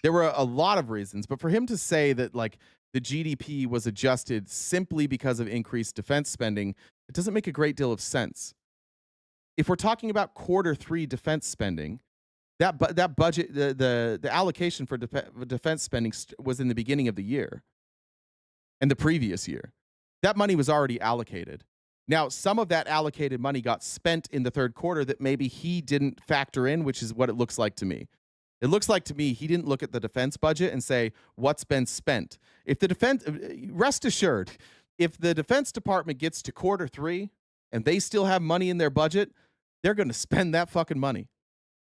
There were a lot of reasons, but for him to say that like the GDP was adjusted simply because of increased defense spending, it doesn't make a great deal of sense. If we're talking about quarter 3 defense spending, that budget, the allocation for defense spending was in the beginning of the year and the previous year. That money was already allocated. Now, some of that allocated money got spent in the third quarter that maybe he didn't factor in, which is what it looks like to me. It looks like to me he didn't look at the defense budget and say, what's been spent? If the defense, rest assured, if the Defense Department gets to quarter 3 and they still have money in their budget, they're going to spend that fucking money.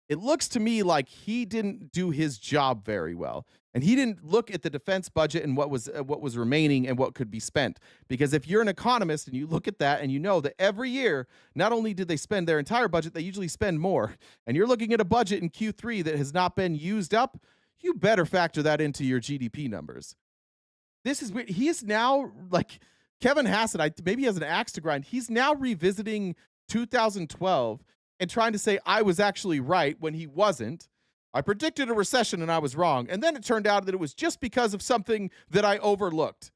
It looks to me like he didn't do his job very well. And he didn't look at the defense budget and what was remaining and what could be spent. Because if you're an economist and you look at that and you know that every year, not only did they spend their entire budget, they usually spend more. And you're looking at a budget in Q3 that has not been used up, you better factor that into your GDP numbers. This is weird. He is now, like Kevin Hassett, maybe he has an axe to grind. He's now revisiting 2012 and trying to say I was actually right when he wasn't. I predicted a recession and I was wrong. And then it turned out that it was just because of something that I overlooked.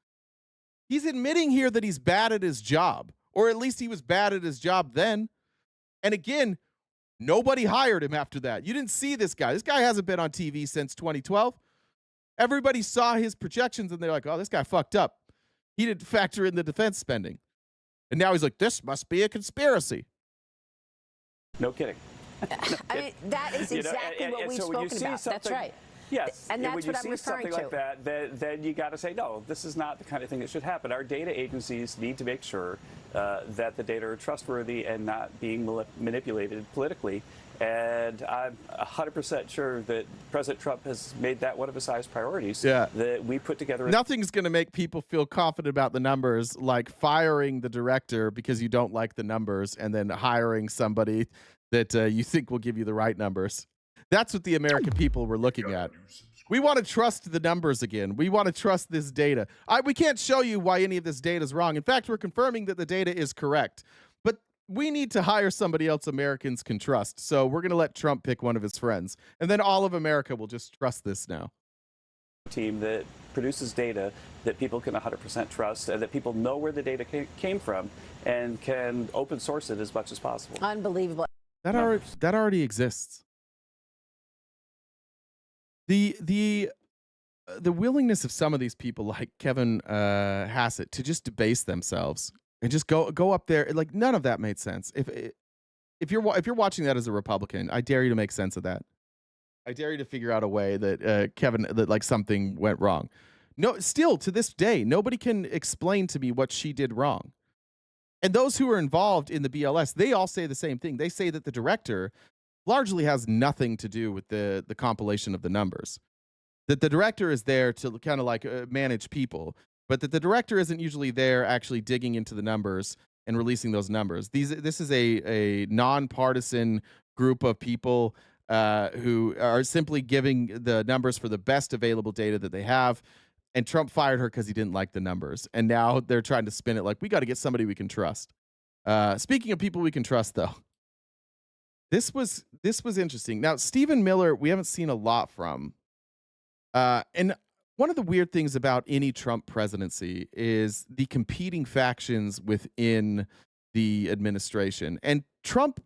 He's admitting here that he's bad at his job, or at least he was bad at his job then. And again, nobody hired him after that. You didn't see this guy. This guy hasn't been on TV since 2012. Everybody saw his projections and they're like, oh, this guy fucked up. He didn't factor in the defense spending. And now he's like, this must be a conspiracy. No kidding. I mean, that is exactly what we've spoken about. That's right. Yes, And that's when you what I'm see referring something to. like that, then you got to say, no, this is not the kind of thing that should happen. Our data agencies need to make sure that the data are trustworthy and not being manipulated politically. And I'm 100% sure that President Trump has made that one of his highest priorities. Yeah. That we put together. Nothing's going to make people feel confident about the numbers like firing the director because you don't like the numbers and then hiring somebody that you think will give you the right numbers. That's what the American people were looking at. We want to trust the numbers again. We want to trust this data. We can't show you why any of this data is wrong. In fact, we're confirming that the data is correct. But we need to hire somebody else Americans can trust. So we're going to let Trump pick one of his friends. And then all of America will just trust this now. Team that produces data that people can 100% trust and that people know where the data came from and can open source it as much as possible. Unbelievable. That already exists. The willingness of some of these people like Kevin Hassett to just debase themselves and just go up there, like none of that made sense. If you're watching that as a Republican, I dare you to make sense of that. I dare you to figure out a way that that like something went wrong. No, still to this day, nobody can explain to me what she did wrong. And those who are involved in the BLS, they all say the same thing. They say that the director largely has nothing to do with the compilation of the numbers. That the director is there to kind of like manage people, but that the director isn't usually there actually digging into the numbers and releasing those numbers. This is a nonpartisan group of people who are simply giving the numbers for the best available data that they have. And Trump fired her because he didn't like the numbers. And now they're trying to spin it like, we got to get somebody we can trust. Speaking of people we can trust, though, this was interesting. Now, Stephen Miller, we haven't seen a lot from. And one of the weird things about any Trump presidency is the competing factions within the administration. And Trump,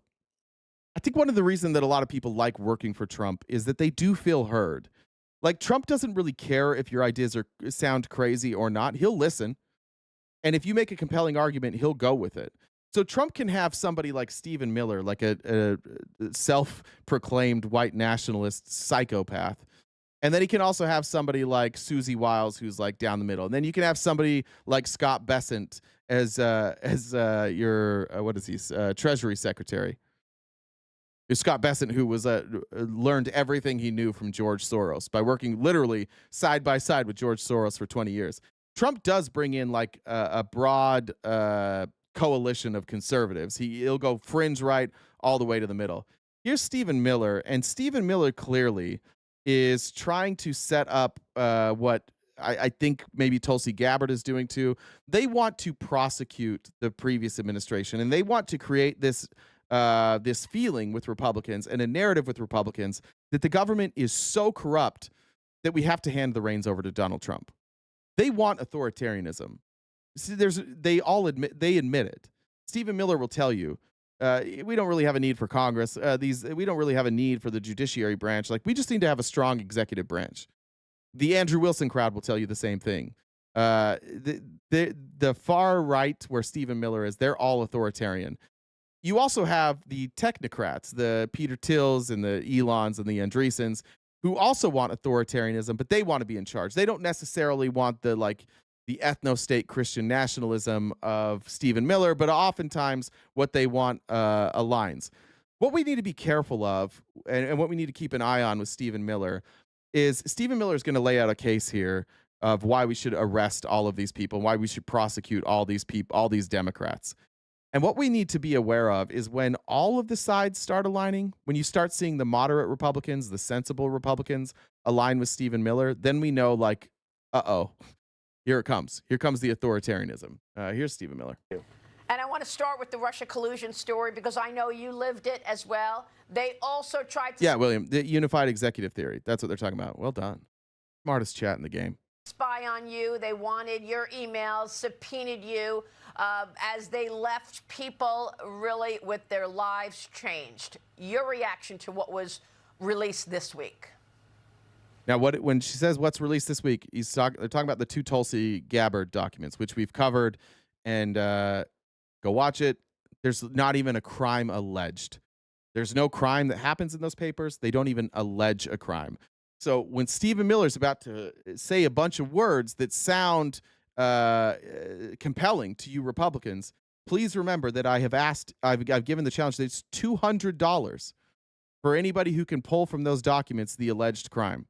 I think one of the reasons that a lot of people like working for Trump is that they do feel heard. Like Trump doesn't really care if your ideas sound crazy or not. He'll listen. And if you make a compelling argument, he'll go with it. So Trump can have somebody like Stephen Miller, like a self-proclaimed white nationalist psychopath. And then he can also have somebody like Susie Wiles, who's like down the middle. And then you can have somebody like Scott Bessent as your Treasury Secretary. Scott Bessent, who was learned everything he knew from George Soros by working literally side by side with George Soros for 20 years. Trump does bring in like a broad coalition of conservatives. He'll go fringe right all the way to the middle. Here's Stephen Miller, and Stephen Miller clearly is trying to set up what I think maybe Tulsi Gabbard is doing too. They want to prosecute the previous administration, and they want to create this feeling with Republicans and a narrative with Republicans that the government is so corrupt that we have to hand the reins over to Donald Trump. They want authoritarianism. See, they admit it. Stephen Miller will tell you, we don't really have a need for Congress. We don't really have a need for the judiciary branch. Like, we just need to have a strong executive branch. The Andrew Wilson crowd will tell you the same thing. The far right, where Stephen Miller is, they're all authoritarian. You also have the technocrats, the Peter Tills and the Elons and the Andreessens, who also want authoritarianism, but they want to be in charge. They don't necessarily want the ethno-state Christian nationalism of Stephen Miller, but oftentimes what they want aligns. What we need to be careful of, and what we need to keep an eye on with Stephen Miller, is Stephen Miller is going to lay out a case here of why we should arrest all of these people, why we should prosecute all these people, all these Democrats. And what we need to be aware of is when all of the sides start aligning, when you start seeing the moderate Republicans, the sensible Republicans align with Stephen Miller, then we know, like, uh-oh, here it comes. Here comes the authoritarianism. Here's Stephen Miller. And I want to start with the Russia collusion story because I know you lived it as well. They also tried to... Yeah, William, the unified executive theory. That's what they're talking about. Well done. Smartest chat in the game. Spy on you. They wanted your emails, subpoenaed you as they left people really with their lives changed. Your reaction to what was released this week? Now, when she says what's released this week, they're talking about the 2 Tulsi Gabbard documents, which we've covered, and go watch it. There's not even a crime alleged. There's no crime that happens in those papers. They don't even allege a crime. So when Stephen Miller's about to say a bunch of words that sound compelling to you Republicans, please remember that I've given the challenge that it's $200 for anybody who can pull from those documents the alleged crime.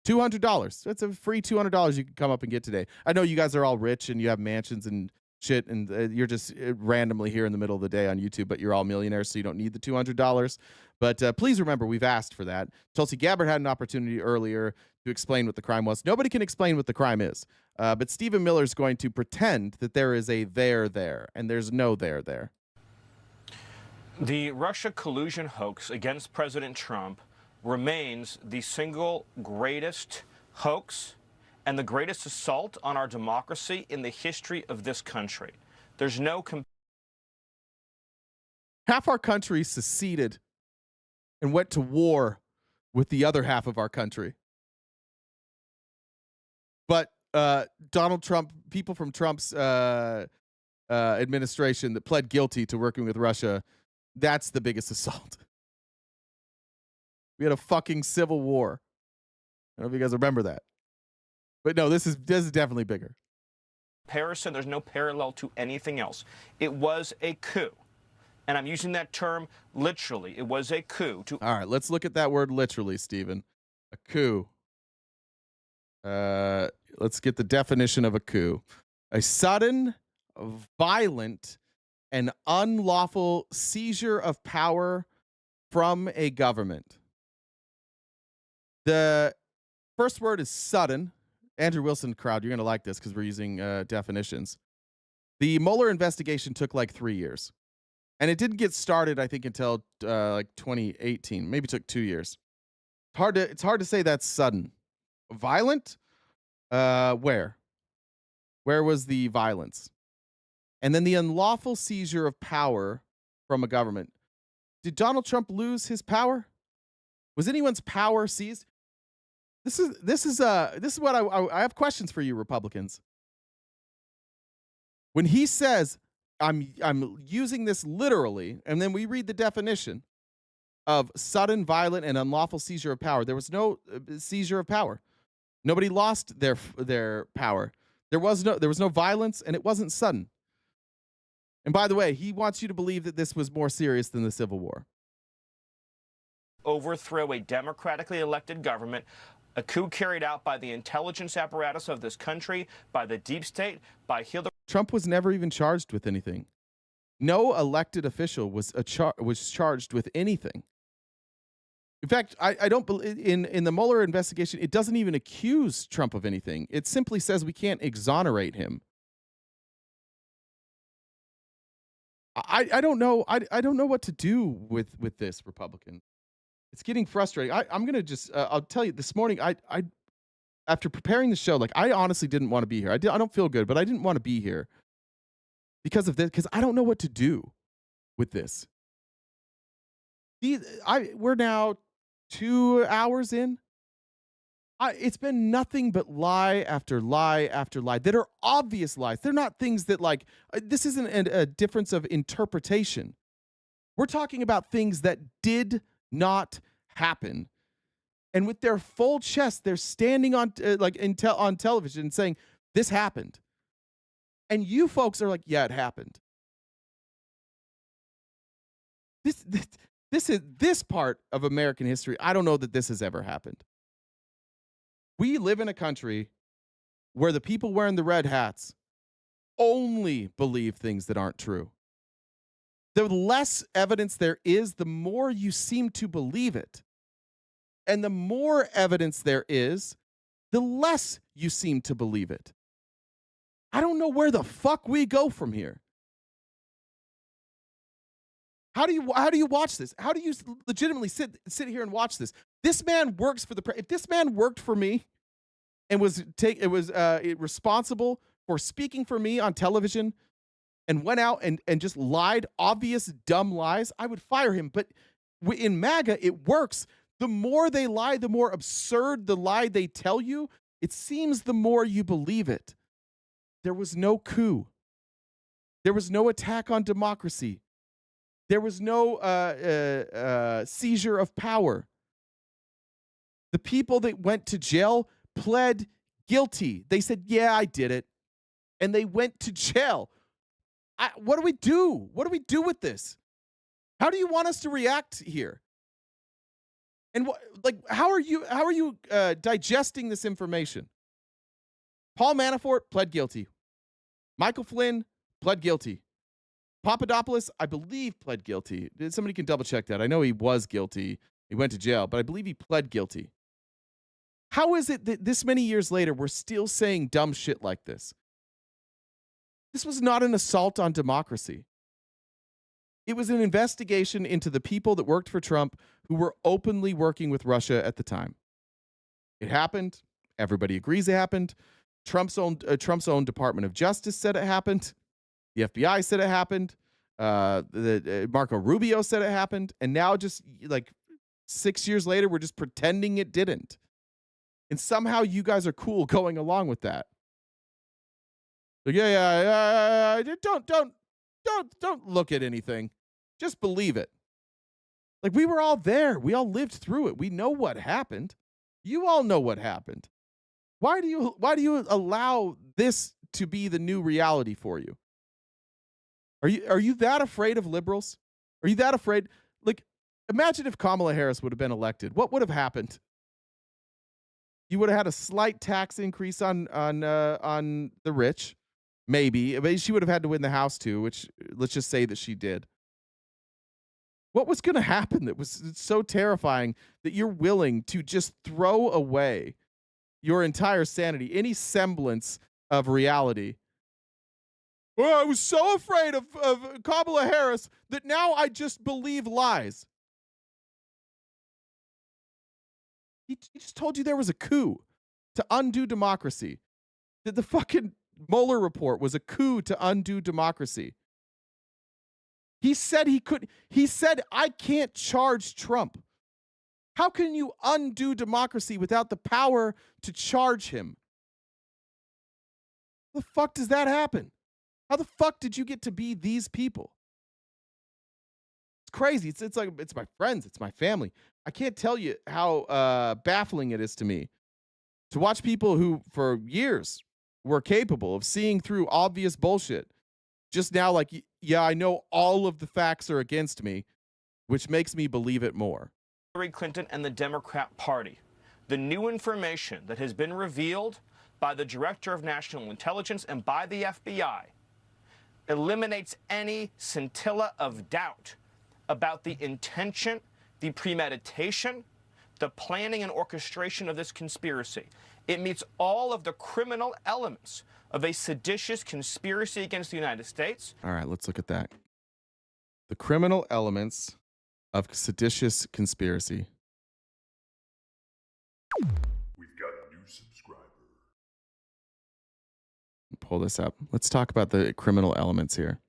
$200. That's a free $200 you can come up and get today. I know you guys are all rich and you have mansions and shit, and you're just randomly here in the middle of the day on YouTube, but you're all millionaires, so you don't need the $200. But please remember, we've asked for that. Tulsi Gabbard had an opportunity earlier to explain what the crime was. Nobody can explain what the crime is, but Stephen Miller's going to pretend that there is a there, and there's no there. The Russia collusion hoax against President Trump remains the single greatest hoax and the greatest assault on our democracy in the history of this country. There's no half our country seceded and went to war with the other half of our country. But Donald Trump, people from Trump's administration that pled guilty to working with Russia, that's the biggest assault. We had a fucking civil war. I don't know if you guys remember that. But no, this is definitely bigger. comparison. There's no parallel to anything else. It was a coup. And I'm using that term literally. It was a coup. All right, let's look at that word literally, Stephen. A coup. Let's get the definition of a coup. A sudden, violent, and unlawful seizure of power from a government. The first word is sudden. Andrew Wilson crowd, you're going to like this because we're using definitions. The Mueller investigation took like 3 years. And it didn't get started, I think, until like 2018. Maybe it took 2 years. It's hard to say that's sudden. Violent? Where? Where was the violence? And then the unlawful seizure of power from a government. Did Donald Trump lose his power? Was anyone's power seized? This is what I have questions for you, Republicans. When he says, I'm using this literally, and then we read the definition of sudden, violent, and unlawful seizure of power. There was no seizure of power. Nobody lost their power. There was no violence, and it wasn't sudden. And by the way, he wants you to believe that this was more serious than the Civil War. Overthrow a democratically elected government, a coup carried out by the intelligence apparatus of this country, by the deep state, by Hillary. Trump was never even charged with anything. No elected official was charged with anything. In fact, I don't believe in the Mueller investigation, it doesn't even accuse Trump of anything. It simply says we can't exonerate him. I don't know. I don't know what to do with this, Republican. It's getting frustrating. I'm gonna just I'll tell you this morning. I after preparing the show, like I honestly didn't want to be here. I don't feel good, but I didn't want to be here because of this. Because I don't know what to do with this. We're now 2 hours in. It's been nothing but lie after lie after lie that are obvious lies. They're not things that like this isn't a difference of interpretation. We're talking about things that did not happen, and with their full chest, they're standing on on television and saying this happened, and you folks are like, yeah, it happened. This part of American history. I don't know that this has ever happened. We live in a country where the people wearing the red hats only believe things that aren't true. The less evidence there is, the more you seem to believe it. And the more evidence there is, the less you seem to believe it. I don't know where the fuck we go from here. How do you watch this? How do you legitimately sit here and watch this? This man works for if this man worked for me and was responsible for speaking for me on television and went out and just lied, obvious dumb lies, I would fire him. But in MAGA, it works. The more they lie, the more absurd the lie they tell you, it seems the more you believe it. There was no coup. There was no attack on democracy. There was no seizure of power. The people that went to jail pled guilty. They said, yeah, I did it. And they went to jail. What do we do? What do we do with this? How do you want us to react here? And how are you digesting this information? Paul Manafort pled guilty. Michael Flynn pled guilty. Papadopoulos, I believe, pled guilty. Somebody can double check that. I know he was guilty. He went to jail, but I believe he pled guilty. How is it that this many years later, we're still saying dumb shit like this? This was not an assault on democracy. It was an investigation into the people that worked for Trump who were openly working with Russia at the time. It happened. Everybody agrees it happened. Trump's own Department of Justice said it happened. The FBI said it happened. Marco Rubio said it happened. And now just like 6 years later, we're just pretending it didn't. And somehow you guys are cool going along with that. Like, don't look at anything. Just believe it. Like, we were all there. We all lived through it. We know what happened. You all know what happened. Why do you allow this to be the new reality for you? Are you that afraid of liberals? Are you that afraid? Like, imagine if Kamala Harris would have been elected. What would have happened? You would have had a slight tax increase on the rich, maybe. But she would have had to win the House too, which let's just say that she did. What was going to happen that was so terrifying that you're willing to just throw away your entire sanity, any semblance of reality? Well, I was so afraid of Kamala Harris that now I just believe lies. He just told you there was a coup to undo democracy. That the fucking Mueller report was a coup to undo democracy. He said he said, I can't charge Trump. How can you undo democracy without the power to charge him? How the fuck does that happen? How the fuck did you get to be these people? It's crazy. It's like, it's my friends. It's my family. I can't tell you how baffling it is to me to watch people who for years were capable of seeing through obvious bullshit. Just now, like, yeah, I know all of the facts are against me, which makes me believe it more. Hillary Clinton and the Democrat Party. The new information that has been revealed by the Director of National Intelligence and by the FBI eliminates any scintilla of doubt about the intention, the premeditation, the planning and orchestration of this conspiracy. It meets all of the criminal elements of a seditious conspiracy against the United States. All right, let's look at that. The criminal elements of seditious conspiracy. We've got a new subscriber. Pull this up. Let's talk about the criminal elements here.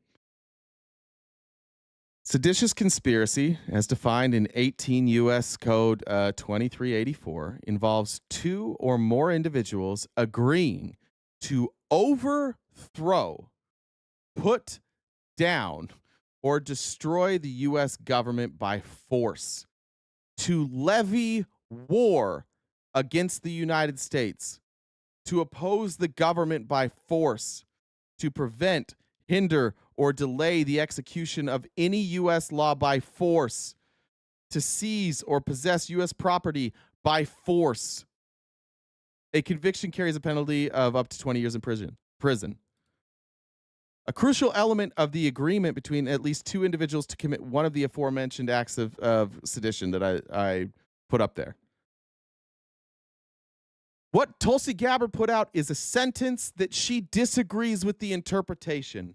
Seditious conspiracy, as defined in 18 U.S. Code 2384, involves two or more individuals agreeing to overthrow, put down, or destroy the U.S. government by force, to levy war against the United States, to oppose the government by force, to prevent, hinder, or delay the execution of any U.S. law by force, to seize or possess U.S. property by force. A conviction carries a penalty of up to 20 years in prison. A crucial element of the agreement between at least two individuals to commit one of the aforementioned acts of sedition that I put up there. What Tulsi Gabbard put out is a sentence that she disagrees with the interpretation.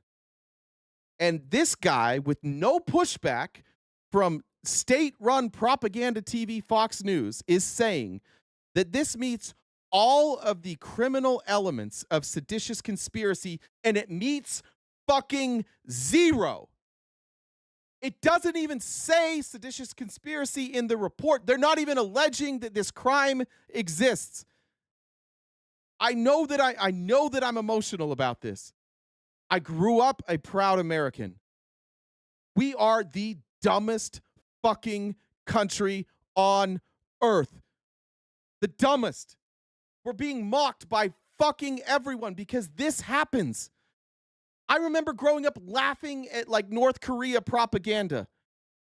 And this guy, with no pushback from state-run propaganda TV Fox News, is saying that this meets all of the criminal elements of seditious conspiracy, and it meets fucking zero. It doesn't even say seditious conspiracy in the report. They're not even alleging that this crime exists. I know that I'm emotional about this. I grew up a proud American. We are the dumbest fucking country on earth. The dumbest. We're being mocked by fucking everyone because this happens. I remember growing up laughing at like North Korea propaganda.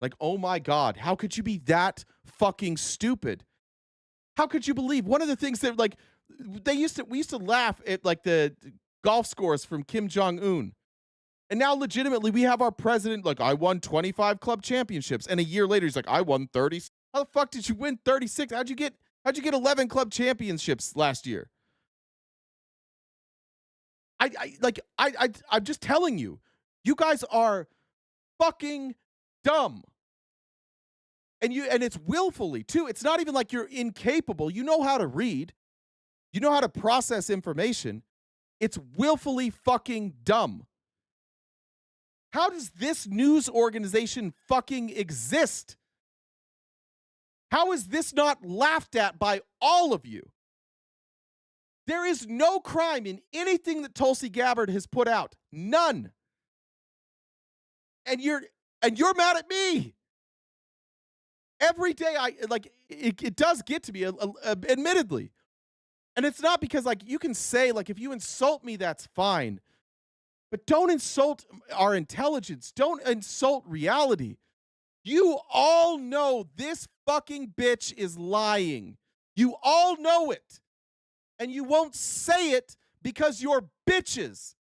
Like, oh my God, how could you be that fucking stupid? How could you believe? One of the things that like we used to laugh at like the golf scores from Kim Jong-un. And now legitimately we have our president like, I won 25 club championships. And a year later he's like, I won 30. How the fuck did you win 36? How'd you get 11 club championships last year? I'm just telling you, you guys are fucking dumb. And it's willfully too. It's not even like you're incapable. You know how to read. You know how to process information. It's willfully fucking dumb. How does this news organization fucking exist? How is this not laughed at by all of you? There is no crime in anything that Tulsi Gabbard has put out. None. And you're mad at me. Every day it does get to me, admittedly. And it's not because like you can say like if you insult me, that's fine. But don't insult our intelligence. Don't insult reality. You all know this fucking bitch is lying. You all know it. And you won't say it because you're bitches.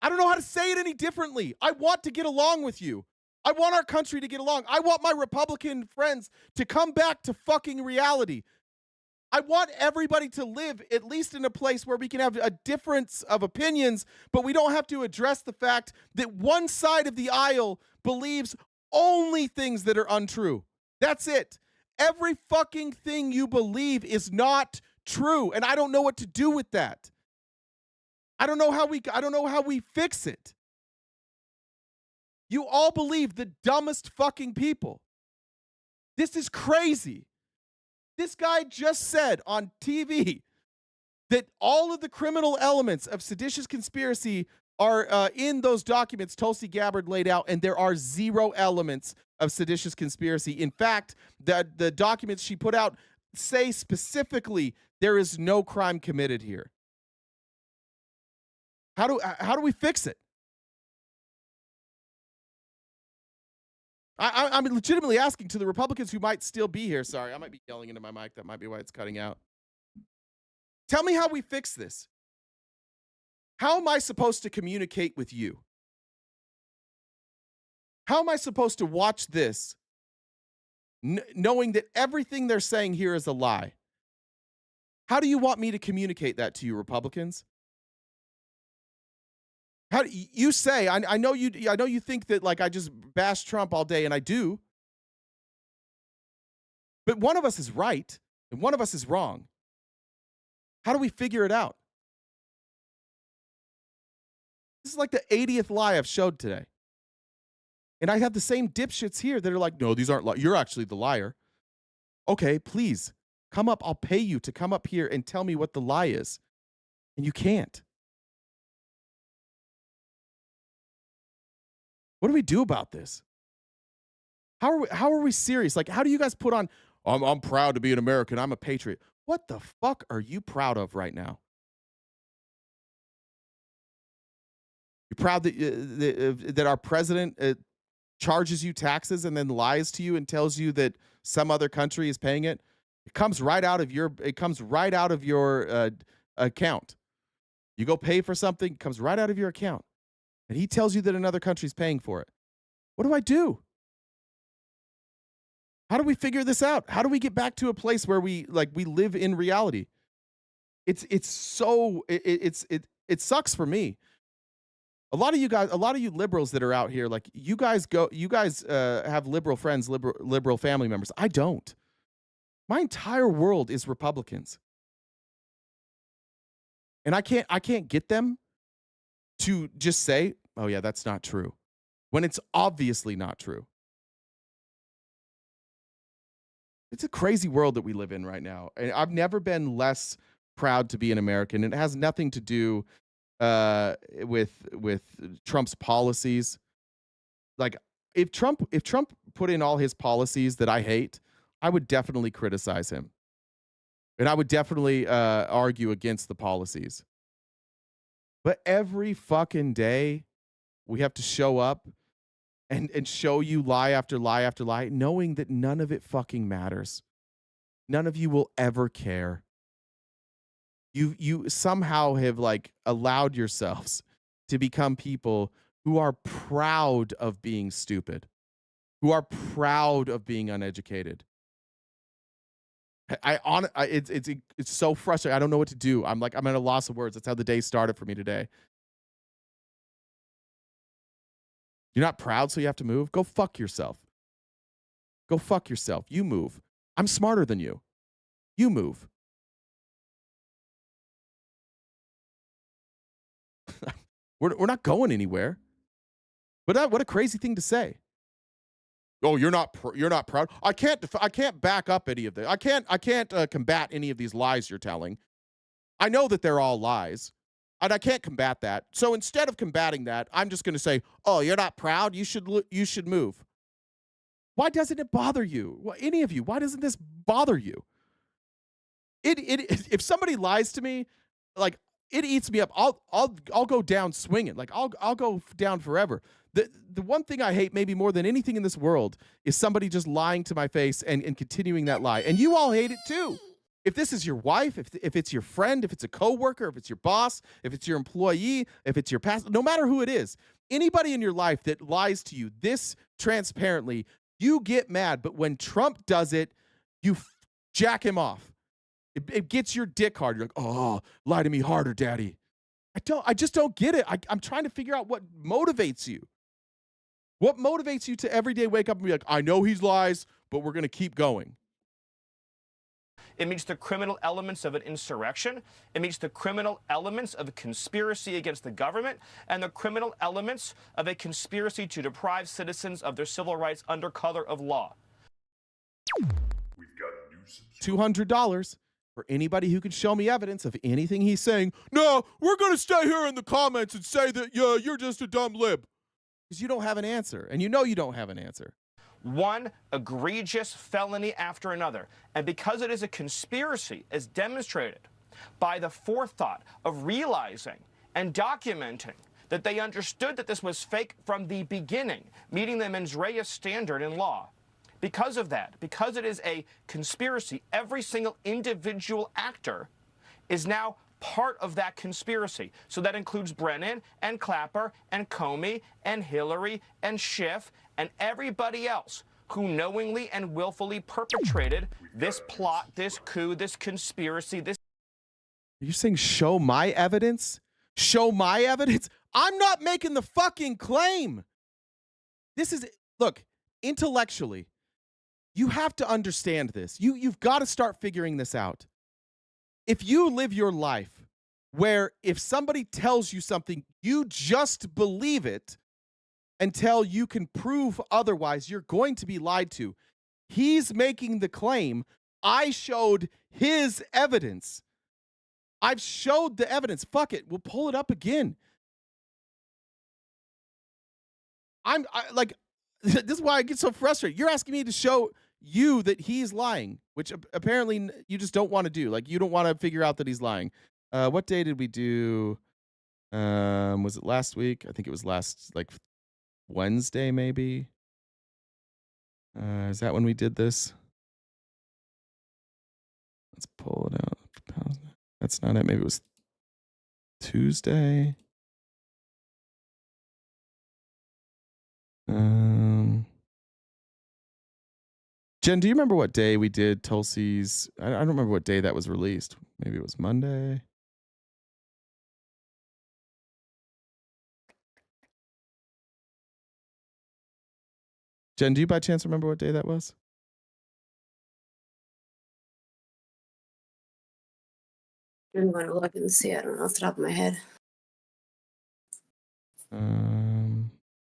I don't know how to say it any differently. I want to get along with you. I want our country to get along. I want my Republican friends to come back to fucking reality. I want everybody to live at least in a place where we can have a difference of opinions, but we don't have to address the fact that one side of the aisle believes only things that are untrue. That's it. Every fucking thing you believe is not true, and I don't know what to do with that. I don't know how we fix it. You all believe the dumbest fucking people. This is crazy. This guy just said on TV that all of the criminal elements of seditious conspiracy are in those documents Tulsi Gabbard laid out, and there are 0 elements of seditious conspiracy. In fact, the documents she put out say specifically there is no crime committed here. How do we fix it? I'm legitimately asking to the Republicans who might still be here. Sorry, I might be yelling into my mic. That might be why it's cutting out. Tell me how we fix this. How am I supposed to communicate with you? How am I supposed to watch this knowing that everything they're saying here is a lie? How do you want me to communicate that to you, Republicans? How do you say? I know you think that like I just bash Trump all day, and I do. But one of us is right and one of us is wrong. How do we figure it out? This is like the 80th lie I've showed today. And I have the same dipshits here that are like, no, these aren't lies. You're actually the liar. Okay, please come up. I'll pay you to come up here and tell me what the lie is. And you can't. What do we do about this? How are we serious? Like, how do you guys put on, I'm proud to be an American. I'm a patriot. What the fuck are you proud of right now? You're proud that our president charges you taxes and then lies to you and tells you that some other country is paying it? It comes right out of your account. You go pay for something, it comes right out of your account. And he tells you that another country's paying for it. What do I do? How do we figure this out? How do we get back to a place where we live in reality? It sucks for me. A lot of you liberals that are out here, like you guys have liberal friends, liberal family members. I don't. My entire world is Republicans. And I can't get them to just say, oh yeah, that's not true, when it's obviously not true. It's a crazy world that we live in right now. And I've never been less proud to be an American. And it has nothing to do with Trump's policies. Like if Trump put in all his policies that I hate, I would definitely criticize him. And I would definitely argue against the policies. But every fucking day, we have to show up and show you lie after lie after lie, knowing that none of it fucking matters. None of you will ever care. You somehow have like allowed yourselves to become people who are proud of being stupid, who are proud of being uneducated. It's so frustrating. I don't know what to do. I'm at a loss of words. That's how the day started for me today. You're not proud, so you have to move? Go fuck yourself. Go fuck yourself. You move. I'm smarter than you. You move. We're not going anywhere. But what a crazy thing to say. Oh, you're not proud. I can't back up any of this. I can't combat any of these lies you're telling. I know that they're all lies, and I can't combat that. So instead of combating that, I'm just going to say, "Oh, you're not proud. You should move." Why doesn't it bother you? Well, any of you? Why doesn't this bother you? If somebody lies to me, like it eats me up. I'll go down swinging. Like I'll go down forever. The one thing I hate maybe more than anything in this world is somebody just lying to my face and continuing that lie. And you all hate it too. If this is your wife, if it's your friend, if it's a coworker, if it's your boss, if it's your employee, if it's your past, no matter who it is, anybody in your life that lies to you this transparently, you get mad. But when Trump does it, you jack him off. It gets your dick hard. You're like, oh, lie to me harder, daddy. I just don't get it. I'm trying to figure out what motivates you. What motivates you to every day wake up and be like, I know he's lies, but we're going to keep going? It meets the criminal elements of an insurrection. It meets the criminal elements of a conspiracy against the government and the criminal elements of a conspiracy to deprive citizens of their civil rights under color of law. We've got $200 for anybody who can show me evidence of anything he's saying. No, we're going to stay here in the comments and say that, yeah, you're just a dumb lib. Because you don't have an answer, and you know you don't have an answer. One egregious felony after another. And because it is a conspiracy, as demonstrated by the forethought of realizing and documenting that they understood that this was fake from the beginning, meeting the mens rea standard in law. Because of that, because it is a conspiracy, every single individual actor is now part of that conspiracy. So that includes Brennan and Clapper and Comey and Hillary and Schiff and everybody else who knowingly and willfully perpetrated this plot, this coup, this conspiracy, this... Are you saying show my evidence? Show my evidence? I'm not making the fucking claim. This is... Look, intellectually, you have to understand this. You've got to start figuring this out. If you live your life where if somebody tells you something, you just believe it until you can prove otherwise, you're going to be lied to. He's making the claim. I showed his evidence. I've showed the evidence. Fuck it. We'll pull it up again. This is why I get so frustrated. You're asking me to show you that he's lying, which apparently you just don't want to do. Like, you don't want to figure out that he's lying. What day did we do? Was it last week? I think it was last, Wednesday, maybe. Is that when we did this? Let's pull it out. That's not it. Maybe it was Tuesday. Jen, do you remember what day we did Tulsi's? I don't remember what day that was released. Maybe it was Monday. Jen, do you by chance remember what day that was? I'm going to look and see. I don't know off the top of my head.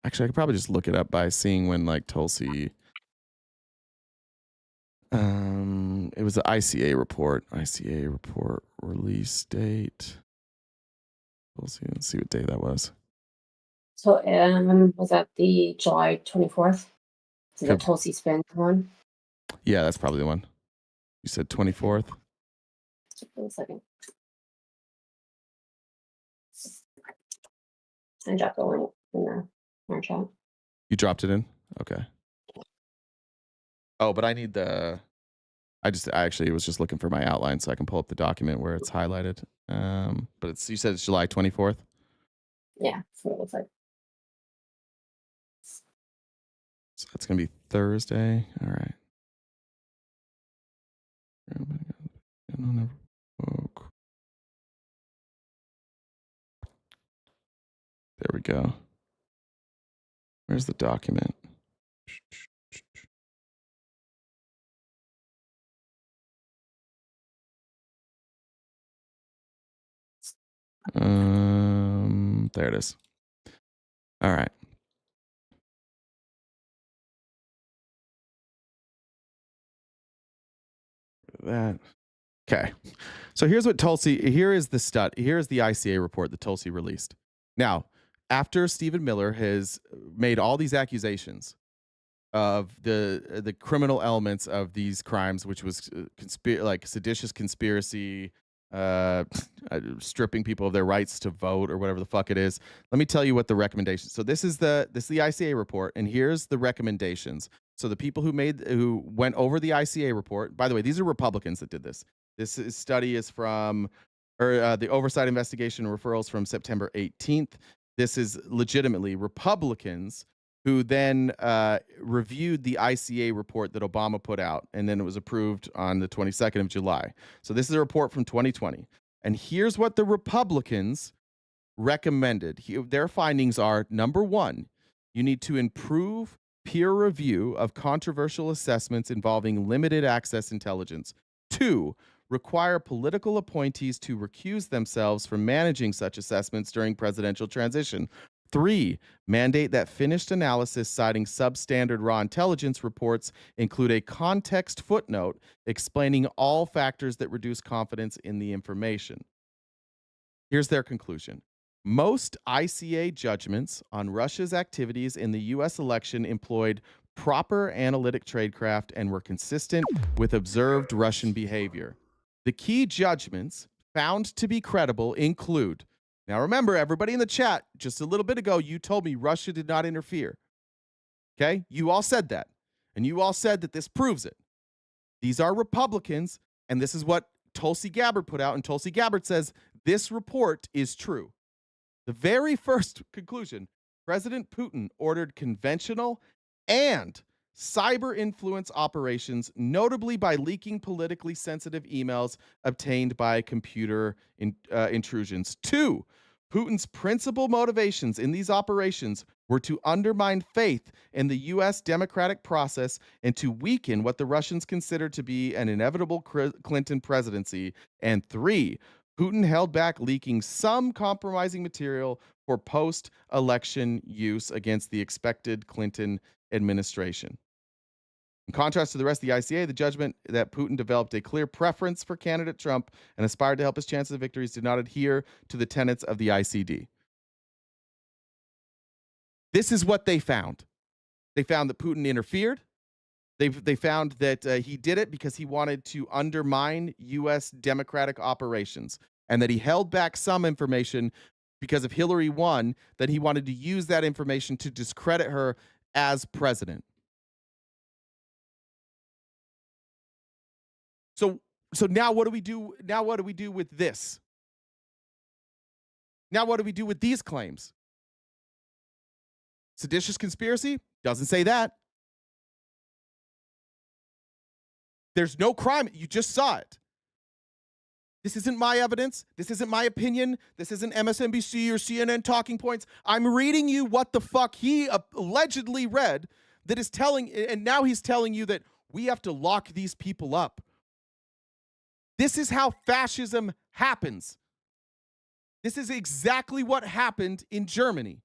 Actually, I could probably just look it up by seeing when Tulsi. It was the ICA report. ICA report release date. Let's see what day that was. So, was that the July 24th? So the Tulsi spin one? Yeah, that's probably the one. You said 24th? 1 second. I dropped the link in our chat. You dropped it in? Okay. Oh, but I need the. I actually was just looking for my outline so I can pull up the document where it's highlighted. But you said it's July 24th? Yeah, that's what it looks like. So that's going to be Thursday. All right. There we go. Where's the document? There it is. All right. That. Okay. So here's what here is the ICA report that Tulsi released. Now, after Stephen Miller has made all these accusations of the criminal elements of these crimes, which was like seditious conspiracy, stripping people of their rights to vote or whatever the fuck it is. Let me tell you what the recommendations. So this is the ICA report, and here's the recommendations. So the people who went over the ICA report, by the way, these are Republicans that did this. This study is from the Oversight Investigation Referrals from September 18th. This is legitimately Republicans who then reviewed the ICA report that Obama put out, and then it was approved on the 22nd of July. So this is a report from 2020. And here's what the Republicans recommended. Their findings are, number one, you need to improve peer review of controversial assessments involving limited access intelligence. 2, require political appointees to recuse themselves from managing such assessments during presidential transition. 3, mandate that finished analysis citing substandard raw intelligence reports include a context footnote explaining all factors that reduce confidence in the information. Here's their conclusion. Most ICA judgments on Russia's activities in the U.S. election employed proper analytic tradecraft and were consistent with observed Russian behavior. The key judgments found to be credible include. Now, remember, everybody in the chat, just a little bit ago, you told me Russia did not interfere. Okay? You all said that. And you all said that this proves it. These are Republicans, and this is what Tulsi Gabbard put out. And Tulsi Gabbard says this report is true. The very first conclusion, President Putin ordered conventional and cyber influence operations, notably by leaking politically sensitive emails obtained by computer intrusions. 2, Putin's principal motivations in these operations were to undermine faith in the U.S. democratic process and to weaken what the Russians considered to be an inevitable Clinton presidency. And 3, Putin held back leaking some compromising material for post-election use against the expected Clinton administration. In contrast to the rest of the ICA, the judgment that Putin developed a clear preference for candidate Trump and aspired to help his chances of victories did not adhere to the tenets of the ICD. This is what they found. They found that Putin interfered. They found that he did it because he wanted to undermine U.S. democratic operations, and that he held back some information because if Hillary won, that he wanted to use that information to discredit her as president. So now what do we do? Now what do we do with this? Now what do we do with these claims? Seditious conspiracy? Doesn't say that. There's no crime. You just saw it. This isn't my evidence. This isn't my opinion. This isn't MSNBC or CNN talking points. I'm reading you what the fuck he allegedly read that is telling, and now he's telling you that we have to lock these people up. This is how fascism happens. This is exactly what happened in Germany.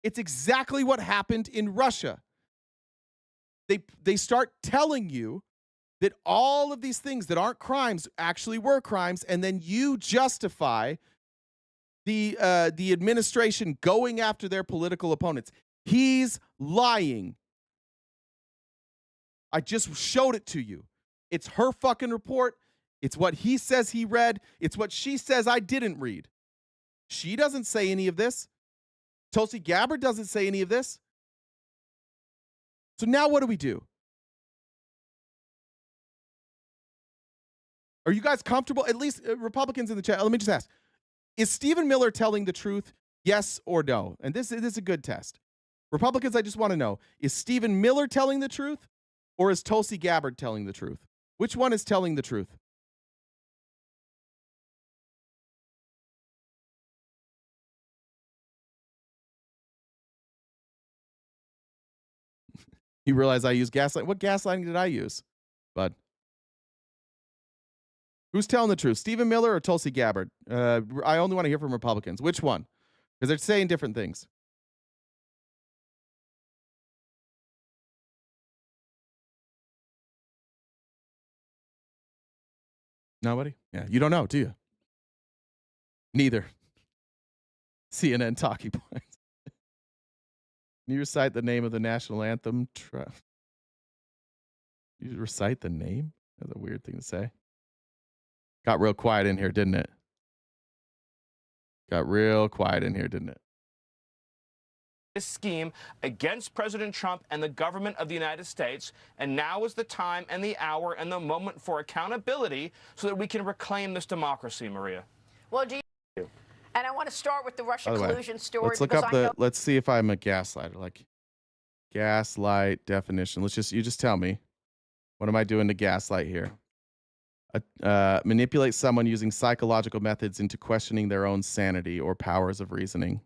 It's exactly what happened in Russia. They start telling you that all of these things that aren't crimes actually were crimes, and then you justify the administration going after their political opponents. He's lying. I just showed it to you. It's her fucking report. It's what he says he read. It's what she says I didn't read. She doesn't say any of this. Tulsi Gabbard doesn't say any of this. So now what do we do? Are you guys comfortable? At least Republicans in the chat. Let me just ask. Is Stephen Miller telling the truth? Yes or no? And this is a good test. Republicans, I just want to know, is Stephen Miller telling the truth or is Tulsi Gabbard telling the truth? Which one is telling the truth? You realize I use gaslighting? What gaslighting did I use, bud? Who's telling the truth, Stephen Miller or Tulsi Gabbard? I only want to hear from Republicans. Which one? Because they're saying different things. Nobody? Yeah, you don't know, do you? Neither. CNN talking points. Can you recite the name of the national anthem? You recite the name? That's a weird thing to say. Got real quiet in here, didn't it? Got real quiet in here, didn't it? This scheme against President Trump and the government of the United States, and now is the time and the hour and the moment for accountability so that we can reclaim this democracy, Maria. Well, do you? And I want to start with the Russia collusion story. Let's look up let's see if I'm a gaslighter. Like gaslight definition. You just tell me. What am I doing to gaslight here? Manipulate someone using psychological methods into questioning their own sanity or powers of reasoning.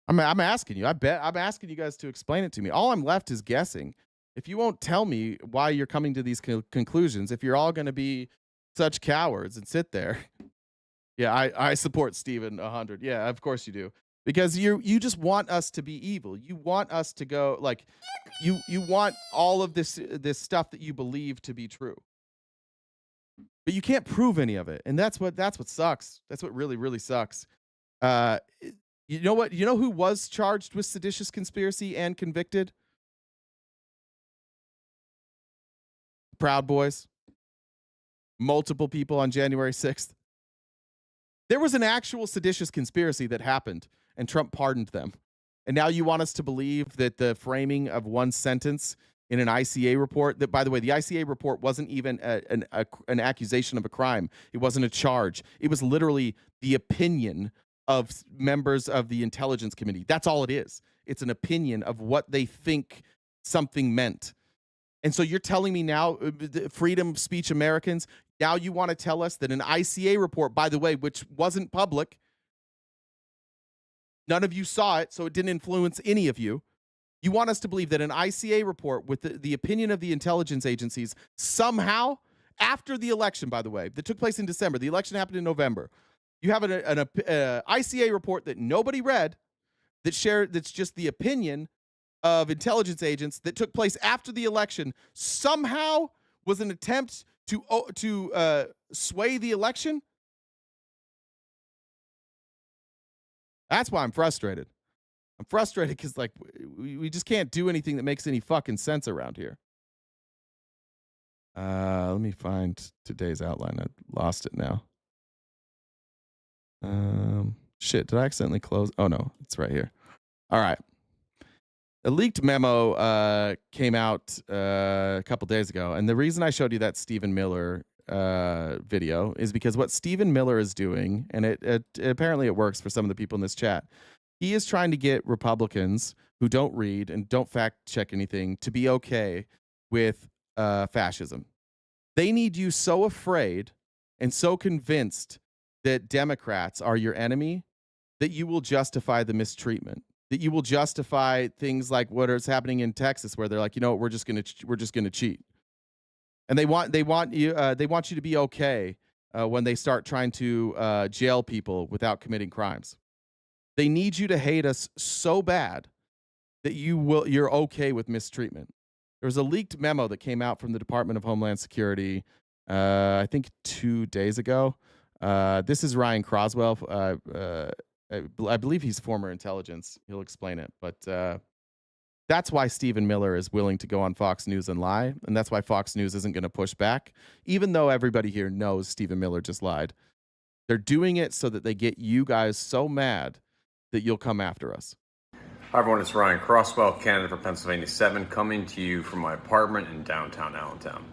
I'm asking you. I'm asking you guys to explain it to me. All I'm left is guessing. If you won't tell me why you're coming to these conclusions, if you're all going to be such cowards and sit there. Yeah, I support Stephen 100. Yeah, of course you do. Because you just want us to be evil. You want us to go like you want all of this stuff that you believe to be true. But you can't prove any of it. And that's what sucks. That's what really, really sucks. You know what? You know who was charged with seditious conspiracy and convicted? Proud Boys. Multiple people on January 6th. There was an actual seditious conspiracy that happened, and Trump pardoned them. And now you want us to believe that the framing of one sentence in an ICA report, that, by the way, the ICA report wasn't even an accusation of a crime. It wasn't a charge. It was literally the opinion of members of the intelligence committee. That's all it is. It's an opinion of what they think something meant. And so you're telling me now, freedom of speech Americans, now you want to tell us that an ICA report, by the way, which wasn't public, none of you saw it, so it didn't influence any of you. You want us to believe that an ICA report with the opinion of the intelligence agencies somehow, after the election, by the way, that took place in December, the election happened in November, you have an ICA report that nobody read that's just the opinion of intelligence agents that took place after the election somehow was an attempt to sway the election? That's why I'm frustrated. I'm frustrated because, like, we just can't do anything that makes any fucking sense around here. Let me find today's outline. I lost it now. Shit, did I accidentally close? Oh, no, it's right here. All right. A leaked memo came out a couple days ago, and the reason I showed you that Stephen Miller video is because what Stephen Miller is doing, and it apparently it works for some of the people in this chat, he is trying to get Republicans who don't read and don't fact check anything to be okay with fascism. They need you so afraid and so convinced that Democrats are your enemy that you will justify the mistreatment, that you will justify things like what is happening in Texas, where they're like, you know what, we're just gonna cheat, and they want you to be okay when they start trying to jail people without committing crimes. They need you to hate us so bad that you're okay with mistreatment. There was a leaked memo that came out from the Department of Homeland Security, I think 2 days ago. This is Ryan Croswell. I believe he's former intelligence. He'll explain it. But That's why Stephen Miller is willing to go on Fox News and lie, and that's why Fox News isn't going to push back, even though everybody here knows Stephen Miller just lied. They're doing it so that they get you guys so mad that you'll come after us. Hi everyone, it's Ryan Crosswell, candidate for Pennsylvania 7, coming to you from my apartment in downtown Allentown.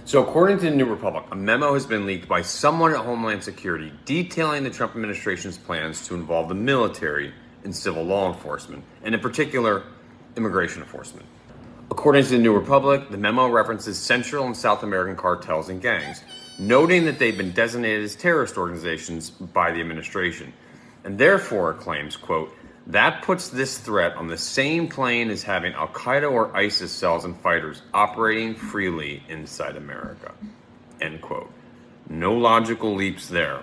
So according to the New Republic, a memo has been leaked by someone at Homeland Security detailing the Trump administration's plans to involve the military in civil law enforcement, and in particular, immigration enforcement. According to the New Republic, the memo references Central and South American cartels and gangs, noting that they've been designated as terrorist organizations by the administration, and therefore it claims, quote, that puts this threat on the same plane as having Al-Qaeda or ISIS cells and fighters operating freely inside America, end quote. No logical leaps there.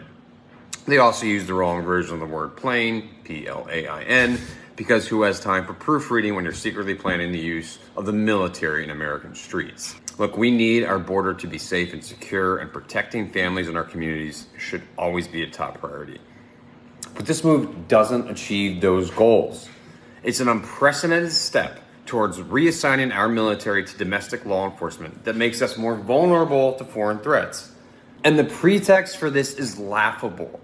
They also use the wrong version of the word plane, P-L-A-I-N, because who has time for proofreading when you're secretly planning the use of the military in American streets? Look, we need our border to be safe and secure, and protecting families in our communities should always be a top priority. But this move doesn't achieve those goals. It's an unprecedented step towards reassigning our military to domestic law enforcement that makes us more vulnerable to foreign threats. And the pretext for this is laughable.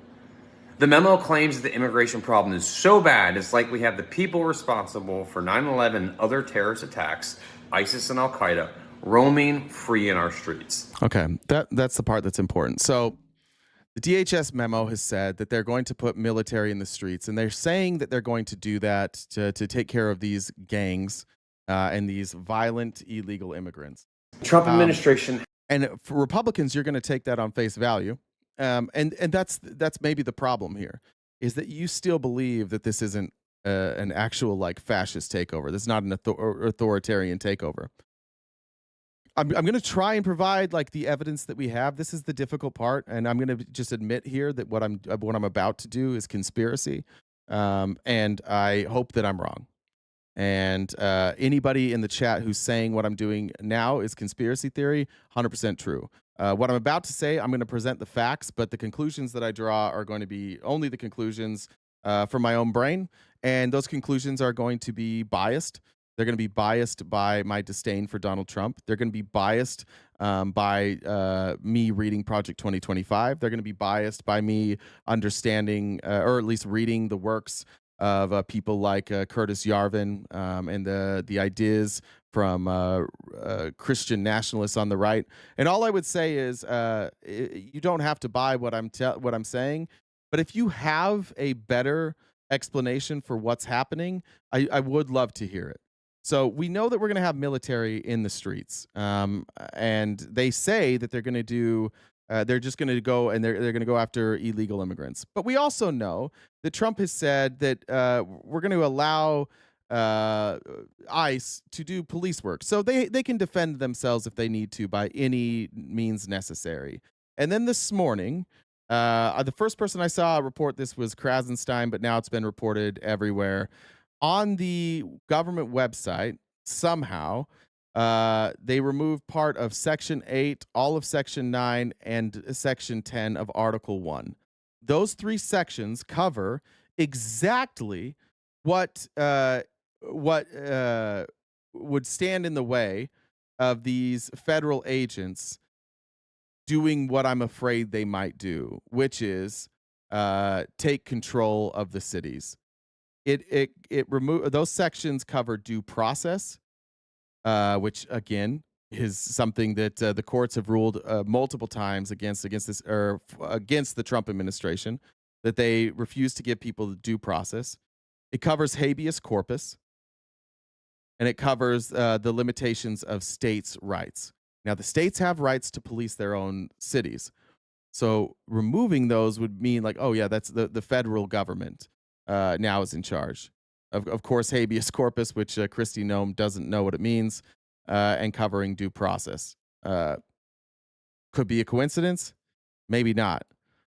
The memo claims that the immigration problem is so bad, it's like we have the people responsible for 9/11 and other terrorist attacks, ISIS and Al-Qaeda, roaming free in our streets. Okay, that's the part that's important. So the DHS memo has said that they're going to put military in the streets, and they're saying that they're going to do that to take care of these gangs and these violent illegal immigrants. Trump administration. And for Republicans, you're going to take that on face value. And that's maybe the problem here, is that you still believe that this isn't an actual like fascist takeover. This is not an authoritarian takeover. I'm going to try and provide like the evidence that we have. This is the difficult part, and I'm going to just admit here that what I'm about to do is conspiracy, and I hope that I'm wrong. And anybody in the chat who's saying what I'm doing now is conspiracy theory, 100% true. What I'm about to say, I'm going to present the facts, but the conclusions that I draw are going to be only the conclusions from my own brain, and those conclusions are going to be biased. They're going to be biased by my disdain for Donald Trump. They're going to be biased by me reading Project 2025. They're going to be biased by me understanding, or at least reading the works of people like Curtis Yarvin and the ideas from Christian nationalists on the right. And all I would say is you don't have to buy what I'm saying, but if you have a better explanation for what's happening, I would love to hear it. So we know that we're going to have military in the streets, and they say that they're going to do. They're just going to go and they're going to go after illegal immigrants. But we also know that Trump has said that we're going to allow ICE to do police work, so they can defend themselves if they need to by any means necessary. And then this morning, the first person I saw report this was Krasenstein, but now it's been reported everywhere. On the government website, somehow, they removed part of Section 8, all of Section 9, and Section 10 of Article 1. Those three sections cover exactly what would stand in the way of these federal agents doing what I'm afraid they might do, which is take control of the cities. Those sections cover due process, which again is something that the courts have ruled multiple times against the Trump administration, that they refuse to give people due process. It covers habeas corpus, and it covers the limitations of states' rights. Now, the states have rights to police their own cities, so removing those would mean like, oh yeah, that's the federal government. Now is in charge. Of course, habeas corpus, which Kristi Noem doesn't know what it means, and covering due process. Could be a coincidence, maybe not.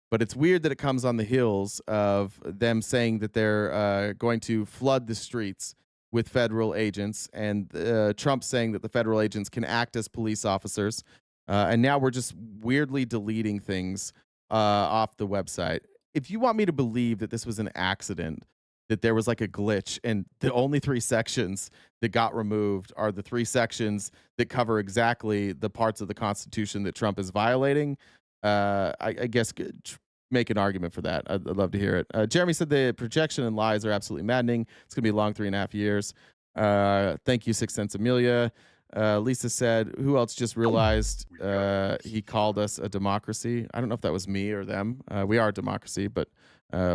But it's weird that it comes on the heels of them saying that they're going to flood the streets with federal agents, and Trump saying that the federal agents can act as police officers. And now we're just weirdly deleting things off the website. If you want me to believe that this was an accident, that there was like a glitch, and the only 3 sections that got removed are the 3 sections that cover exactly the parts of the Constitution that Trump is violating. I guess make an argument for that. I'd love to hear it. Jeremy said the projection and lies are absolutely maddening. It's going to be a long 3.5 years. Thank you, 6 Cents Amelia. Lisa said, who else just realized he called us a democracy? I don't know if that was me or them. We are a democracy, but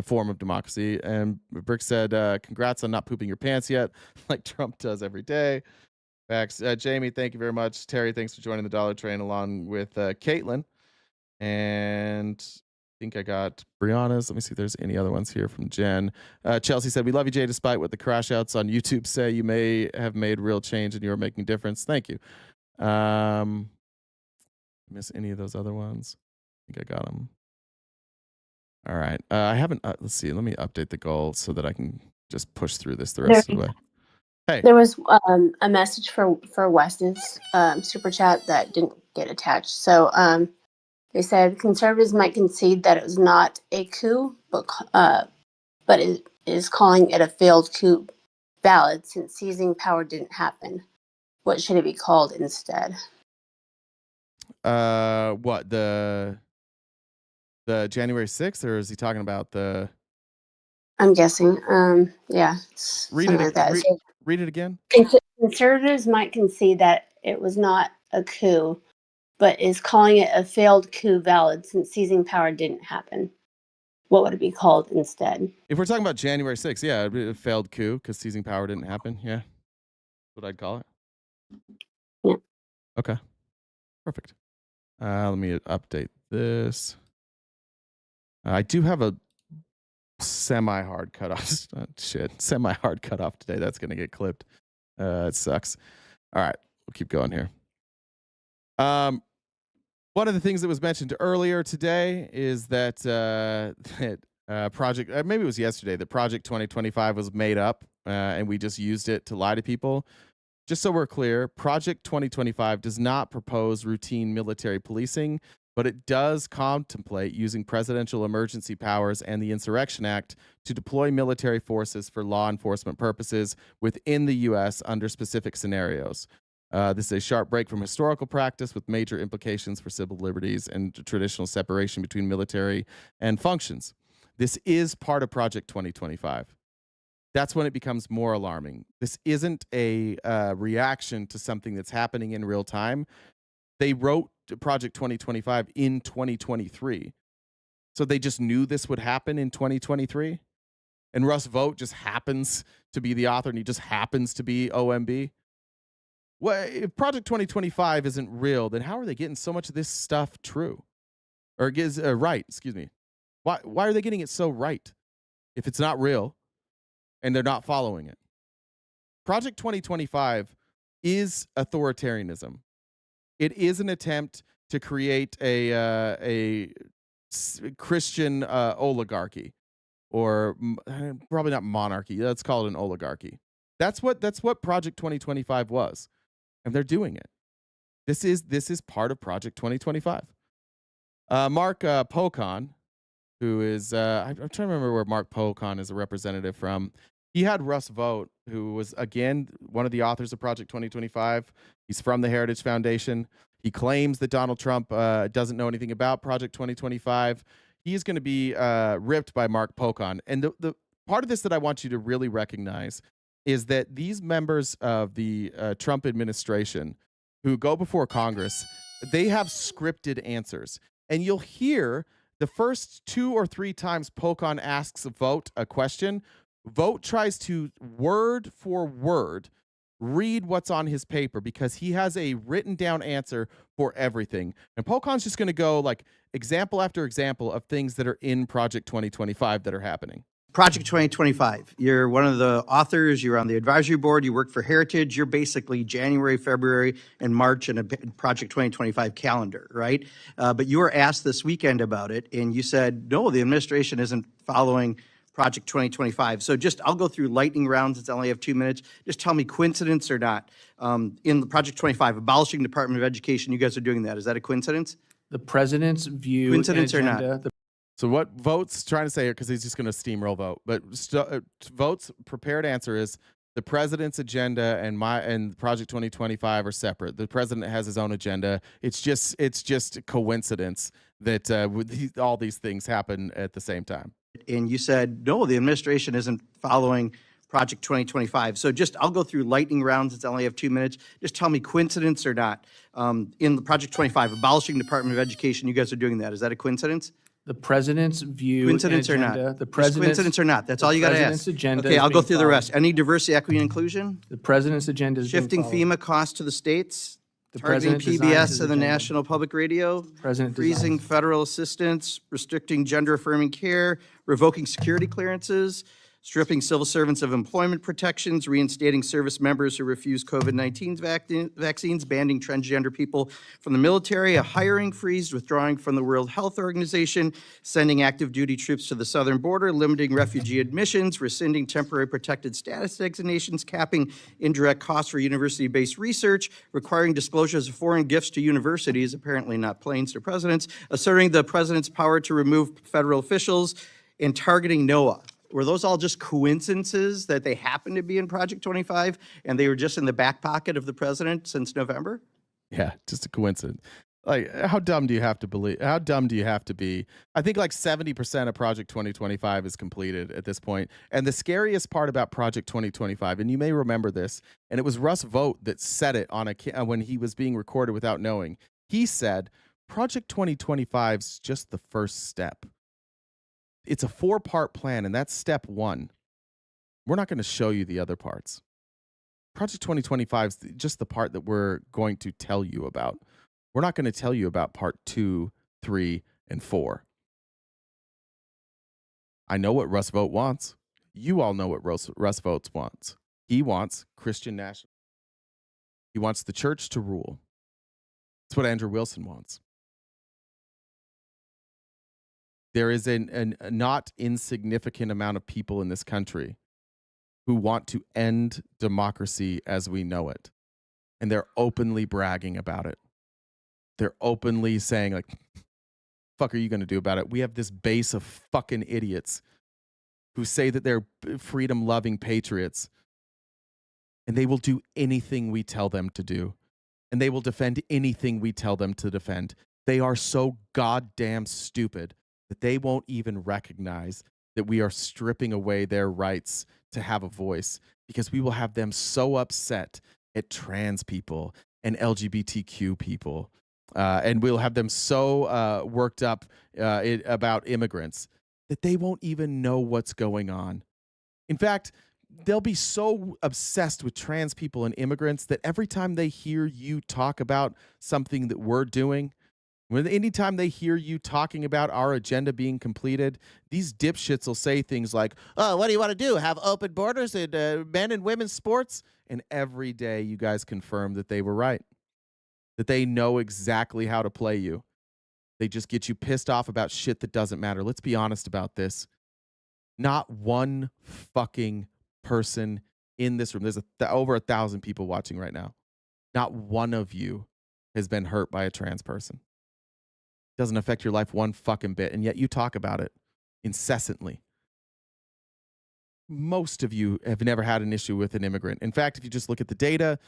form of democracy. And Brick said, congrats on not pooping your pants yet, like Trump does every day. Facts. Jamie, thank you very much. Terry, thanks for joining the Dollar Train along with Caitlin. And I think I got Brianna's. Let me see if there's any other ones here from Jen. Chelsea said, we love you, Jay, despite what the crash outs on YouTube say. You may have made real change and you're making a difference. Thank you. Miss any of those other ones? I think I got them. All right. I haven't, let's see. Let me update the goal so that I can just push through this the rest of the way. Hey. There was a message for Wes's super chat that didn't get attached. So they said conservatives might concede that it was not a coup, but it is calling it a failed coup valid since seizing power didn't happen. What should it be called instead? What, the January 6th, or is he talking about the? I'm guessing. Yeah. Read it. Like that. Read it again. Conservatives might concede that it was not a coup, but is calling it a failed coup valid since seizing power didn't happen. What would it be called instead? If we're talking about January 6th, yeah, it'd be a failed coup because seizing power didn't happen. Yeah. That's what I'd call it. Yeah. Okay. Perfect. Let me update this. I do have a semi-hard cutoff. Semi-hard cutoff today. That's going to get clipped. It sucks. All right. We'll keep going here. One of the things that was mentioned earlier today is that Project, maybe it was yesterday, that Project 2025 was made up and we just used it to lie to people. Just so we're clear, Project 2025 does not propose routine military policing, but it does contemplate using presidential emergency powers and the Insurrection Act to deploy military forces for law enforcement purposes within the U.S. under specific scenarios. This is a sharp break from historical practice with major implications for civil liberties and traditional separation between military and functions. This is part of Project 2025. That's when it becomes more alarming. This isn't a reaction to something that's happening in real time. They wrote Project 2025 in 2023. So they just knew this would happen in 2023. And Russ Vought just happens to be the author and he just happens to be OMB. Well, if Project 2025 isn't real, then how are they getting so much of this stuff true? Or right, excuse me. Why are they getting it so right if it's not real and they're not following it? Project 2025 is authoritarianism. It is an attempt to create a Christian oligarchy, or probably not monarchy. Let's call it an oligarchy. That's what Project 2025 was, and they're doing it. This is part of Project 2025. Mark Pocan, who is I'm trying to remember where Mark Pocan is a representative from. He had Russ Vought, who was, again, one of the authors of Project 2025. He's from the Heritage Foundation. He claims that Donald Trump doesn't know anything about Project 2025. He's going to be ripped by Mark Pocan. And the part of this that I want you to really recognize is that these members of the Trump administration who go before Congress, they have scripted answers. And you'll hear the first 2 or 3 times Pocan asks Vought a question, Vought tries to word for word read what's on his paper because he has a written down answer for everything. And Pocan's just going to go like example after example of things that are in Project 2025 that are happening. Project 2025. You're one of the authors. You're on the advisory board. You work for Heritage. You're basically January, February, and March in a Project 2025 calendar, right? But you were asked this weekend about it, and you said, no, the administration isn't following Project 2025. So I'll go through lightning rounds. It's only have 2 minutes. Just tell me coincidence or not. In the Project 25, abolishing Department of Education, you guys are doing that. Is that a coincidence? The president's view Coincidence or not? So what Vote's trying to say here, because he's just going to steamroll Vote, but Vote's prepared answer is the president's agenda and Project 2025 are separate. The president has his own agenda. It's just a coincidence that all these things happen at the same time. And you said, no, the administration isn't following Project 2025. So I'll go through lightning rounds since I only have 2 minutes. Just tell me coincidence or not. In the Project 25, abolishing Department of Education, you guys are doing that. Is that a coincidence? The president's view, coincidence and or agenda, not? The president's coincidence or not? That's all you got to ask. Agenda okay, I'll go through the followed. rest. Any diversity, equity, and inclusion? The president's agenda is Shifting being followed. FEMA costs to the states. The Targeting president designs PBS his and the agenda. National Public Radio. President Freezing designs. federal assistance. Restricting gender-affirming care. Revoking security clearances. Stripping civil servants of employment protections, reinstating service members who refuse COVID-19 vaccines, banning transgender people from the military, a hiring freeze, withdrawing from the World Health Organization, sending active duty troops to the southern border, limiting refugee admissions, rescinding temporary protected status designations, capping indirect costs for university-based research, requiring disclosures of foreign gifts to universities, apparently not planes to presidents, asserting the president's power to remove federal officials, and targeting NOAA. Were those all just coincidences that they happened to be in Project 25 and they were just in the back pocket of the president since November? Yeah, just a coincidence. Like, how dumb do you have to believe? How dumb do you have to be? I think like 70% of Project 2025 is completed at this point. And the scariest part about Project 2025, and you may remember this, and it was Russ Vogt that said it on when he was being recorded without knowing. He said, Project 2025 is just the first step. It's a 4-part plan, and that's step 1. We're not going to show you the other parts. Project 2025 is just the part that we're going to tell you about. We're not going to tell you about part 2, 3, and 4. I know what Russ Vogt wants. You all know what Russ Vogt wants. He wants Christian nationalism. He wants the church to rule. That's what Andrew Wilson wants. There is a not insignificant amount of people in this country who want to end democracy as we know it. And they're openly bragging about it. They're openly saying, like, fuck are you going to do about it? We have this base of fucking idiots who say that they're freedom-loving patriots. And they will do anything we tell them to do. And they will defend anything we tell them to defend. They are so goddamn stupid that they won't even recognize that we are stripping away their rights to have a voice, because we will have them so upset at trans people and LGBTQ people, and we'll have them so worked up about immigrants that they won't even know what's going on. In fact, they'll be so obsessed with trans people and immigrants that every time they hear you talk about something that we're doing, anytime they hear you talking about our agenda being completed, these dipshits will say things like, oh, what do you want to do? Have open borders in men and women's sports? And every day you guys confirm that they were right, that they know exactly how to play you. They just get you pissed off about shit that doesn't matter. Let's be honest about this. Not one fucking person in this room. There's over 1,000 people watching right now. Not one of you has been hurt by a trans person. Doesn't affect your life one fucking bit, and yet you talk about it incessantly. Most of you have never had an issue with an immigrant. In fact, if you just look at the data,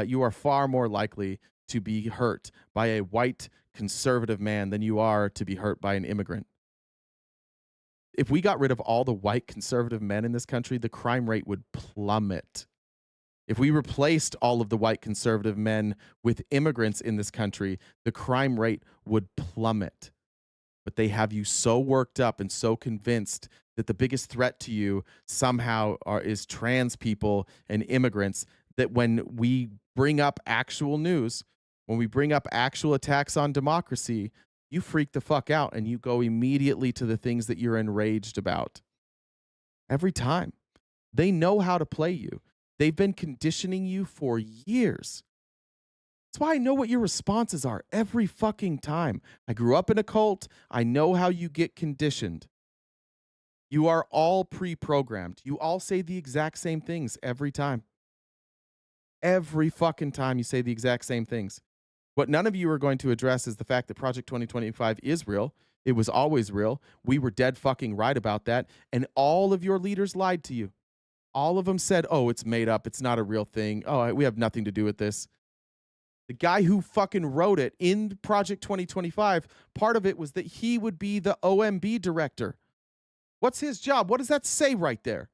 you are far more likely to be hurt by a white conservative man than you are to be hurt by an immigrant. If we got rid of all the white conservative men in this country, the crime rate would plummet. If we replaced all of the white conservative men with immigrants in this country, the crime rate would plummet. But they have you so worked up and so convinced that the biggest threat to you somehow is trans people and immigrants, that when we bring up actual news, when we bring up actual attacks on democracy, you freak the fuck out and you go immediately to the things that you're enraged about. Every time. They know how to play you. They've been conditioning you for years. That's why I know what your responses are every fucking time. I grew up in a cult. I know how you get conditioned. You are all pre-programmed. You all say the exact same things every time. Every fucking time you say the exact same things. What none of you are going to address is the fact that Project 2025 is real. It was always real. We were dead fucking right about that. And all of your leaders lied to you. All of them said, oh, it's made up. It's not a real thing. Oh, we have nothing to do with this. The guy who fucking wrote it in Project 2025, part of it was that he would be the OMB director. What's his job? What does that say right there?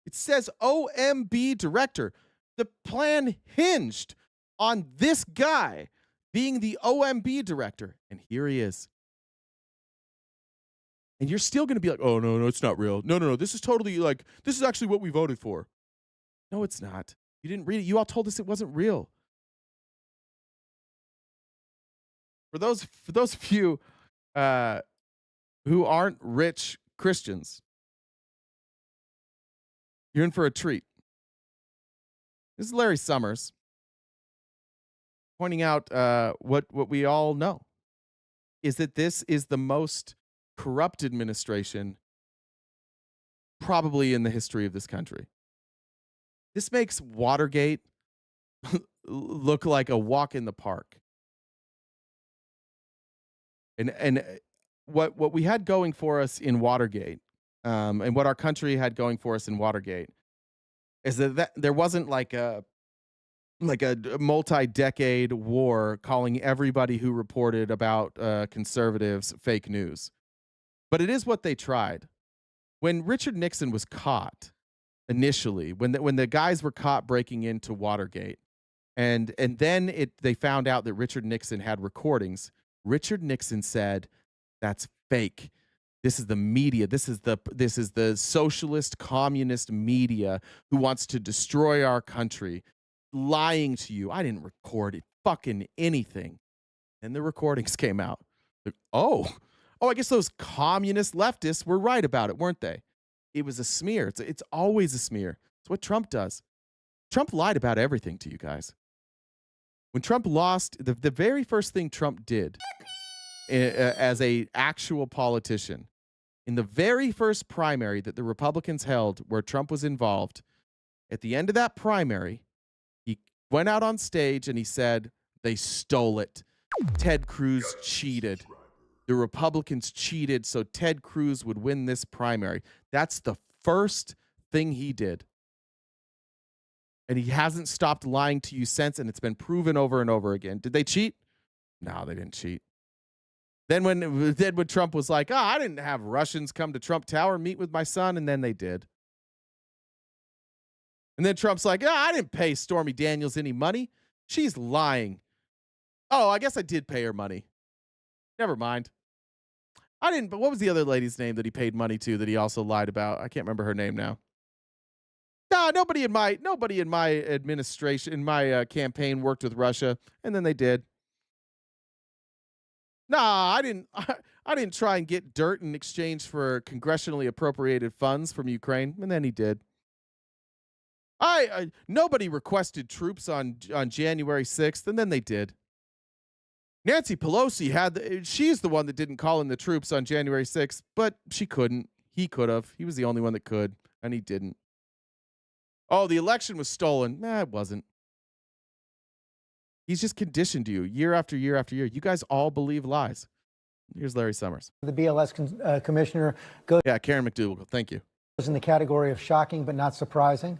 It says OMB director. The plan hinged on this guy being the OMB director. And here he is. And you're still going to be like, oh, no, it's not real. No, this is totally like, this is actually what we voted for. No, it's not. You didn't read it. You all told us it wasn't real. For those of you who aren't rich Christians, you're in for a treat. This is Larry Summers pointing out what we all know is that this is the most corrupt administration probably in the history of this country. This makes Watergate look like a walk in the park. And what we had going for us in Watergate, and what our country had going for us in Watergate, is that there wasn't like a multi-decade war calling everybody who reported about conservatives fake news. But it is what they tried. When Richard Nixon was caught initially, when the guys were caught breaking into Watergate, and then they found out that Richard Nixon had recordings, Richard Nixon said, that's fake. This is the media. This is the socialist communist media who wants to destroy our country, lying to you. I didn't record it, fucking anything. And the recordings came out. Like, oh, I guess those communist leftists were right about it, weren't they? It was a smear. It's always a smear. It's what Trump does. Trump lied about everything to you guys. When Trump lost, the very first thing Trump did as a actual politician, in the very first primary that the Republicans held where Trump was involved, at the end of that primary, he went out on stage and he said, they stole it. Ted Cruz cheated. The Republicans cheated, so Ted Cruz would win this primary. That's the first thing he did. And he hasn't stopped lying to you since, and it's been proven over and over again. Did they cheat? No, they didn't cheat. Then when Trump was like, I didn't have Russians come to Trump Tower and meet with my son, and then they did. And then Trump's like, I didn't pay Stormy Daniels any money. She's lying. Oh, I guess I did pay her money. Never mind. I didn't, but what was the other lady's name that he paid money to that he also lied about? I can't remember her name now. No, nobody in my administration, in my campaign worked with Russia, and then they did. Nah, I didn't try and get dirt in exchange for congressionally appropriated funds from Ukraine, and then he did. Nobody requested troops on January 6th, and then they did. Nancy Pelosi she's the one that didn't call in the troops on January 6th, but she couldn't. He could have. He was the only one that could, and he didn't. Oh, the election was stolen. Nah, it wasn't. He's just conditioned you year after year after year. You guys all believe lies. Here's Larry Summers. The BLS commissioner goes. Yeah, Karen McDougal. Thank you. Goes in the category of shocking but not surprising.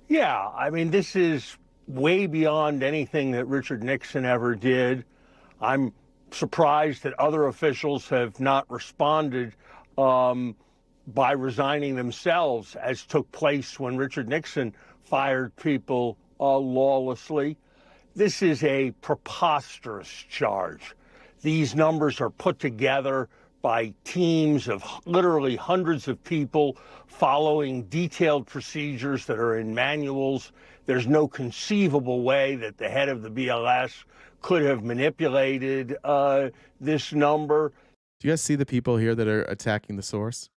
Yeah, I mean, this is way beyond anything that Richard Nixon ever did. I'm surprised that other officials have not responded by resigning themselves, as took place when Richard Nixon fired people lawlessly. This is a preposterous charge. These numbers are put together by teams of literally hundreds of people following detailed procedures that are in manuals. There's no conceivable way that the head of the BLS could have manipulated this number. Do you guys see the people here that are attacking the source?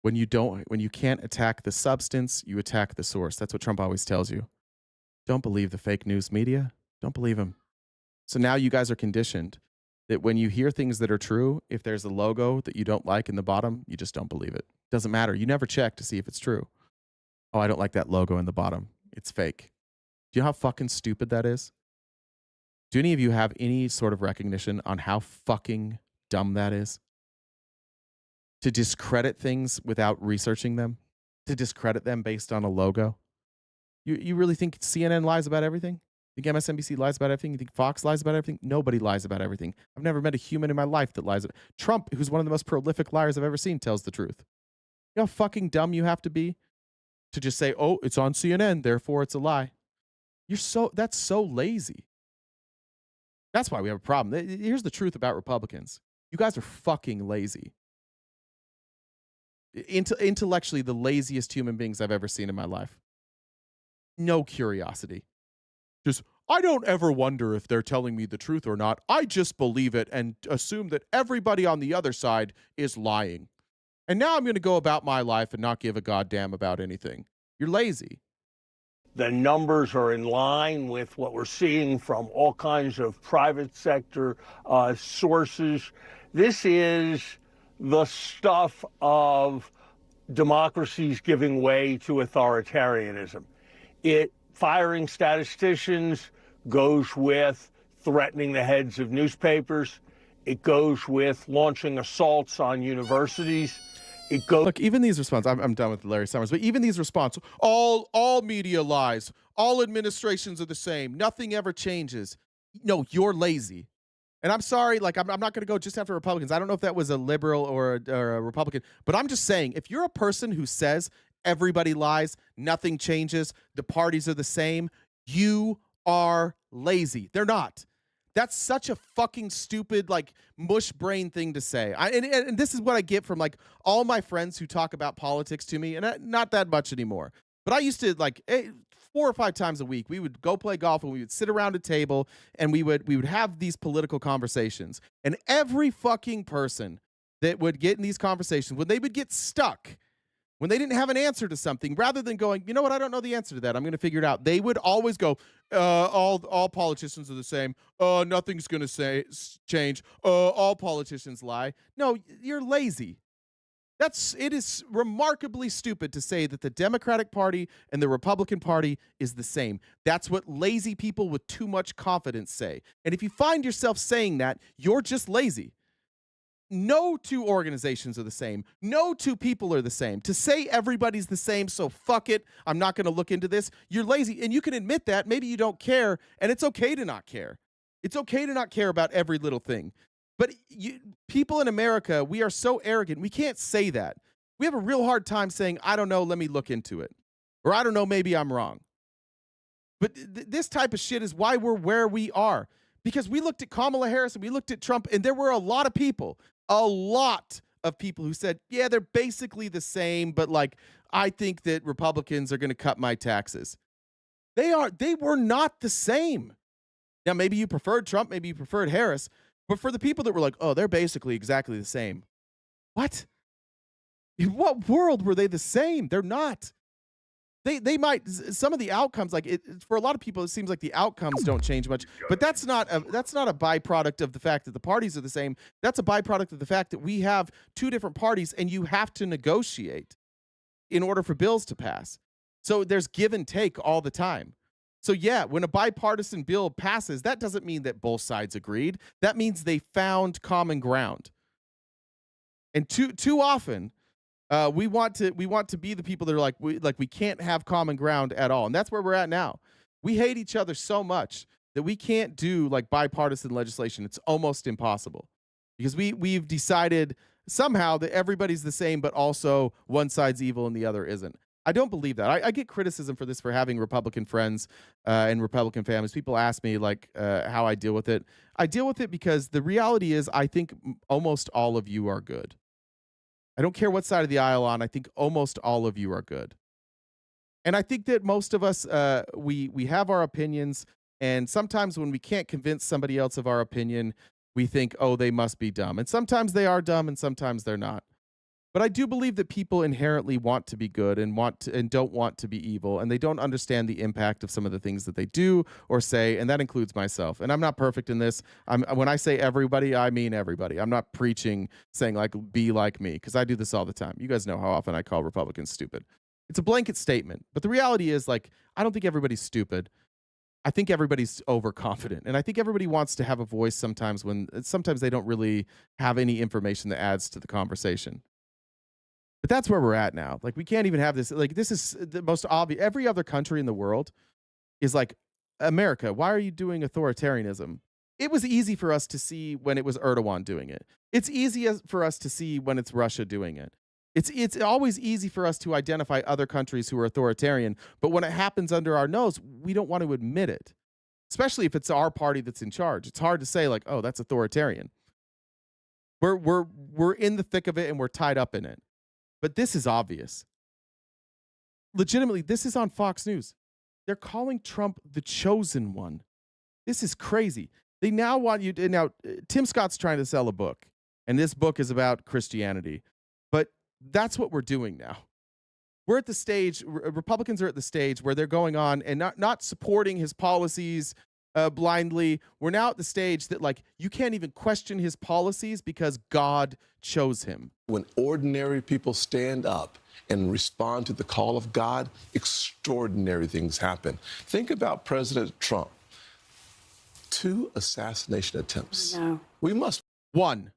When you can't attack the substance, you attack the source. That's what Trump always tells you. Don't believe the fake news media. Don't believe them. So now you guys are conditioned that when you hear things that are true, if there's a logo that you don't like in the bottom, you just don't believe it. Doesn't matter. You never check to see if it's true. Oh, I don't like that logo in the bottom. It's fake. Do you know how fucking stupid that is? Do any of you have any sort of recognition on how fucking dumb that is? To discredit things without researching them? To discredit them based on a logo? You really think CNN lies about everything? You think MSNBC lies about everything? You think Fox lies about everything? Nobody lies about everything. I've never met a human in my life that lies. Trump, who's one of the most prolific liars I've ever seen, tells the truth. You know how fucking dumb you have to be to just say, oh, it's on CNN, therefore it's a lie. That's so lazy. That's why we have a problem. Here's the truth about Republicans. You guys are fucking lazy. Intellectually, the laziest human beings I've ever seen in my life. No curiosity. Just, I don't ever wonder if they're telling me the truth or not. I just believe it and assume that everybody on the other side is lying. And now I'm going to go about my life and not give a goddamn about anything. You're lazy. The numbers are in line with what we're seeing from all kinds of private sector sources. This is the stuff of democracies giving way to authoritarianism. Firing statisticians goes with threatening the heads of newspapers. It goes with launching assaults on universities. It goes. Look, even these responses, I'm done with Larry Summers, but even these responses, all media lies, all administrations are the same, nothing ever changes. No, you're lazy. And I'm sorry, like, I'm not going to go just after Republicans. I don't know if that was a liberal or a Republican, but I'm just saying, if you're a person who says everybody lies, nothing changes, the parties are the same, you are lazy. They're not. That's such a fucking stupid, like, mush brain thing to say. And this is what I get from, like, all my friends who talk about politics to me, and not that much anymore. But I used to, like, 4 or 5 times a week, we would go play golf and we would sit around a table and we would have these political conversations. And every fucking person that would get in these conversations, when they would get stuck, when they didn't have an answer to something, rather than going, you know what, I don't know the answer to that, I'm going to figure it out, they would always go, all politicians are the same. Nothing's going to change. All politicians lie. No, you're lazy. It is remarkably stupid to say that the Democratic Party and the Republican Party is the same. That's what lazy people with too much confidence say. And if you find yourself saying that, you're just lazy. No two organizations are the same. No two people are the same. To say everybody's the same, so fuck it, I'm not going to look into this, you're lazy. And you can admit that. Maybe you don't care, and it's okay to not care. It's okay to not care about every little thing. But people in America, we are so arrogant. We can't say that. We have a real hard time saying, I don't know, let me look into it. Or I don't know, maybe I'm wrong. But this type of shit is why we're where we are. Because we looked at Kamala Harris and we looked at Trump, and there were a lot of people who said, yeah, they're basically the same, but, like, I think that Republicans are going to cut my taxes. They were not the same. Now, maybe you preferred Trump, maybe you preferred Harris, but for the people that were like, oh, they're basically exactly the same. What? In what world were they the same? They're not. They might, some of the outcomes, like, for a lot of people, it seems like the outcomes don't change much, but that's not a byproduct of the fact that the parties are the same. That's a byproduct of the fact that we have 2 different parties and you have to negotiate in order for bills to pass. So there's give and take all the time. So yeah, when a bipartisan bill passes, that doesn't mean that both sides agreed. That means they found common ground. And too often, we want to be the people that are like we can't have common ground at all, and that's where we're at now. We hate each other so much that we can't do, like, bipartisan legislation. It's almost impossible because we've decided somehow that everybody's the same, but also one side's evil and the other isn't. I don't believe that. I get criticism for this, for having Republican friends and Republican families. People ask me, like, how I deal with it. I deal with it because the reality is I think almost all of you are good. I don't care what side of the aisle on. I think almost all of you are good. And I think that most of us, we have our opinions. And sometimes when we can't convince somebody else of our opinion, we think, oh, they must be dumb. And sometimes they are dumb and sometimes they're not. But I do believe that people inherently want to be good and don't want to be evil, and they don't understand the impact of some of the things that they do or say, and that includes myself. And I'm not perfect in this. When I say everybody, I mean everybody. I'm not preaching saying, like, be like me, because I do this all the time. You guys know how often I call Republicans stupid. It's a blanket statement, but the reality is, like, I don't think everybody's stupid. I think everybody's overconfident, and I think everybody wants to have a voice sometimes when sometimes they don't really have any information that adds to the conversation. But that's where we're at now. Like, we can't even have this. Like, this is the most obvious. Every other country in the world is like, America, why are you doing authoritarianism? It was easy for us to see when it was Erdogan doing it. It's easy for us to see when it's Russia doing it. It's always easy for us to identify other countries who are authoritarian, but when it happens under our nose, we don't want to admit it, especially if it's our party that's in charge. It's hard to say, like, oh, that's authoritarian. We're in the thick of it and we're tied up in it. But this is obvious. Legitimately, this is on Fox News. They're calling Trump the chosen one. This is crazy. They now want you to, now Tim Scott's trying to sell a book, and this book is about Christianity. But that's what we're doing now. We're at the stage, Republicans are at the stage where they're going on and not supporting his policies blindly. We're now at the stage that, like, you can't even question his policies because God chose him. When ordinary people stand up and respond to the call of God, extraordinary things happen. Think about President Trump. 2 assassination attempts. No. We must. One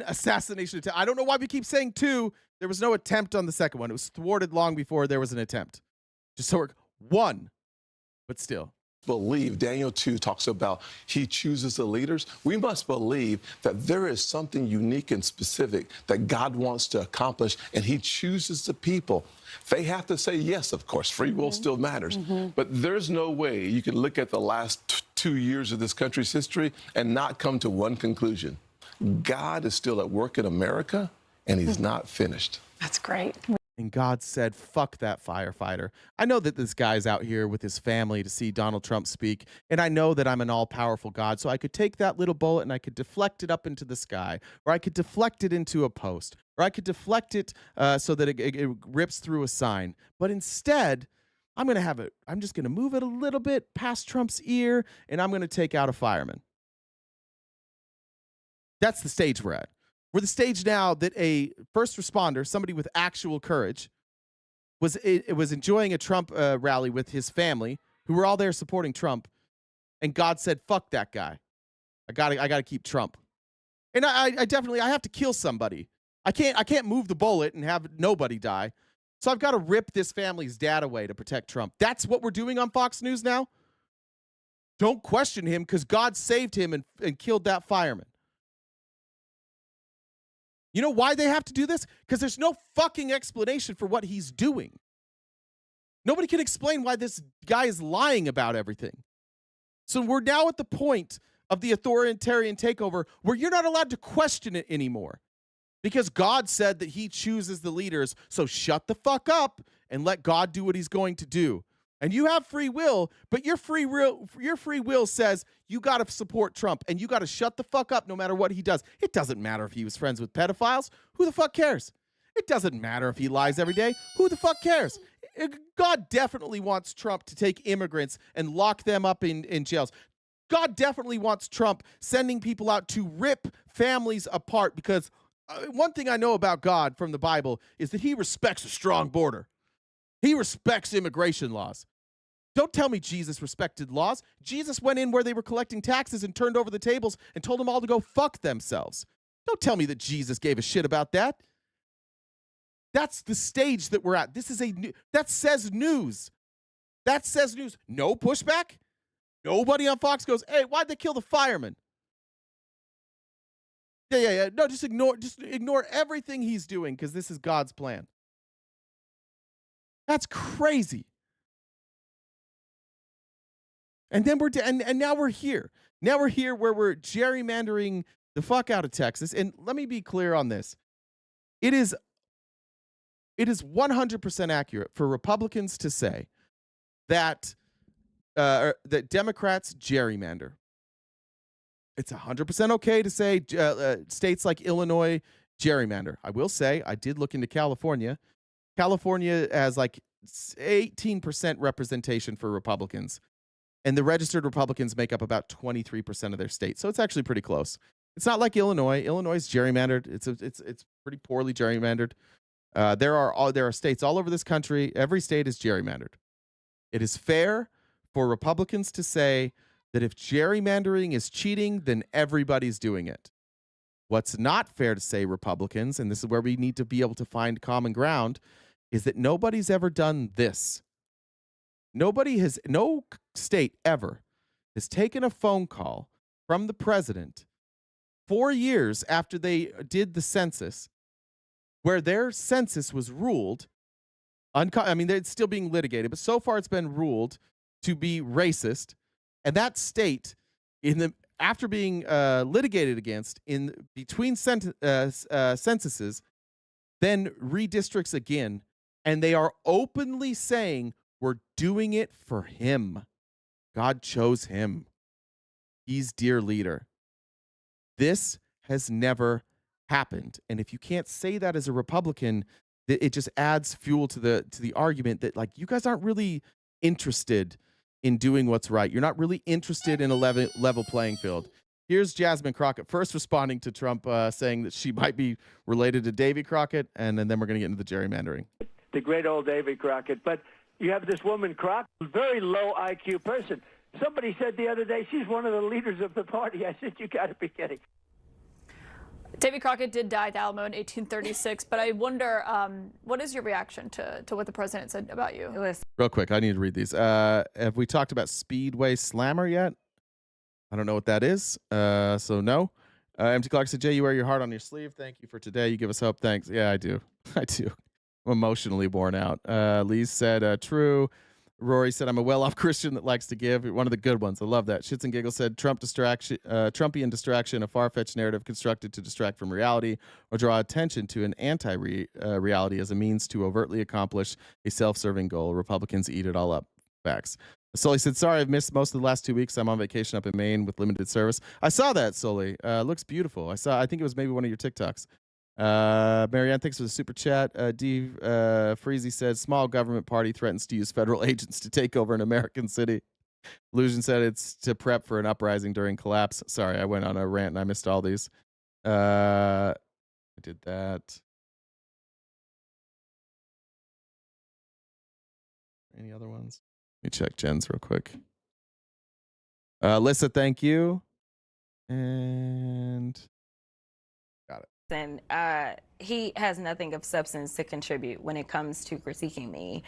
assassination attempt. I don't know why we keep saying 2. There was no attempt on the second one. It was thwarted long before there was an attempt. Just so we're 1, but still. Believe Daniel 2 talks about he chooses the leaders. We must believe that there is something unique and specific that God wants to accomplish, and he chooses the people. They have to say yes, of course. Free will still matters. But there's no way you can look at the last 2 years of this country's history and not come to one conclusion. God is still at work in America, and he's not finished. That's great. And God said, fuck that firefighter. I know that this guy's out here with his family to see Donald Trump speak, and I know that I'm an all-powerful God, so I could take that little bullet and I could deflect it up into the sky, or I could deflect it into a post, or I could deflect it so that it rips through a sign. But instead, I'm just going to move it a little bit past Trump's ear, and I'm going to take out a fireman. That's the stage we're at. We're the stage now that a first responder, somebody with actual courage, was enjoying a Trump rally with his family, who were all there supporting Trump, and God said, "Fuck that guy. I gotta keep Trump." And I have to kill somebody. I can't move the bullet and have nobody die. So I've got to rip this family's dad away to protect Trump. That's what we're doing on Fox News now. Don't question him because God saved him and killed that fireman. You know why they have to do this? Because there's no fucking explanation for what he's doing. Nobody can explain why this guy is lying about everything. So we're now at the point of the authoritarian takeover where you're not allowed to question it anymore. Because God said that he chooses the leaders, so shut the fuck up and let God do what he's going to do. And you have free will, but your free will says you got to support Trump and you got to shut the fuck up no matter what he does. It doesn't matter if he was friends with pedophiles. Who the fuck cares? It doesn't matter if he lies every day. Who the fuck cares? God definitely wants Trump to take immigrants and lock them up in jails. God definitely wants Trump sending people out to rip families apart because one thing I know about God from the Bible is that he respects a strong border. He respects immigration laws. Don't tell me Jesus respected laws. Jesus went in where they were collecting taxes and turned over the tables and told them all to go fuck themselves. Don't tell me that Jesus gave a shit about that. That's the stage that we're at. This is that says news. That says news. No pushback. Nobody on Fox goes, "Hey, why'd they kill the fireman?" Yeah. No, just ignore everything he's doing because this is God's plan. That's crazy. And then and now we're here. Now we're here where we're gerrymandering the fuck out of Texas. And let me be clear on this. It is 100% accurate for Republicans to say that that Democrats gerrymander. It's 100% okay to say states like Illinois gerrymander. I will say I did look into California. California has like 18% representation for Republicans, and the registered Republicans make up about 23% of their state. So it's actually pretty close. It's not like Illinois. Illinois is gerrymandered. It's pretty poorly gerrymandered. There are states all over this country. Every state is gerrymandered. It is fair for Republicans to say that if gerrymandering is cheating, then everybody's doing it. What's not fair to say, Republicans, and this is where we need to be able to find common ground, is that nobody's ever done this. No state ever has taken a phone call from the president 4 years after they did the census, where their census was ruled, I mean, it's still being litigated, but so far it's been ruled to be racist, and that state, after being litigated against in between censuses, then redistricts again, and they are openly saying we're doing it for him. God chose him. He's dear leader. This has never happened, and if you can't say that as a Republican, it just adds fuel to the argument that, like, you guys aren't really interested in doing what's right. You're not really interested in a level playing field. Here's Jasmine Crockett first responding to Trump, saying that she might be related to Davy Crockett, and then we're going to get into the gerrymandering. The great old Davy Crockett. But you have this woman Crockett, very low IQ person. Somebody said the other day she's one of the leaders of the party. I said, you got to be kidding. Davy Crockett did die at the Alamo in 1836, but I wonder, what is your reaction to what the president said about you? Real quick, I need to read these. Have we talked about Speedway Slammer yet? I don't know what that is, so no. Empty Clock said, Jay, you wear your heart on your sleeve. Thank you for today. You give us hope. Thanks. Yeah, I do. I do. I'm emotionally worn out. Lee said, true. Rory said, I'm a well-off Christian that likes to give. One of the good ones. I love that. Shits and Giggles said, Trumpian distraction, a far-fetched narrative constructed to distract from reality or draw attention to an anti-reality as a means to overtly accomplish a self-serving goal. Republicans eat it all up. Facts. Sully said, sorry, I've missed most of the last 2 weeks. I'm on vacation up in Maine with limited service. I saw that, Sully. Looks beautiful. I think it was maybe one of your TikToks. Marianne, thanks for the super chat. D. Freezy said, small government party threatens to use federal agents to take over an American city. Illusion said it's to prep for an uprising during collapse. Sorry, I went on a rant and I missed all these. I did that. Any other ones? Let me check Jen's real quick. Lissa, thank you. And got it. And he has nothing of substance to contribute when it comes to critiquing me.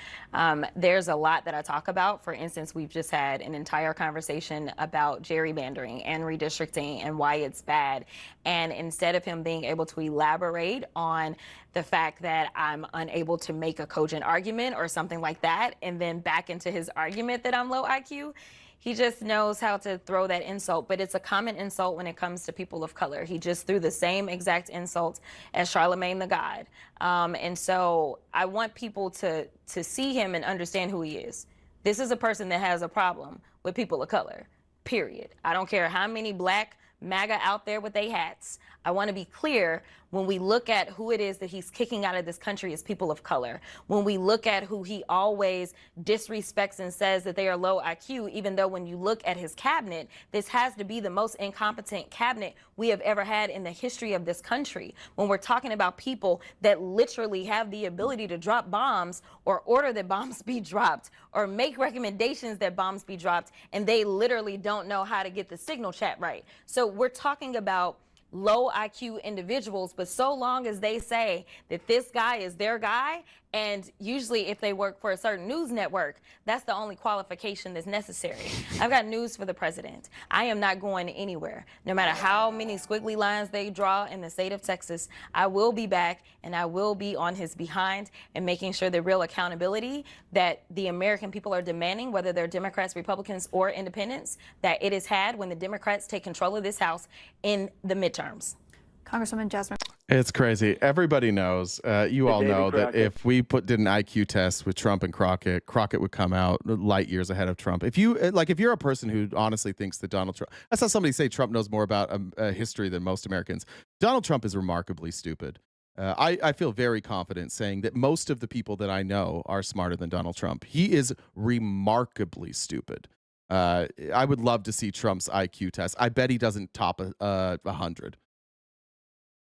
There's a lot that I talk about. For instance, we've just had an entire conversation about gerrymandering and redistricting and why it's bad. And instead of him being able to elaborate on the fact that I'm unable to make a cogent argument or something like that, and then back into his argument that I'm low IQ, he just knows how to throw that insult, but it's a common insult when it comes to people of color. He just threw the same exact insult as Charlemagne the God. And so I want people to see him and understand who he is. This is a person that has a problem with people of color, period. I don't care how many black MAGA out there with their hats. I want to be clear, when we look at who it is that he's kicking out of this country as people of color, when we look at who he always disrespects and says that they are low IQ, even though when you look at his cabinet, this has to be the most incompetent cabinet we have ever had in the history of this country. When we're talking about people that literally have the ability to drop bombs or order that bombs be dropped or make recommendations that bombs be dropped, and they literally don't know how to get the signal chat right. So we're talking about low IQ individuals, but so long as they say that this guy is their guy, and usually if they work for a certain news network, that's the only qualification that's necessary. I've got news for the president. I am not going anywhere. No matter how many squiggly lines they draw in the state of Texas, I will be back and I will be on his behind and making sure the real accountability that the American people are demanding, whether they're Democrats, Republicans, or independents, that it is had when the Democrats take control of this House in the midterms. Congresswoman Jasmine. It's crazy. Everybody knows, you all know that if we did an IQ test with Trump and Crockett, Crockett would come out light years ahead of Trump. If you're a person who honestly thinks that Donald Trump, I saw somebody say Trump knows more about history than most Americans. Donald Trump is remarkably stupid. I feel very confident saying that most of the people that I know are smarter than Donald Trump. He is remarkably stupid. I would love to see Trump's IQ test. I bet he doesn't top 100.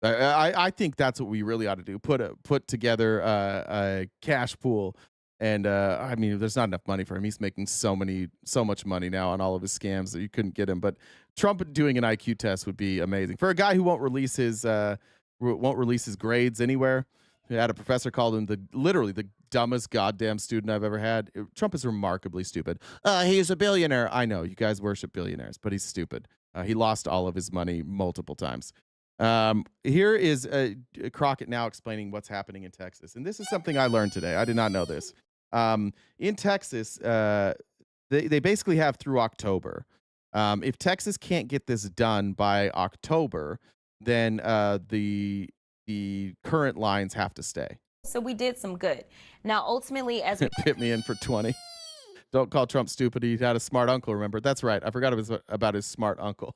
I think that's what we really ought to do. Put together a cash pool And I mean, there's not enough money for him. He's making so much money now on all of his scams that you couldn't get him. But Trump doing an IQ test would be amazing for a guy who won't release his grades anywhere. He had a professor called him literally the dumbest goddamn student I've ever had. Trump is remarkably stupid. He's a billionaire. I know you guys worship billionaires, but he's stupid. He lost all of his money multiple times. Here is Crockett now explaining what's happening in Texas. And this is something I learned today. I did not know this. In Texas, they basically have through October. If Texas can't get this done by October, then the current lines have to stay. So we did some good. Now, ultimately, as we Hit me in for 20. Don't call Trump stupid. He had a smart uncle, remember? That's right. I forgot about his smart uncle.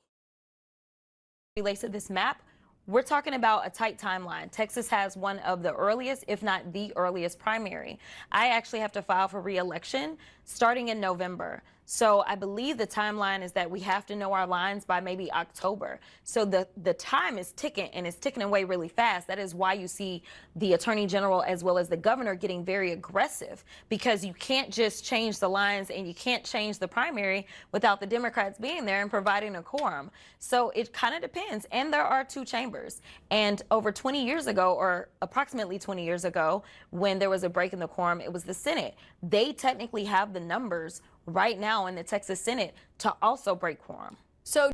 relates to this map, we're talking about a tight timeline. Texas has one of the earliest, if not the earliest, primary. I actually have to file for re-election starting in November. So I believe the timeline is that we have to know our lines by maybe October. So the time is ticking, and it's ticking away really fast. That is why you see the Attorney General as well as the governor getting very aggressive, because you can't just change the lines and you can't change the primary without the Democrats being there and providing a quorum. So it kind of depends. And there are two chambers. And over 20 years ago, or approximately 20 years ago, when there was a break in the quorum, it was the Senate. They technically have the numbers right now in the Texas Senate to also break quorum. So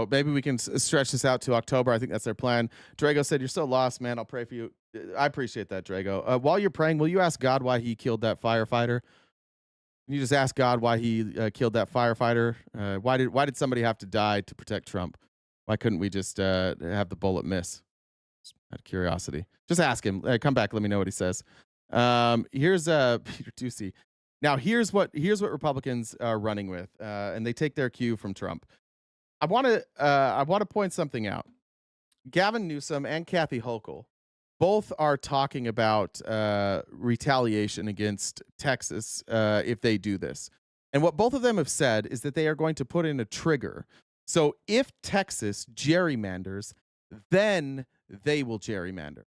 maybe we can stretch this out to October. I think that's their plan. Drago said, "You're so lost, man. I'll pray for you." I appreciate that, Drago. While you're praying, will you ask God why he killed that firefighter? Can you just ask God why he killed that firefighter? Why did somebody have to die to protect Trump? Why couldn't we just have the bullet miss? Just out of curiosity. Just ask him. Come back. Let me know what he says. Here's Peter Ducey. Now, here's what Republicans are running with, and they take their cue from Trump. I want to point something out. Gavin Newsom and Kathy Hochul both are talking about retaliation against Texas if they do this. And what both of them have said is that they are going to put in a trigger. So if Texas gerrymanders, then they will gerrymander.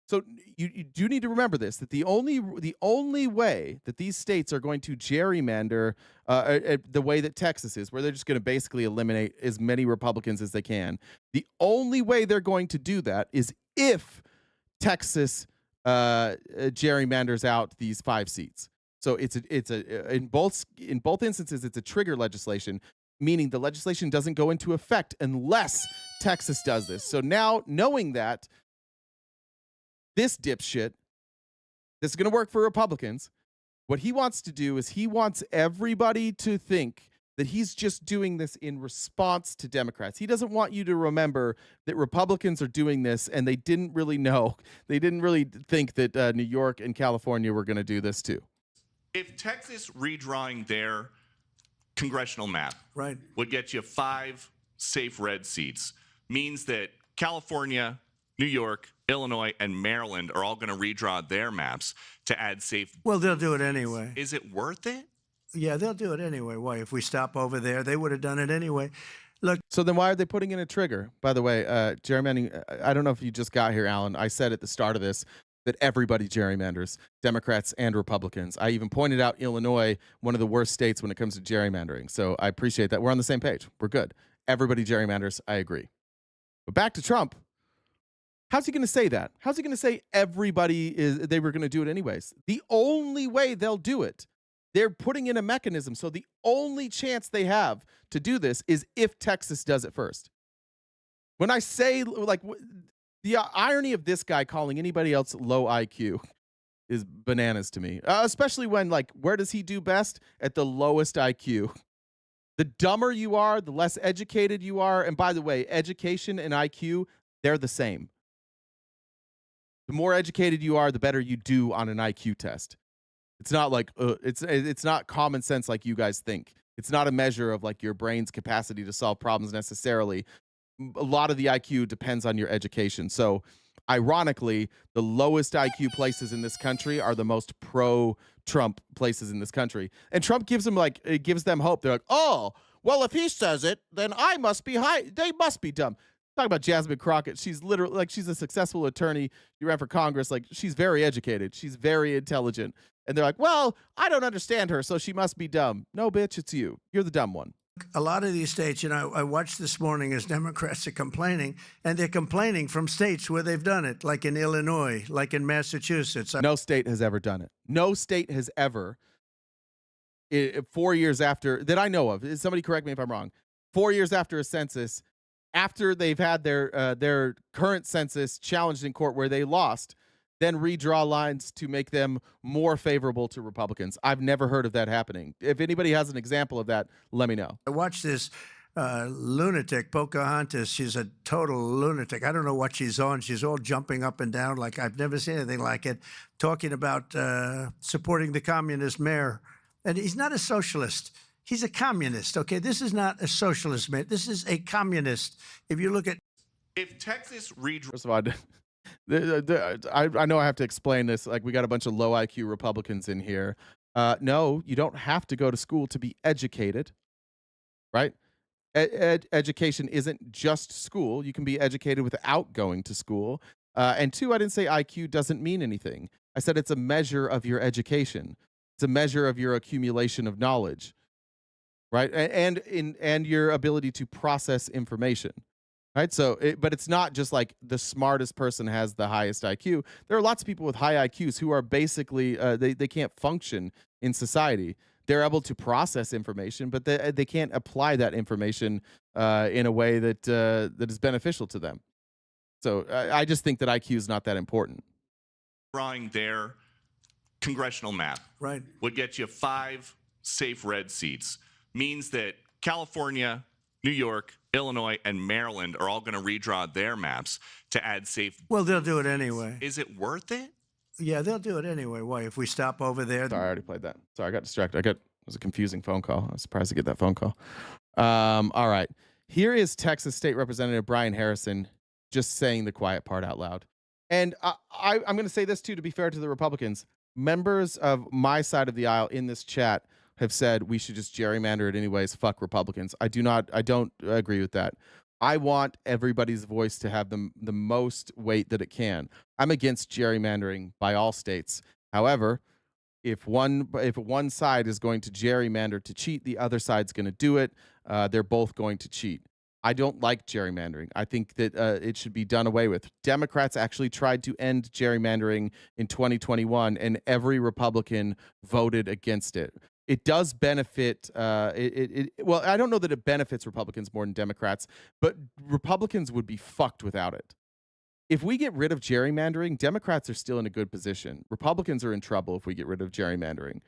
So you do need to remember this, that the only way that these states are going to gerrymander the way that Texas is, where they're just going to basically eliminate as many Republicans as they can, the only way they're going to do that is if Texas gerrymanders out these 5 seats. So it's in both instances, it's a trigger legislation, meaning the legislation doesn't go into effect unless Texas does this. So now, knowing that, this dipshit, this is going to work for Republicans. What he wants to do is he wants everybody to think that he's just doing this in response to Democrats. He doesn't want you to remember that Republicans are doing this and they didn't really know. They didn't really think that New York and California were going to do this too. If Texas redrawing their congressional map would get you 5 safe red seats, means that California, New York, Illinois, and Maryland are all going to redraw their maps to add safe. Well, they'll do it anyway. Is it worth it? Yeah, they'll do it anyway. Why? If we stop over there, they would have done it anyway. Look. So then why are they putting in a trigger? By the way, gerrymandering, I don't know if you just got here, Alan. I said at the start of this that everybody gerrymanders, Democrats and Republicans. I even pointed out Illinois, one of the worst states when it comes to gerrymandering. So I appreciate that. We're on the same page. We're good. Everybody gerrymanders. I agree. But back to Trump. How's he going to say that? How's he going to say they were going to do it anyways? The only way they'll do it, they're putting in a mechanism. So the only chance they have to do this is if Texas does it first. When I say, like, the irony of this guy calling anybody else low IQ is bananas to me, especially when, like, where does he do best? At the lowest IQ. The dumber you are, the less educated you are. And by the way, education and IQ, they're the same. The more educated you are, the better you do on an IQ test. It's not like it's not common sense like you guys think. It's not a measure of like your brain's capacity to solve problems necessarily. A lot of the IQ depends on your education. So, ironically, the lowest IQ places in this country are the most pro-Trump places in this country. And Trump gives them hope. They're like, "Oh, well, if he says it, then I must be high. They must be dumb." Talk about Jasmine Crockett. She's literally like, she's a successful attorney. She ran for Congress. Like, she's very educated. She's very intelligent. And they're like, well, I don't understand her, so she must be dumb. No, bitch, it's you. You're the dumb one. A lot of these states, I watched this morning as Democrats are complaining, and they're complaining from states where they've done it, like in Illinois, like in Massachusetts. No state has ever done it. No state has ever, 4 years after, that I know of, somebody correct me if I'm wrong, 4 years after a census, after they've had their current census challenged in court where they lost, then redraw lines to make them more favorable to Republicans. I've never heard of that happening. If anybody has an example of that, let me know. I watched this lunatic, Pocahontas. She's a total lunatic. I don't know what she's on. She's all jumping up and down like I've never seen anything like it, talking about supporting the communist mayor. And he's not a socialist. He's a communist, okay? This is not a socialist, man. This is a communist. If you look at... If Texas redraws... First of all, I know I have to explain this. Like, we got a bunch of low IQ Republicans in here. No, you don't have to go to school to be educated, right? Education isn't just school. You can be educated without going to school. And two, I didn't say IQ doesn't mean anything. I said it's a measure of your education. It's a measure of your accumulation of knowledge, right? And your ability to process information. Right. So, but it's not just like the smartest person has the highest IQ. There are lots of people with high IQs who are basically they can't function in society. They're able to process information, but they can't apply that information in a way that that is beneficial to them. So I just think that IQ is not that important. Drawing their congressional map would get you 5 safe red seats. Means that California, New York, Illinois, and Maryland are all going to redraw their maps to add safe. Well, they'll do it anyway. Is it worth it? Yeah, they'll do it anyway. Why? If we stop over there. Sorry, I already played that. Sorry, I got distracted. It was a confusing phone call. I was surprised to get that phone call. All right. Here is Texas State Representative Brian Harrison just saying the quiet part out loud. And I'm going to say this, too, to be fair to the Republicans. Members of my side of the aisle in this chat have said we should just gerrymander it anyways. Fuck Republicans. I don't agree with that. I want everybody's voice to have the most weight that it can. I'm against gerrymandering by all states. However, if one side is going to gerrymander to cheat, the other side's going to do it. They're both going to cheat. I don't like gerrymandering. I think that it should be done away with. Democrats actually tried to end gerrymandering in 2021, and every Republican voted against it. It does benefit, well, I don't know that it benefits Republicans more than Democrats, but Republicans would be fucked without it. If we get rid of gerrymandering, Democrats are still in a good position. Republicans are in trouble if we get rid of gerrymandering.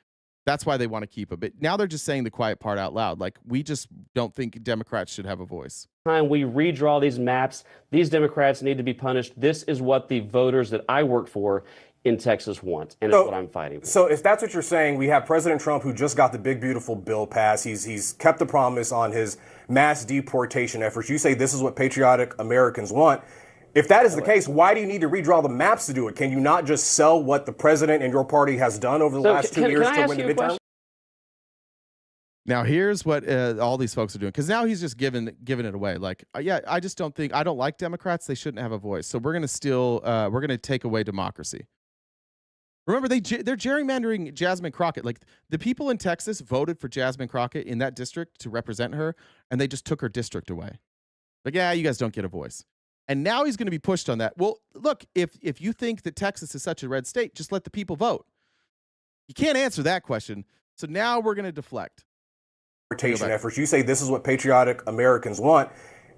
That's why they want to keep it. But now they're just saying the quiet part out loud. Like, we just don't think Democrats should have a voice. Time we redraw these maps, these Democrats need to be punished. This is what the voters that I work for in Texas want, and it's what I'm fighting for. So if that's what you're saying, we have President Trump who just got the big, beautiful bill passed. He's kept the promise on his mass deportation efforts. You say this is what patriotic Americans want. If that is the case, why do you need to redraw the maps to do it? Can you not just sell what the president and your party has done over the last 2 years to win the midterm? Now, here's what all these folks are doing, because now he's just giving it away. Like, yeah, I don't like Democrats. They shouldn't have a voice. So we're going to take away democracy. Remember, they're gerrymandering Jasmine Crockett. Like, the people in Texas voted for Jasmine Crockett in that district to represent her, and they just took her district away. Like, yeah, you guys don't get a voice. And now he's going to be pushed on that. Well, look, if you think that Texas is such a red state, just let the people vote. You can't answer that question. So now we're going to deflect. Efforts. You say this is what patriotic Americans want.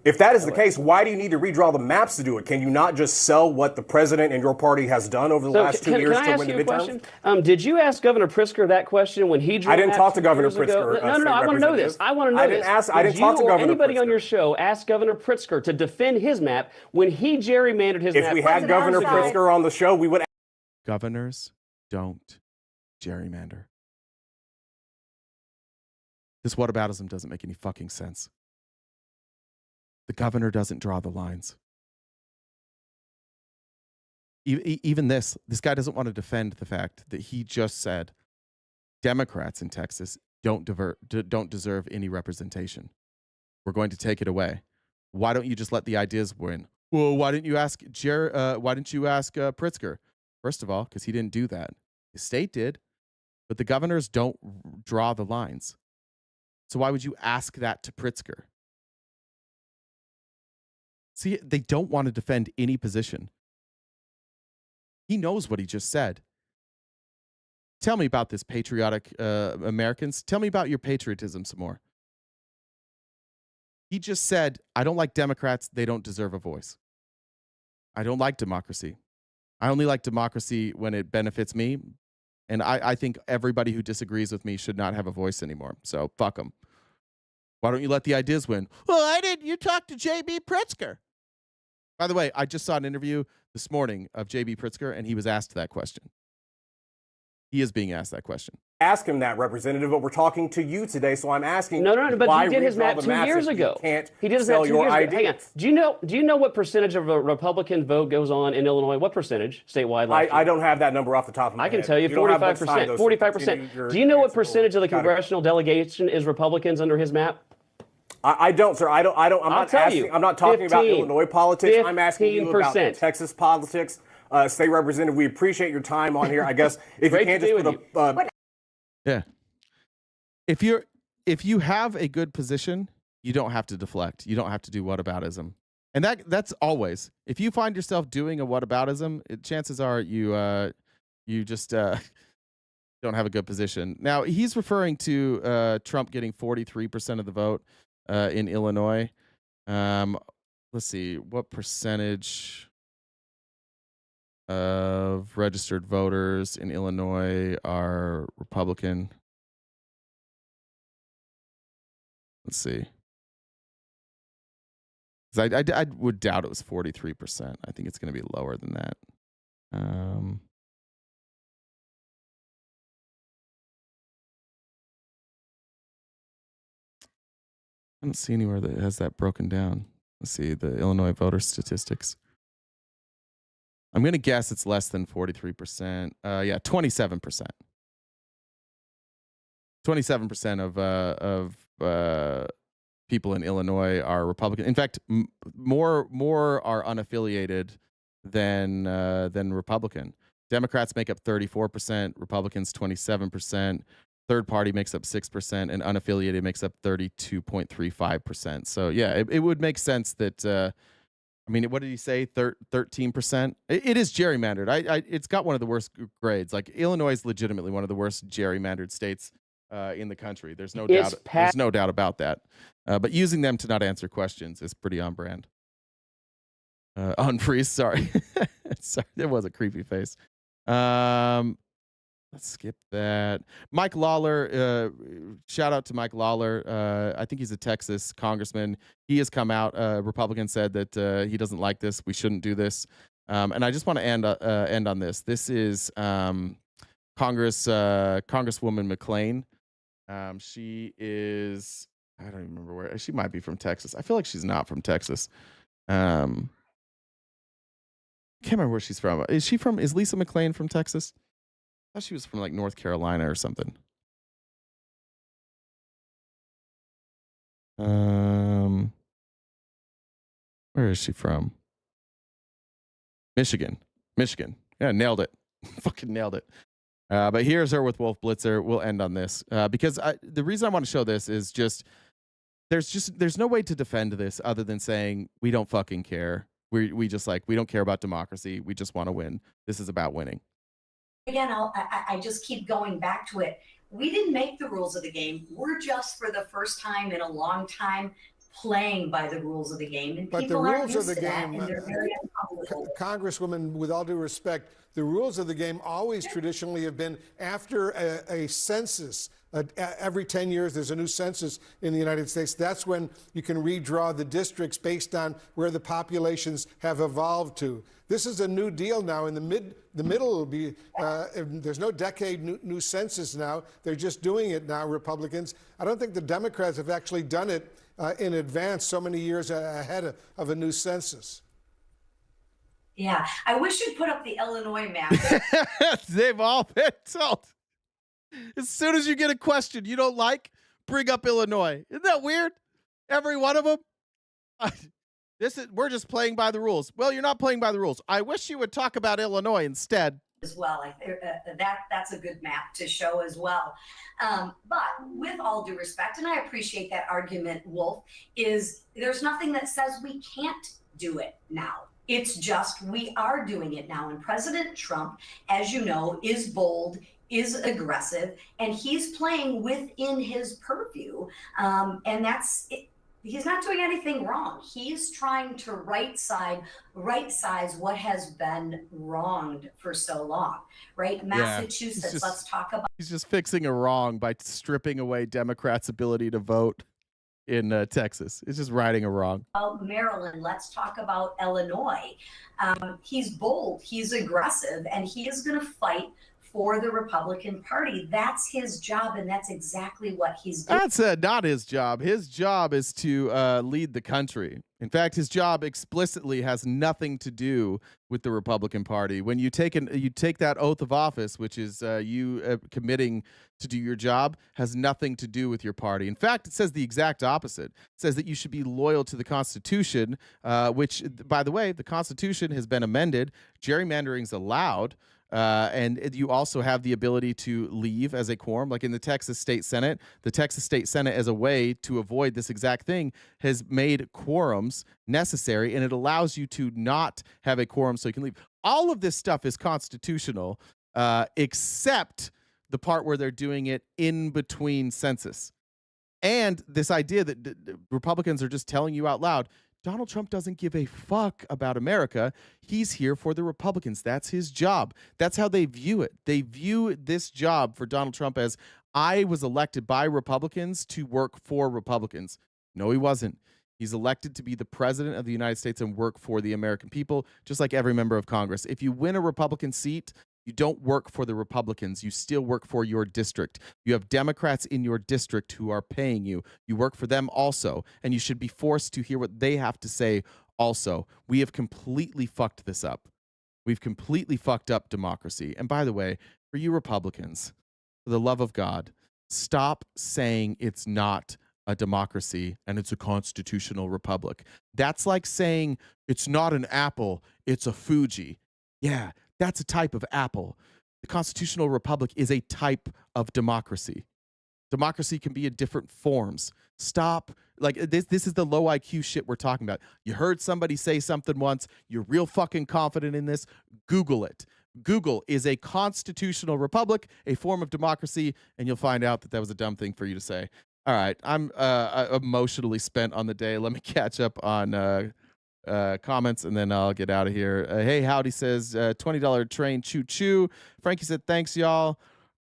If that is the case, why do you need to redraw the maps to do it? Can you not just sell what the president and your party has done over the last 2 years to win the midterm? Did you ask Governor Pritzker that question when he drew? I didn't talk to Governor Pritzker. No, I want to know this. I didn't talk to Governor anybody Pritzker. On your show ask Governor Pritzker to defend his map when he gerrymandered his map? If we had Governor Pritzker on the show, we would. Governors don't gerrymander. This whataboutism doesn't make any fucking sense. The governor doesn't draw the lines. Even this guy doesn't want to defend the fact that he just said Democrats in Texas don't deserve any representation. We're going to take it away. Why don't you just let the ideas win? Well, why didn't you ask Pritzker? First of all, because he didn't do that. The state did, but the governors don't draw the lines. So why would you ask that to Pritzker? See, they don't want to defend any position. He knows what he just said. Tell me about this, patriotic Americans. Tell me about your patriotism some more. He just said, I don't like Democrats. They don't deserve a voice. I don't like democracy. I only like democracy when it benefits me. And I think everybody who disagrees with me should not have a voice anymore. So fuck them. Why don't you let the ideas win? Well, I didn't. You talked to J.B. Pritzker. By the way, I just saw an interview this morning of J.B. Pritzker, and he was asked that question. He is being asked that question. Ask him that, Representative, but we're talking to you today, so I'm asking. No, but why he did his redraw map the 2 years if you ago. Can't He did his sell map 2 your years ago. Hang on. ideas. Do you know what percentage of a Republican vote goes on in Illinois? What percentage statewide? I don't have that number off the top of my head. I can tell you, don't have much 45%. time, though, so 45%. Do you know what percentage of the congressional delegation is Republicans under his map? I don't, sir. I'm not talking about Illinois politics. I'm asking you about Texas politics. State Representative, we appreciate your time on here. I guess if you can't just put yeah. If you have a good position, you don't have to deflect. You don't have to do whataboutism. And that's always. If you find yourself doing a whataboutism, chances are you just don't have a good position. Now, he's referring to Trump getting 43% of the vote in Illinois. Let's see, what percentage of registered voters in Illinois are Republican? Let's see. I would doubt it was 43%. I think it's going to be lower than that. I don't see anywhere that has that broken down. Let's see, the Illinois voter statistics. I'm going to guess it's less than 43%. 27%. 27% of people in Illinois are Republican. In fact, more are unaffiliated than Republican. Democrats make up 34%, Republicans 27%, third party makes up 6%, and unaffiliated makes up 32.35%. So yeah, it would make sense that. I mean, what did he say? 13%. It is gerrymandered. It's got one of the worst grades. Like Illinois is legitimately one of the worst gerrymandered states in the country. There's no doubt. There's no doubt about that. But using them to not answer questions is pretty on brand. Unfreeze. Sorry, sorry. It was a creepy face. Let's skip that. Mike Lawler, shout out to Mike Lawler. I think he's a Texas congressman. He has come out. Republican said that he doesn't like this. We shouldn't do this. And I just want to end on this. This is Congresswoman McClain. She is, I don't even remember where. She might be from Texas. I feel like she's not from Texas. Can't remember where she's from. Is Lisa McClain from Texas? I thought she was from like North Carolina or something. Where is she from? Michigan. Yeah, nailed it. Fucking nailed it. But here's her with Wolf Blitzer. We'll end on this because the reason I want to show this is there's no way to defend this other than saying we don't fucking care. We don't care about democracy. We just want to win. This is about winning. Again, I just keep going back to it. We didn't make the rules of the game. We're just, for the first time in a long time, playing by the rules of the game. And but people the aren't rules used of the to that, game, and they're very uncomfortable. Congresswoman, with all due respect, the rules of the game always traditionally have been after a census. Every 10 years, there's a new census in the United States. That's when you can redraw the districts based on where the populations have evolved to. This is a new deal now. In the middle will be, there's no decade new census now. They're just doing it now, Republicans. I don't think the Democrats have actually done it in advance so many years ahead of a new census. Yeah, I wish you'd put up the Illinois map. They've all been told. As soon as you get a question you don't like, bring up Illinois. Isn't that weird? Every one of them. We're just playing by the rules. Well, you're not playing by the rules. I wish you would talk about Illinois instead. As well, that's a good map to show as well. But with all due respect, and I appreciate that argument, Wolf, is there's nothing that says we can't do it now. It's just we are doing it now. And President Trump, as you know, is bold, is aggressive, and he's playing within his purview. And that's it. He's not doing anything wrong. He's trying to right size what has been wronged for so long, right? Massachusetts, let's talk about. He's just fixing a wrong by stripping away Democrats' ability to vote in Texas. It's just righting a wrong. Maryland, let's talk about Illinois. He's bold, he's aggressive, and he is going to fight for the Republican Party. That's his job, and that's exactly what he's doing. That's not his job. His job is to lead the country. In fact, his job explicitly has nothing to do with the Republican Party. When you take that oath of office, which is you committing to do your job, has nothing to do with your party. In fact, it says the exact opposite. It says that you should be loyal to the Constitution, which, by the way, the Constitution has been amended. Gerrymandering's allowed. And you also have the ability to leave as a quorum, like in the Texas State Senate. The Texas State Senate, as a way to avoid this exact thing, has made quorums necessary, and it allows you to not have a quorum so you can leave. All of this stuff is constitutional, except the part where they're doing it in between census. And this idea that Republicans are just telling you out loud, Donald Trump doesn't give a fuck about America. He's here for the Republicans. That's his job. That's how they view it. They view this job for Donald Trump as, I was elected by Republicans to work for Republicans. No, he wasn't. He's elected to be the president of the United States and work for the American people, just like every member of Congress. If you win a Republican seat, you don't work for the Republicans. You still work for your district. You have Democrats in your district who are paying you. You work for them also, and you should be forced to hear what they have to say also. We have completely fucked this up. We've completely fucked up democracy. And by the way, for you Republicans, for the love of God, stop saying it's not a democracy and it's a constitutional republic. That's like saying it's not an apple, it's a Fuji. Yeah. That's a type of apple. The constitutional republic is a type of democracy. Democracy can be in different forms. Stop. Like this is the low IQ shit we're talking about. You heard somebody say something once. You're real fucking confident in this. Google it. Google is a constitutional republic, a form of democracy, and you'll find out that that was a dumb thing for you to say. All right. I'm emotionally spent on the day. Let me catch up on comments and then I'll get out of here. Hey, Howdy says $20 train choo choo. Frankie said thanks, y'all.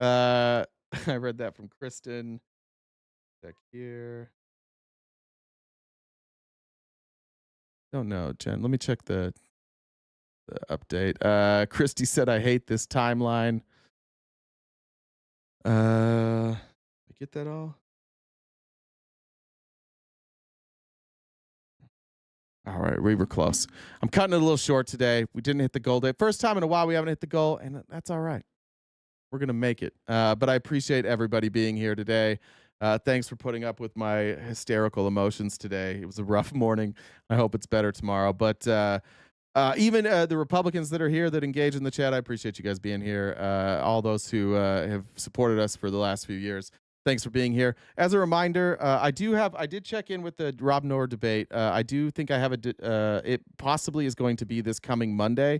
I read that from Kristen. Check here. Don't know, Jen. Let me check the update. Christy said I hate this timeline. I get that all? All right, we were close. I'm cutting it a little short today. We didn't hit the goal day. First time in a while we haven't hit the goal, and that's all right. We're going to make it. But I appreciate everybody being here today. Thanks for putting up with my hysterical emotions today. It was a rough morning. I hope it's better tomorrow. But even the Republicans that are here that engage in the chat, I appreciate you guys being here. All those who have supported us for the last few years. Thanks for being here. As a reminder, I did check in with the Rob Noor debate. I do think I have it possibly is going to be this coming Monday.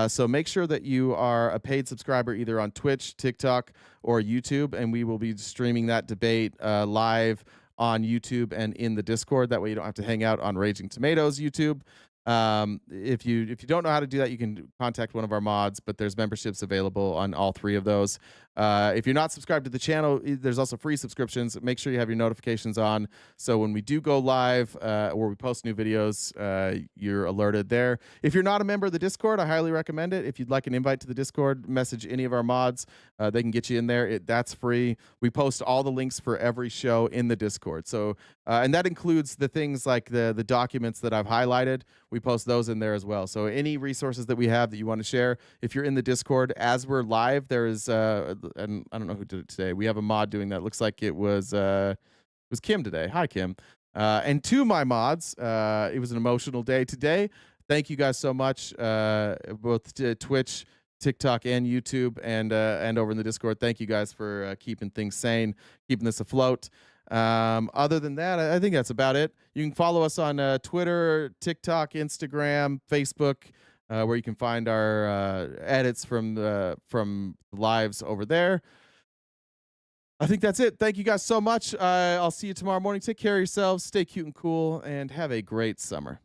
So make sure that you are a paid subscriber either on Twitch, TikTok, or YouTube, and we will be streaming that debate live on YouTube and in the Discord. That way you don't have to hang out on Raging Tomatoes YouTube. If you don't know how to do that, you can contact one of our mods, but there's memberships available on all three of those. If you're not subscribed to the channel, there's also free subscriptions. Make sure you have your notifications on, so when we do go live or we post new videos, you're alerted there. If you're not a member of the Discord, I highly recommend it. If you'd like an invite to the Discord, message any of our mods. They can get you in there. That's free. We post all the links for every show in the Discord. So and that includes the things like the documents that I've highlighted. We post those in there as well. So any resources that we have that you want to share, if you're in the Discord as we're live, there is and I don't know who did it today. We have a mod doing that. Looks like it was Kim today. Hi, Kim. And to my mods, it was an emotional day today. Thank you guys so much, both to Twitch, TikTok, and YouTube, and over in the Discord. Thank you guys for keeping things sane, keeping this afloat. Other than that, I think that's about it. You can follow us on Twitter, TikTok, Instagram, Facebook, where you can find our edits from lives over there. I think that's it. Thank you guys so much. I'll see you tomorrow morning. Take care of yourselves. Stay cute and cool, and have a great summer.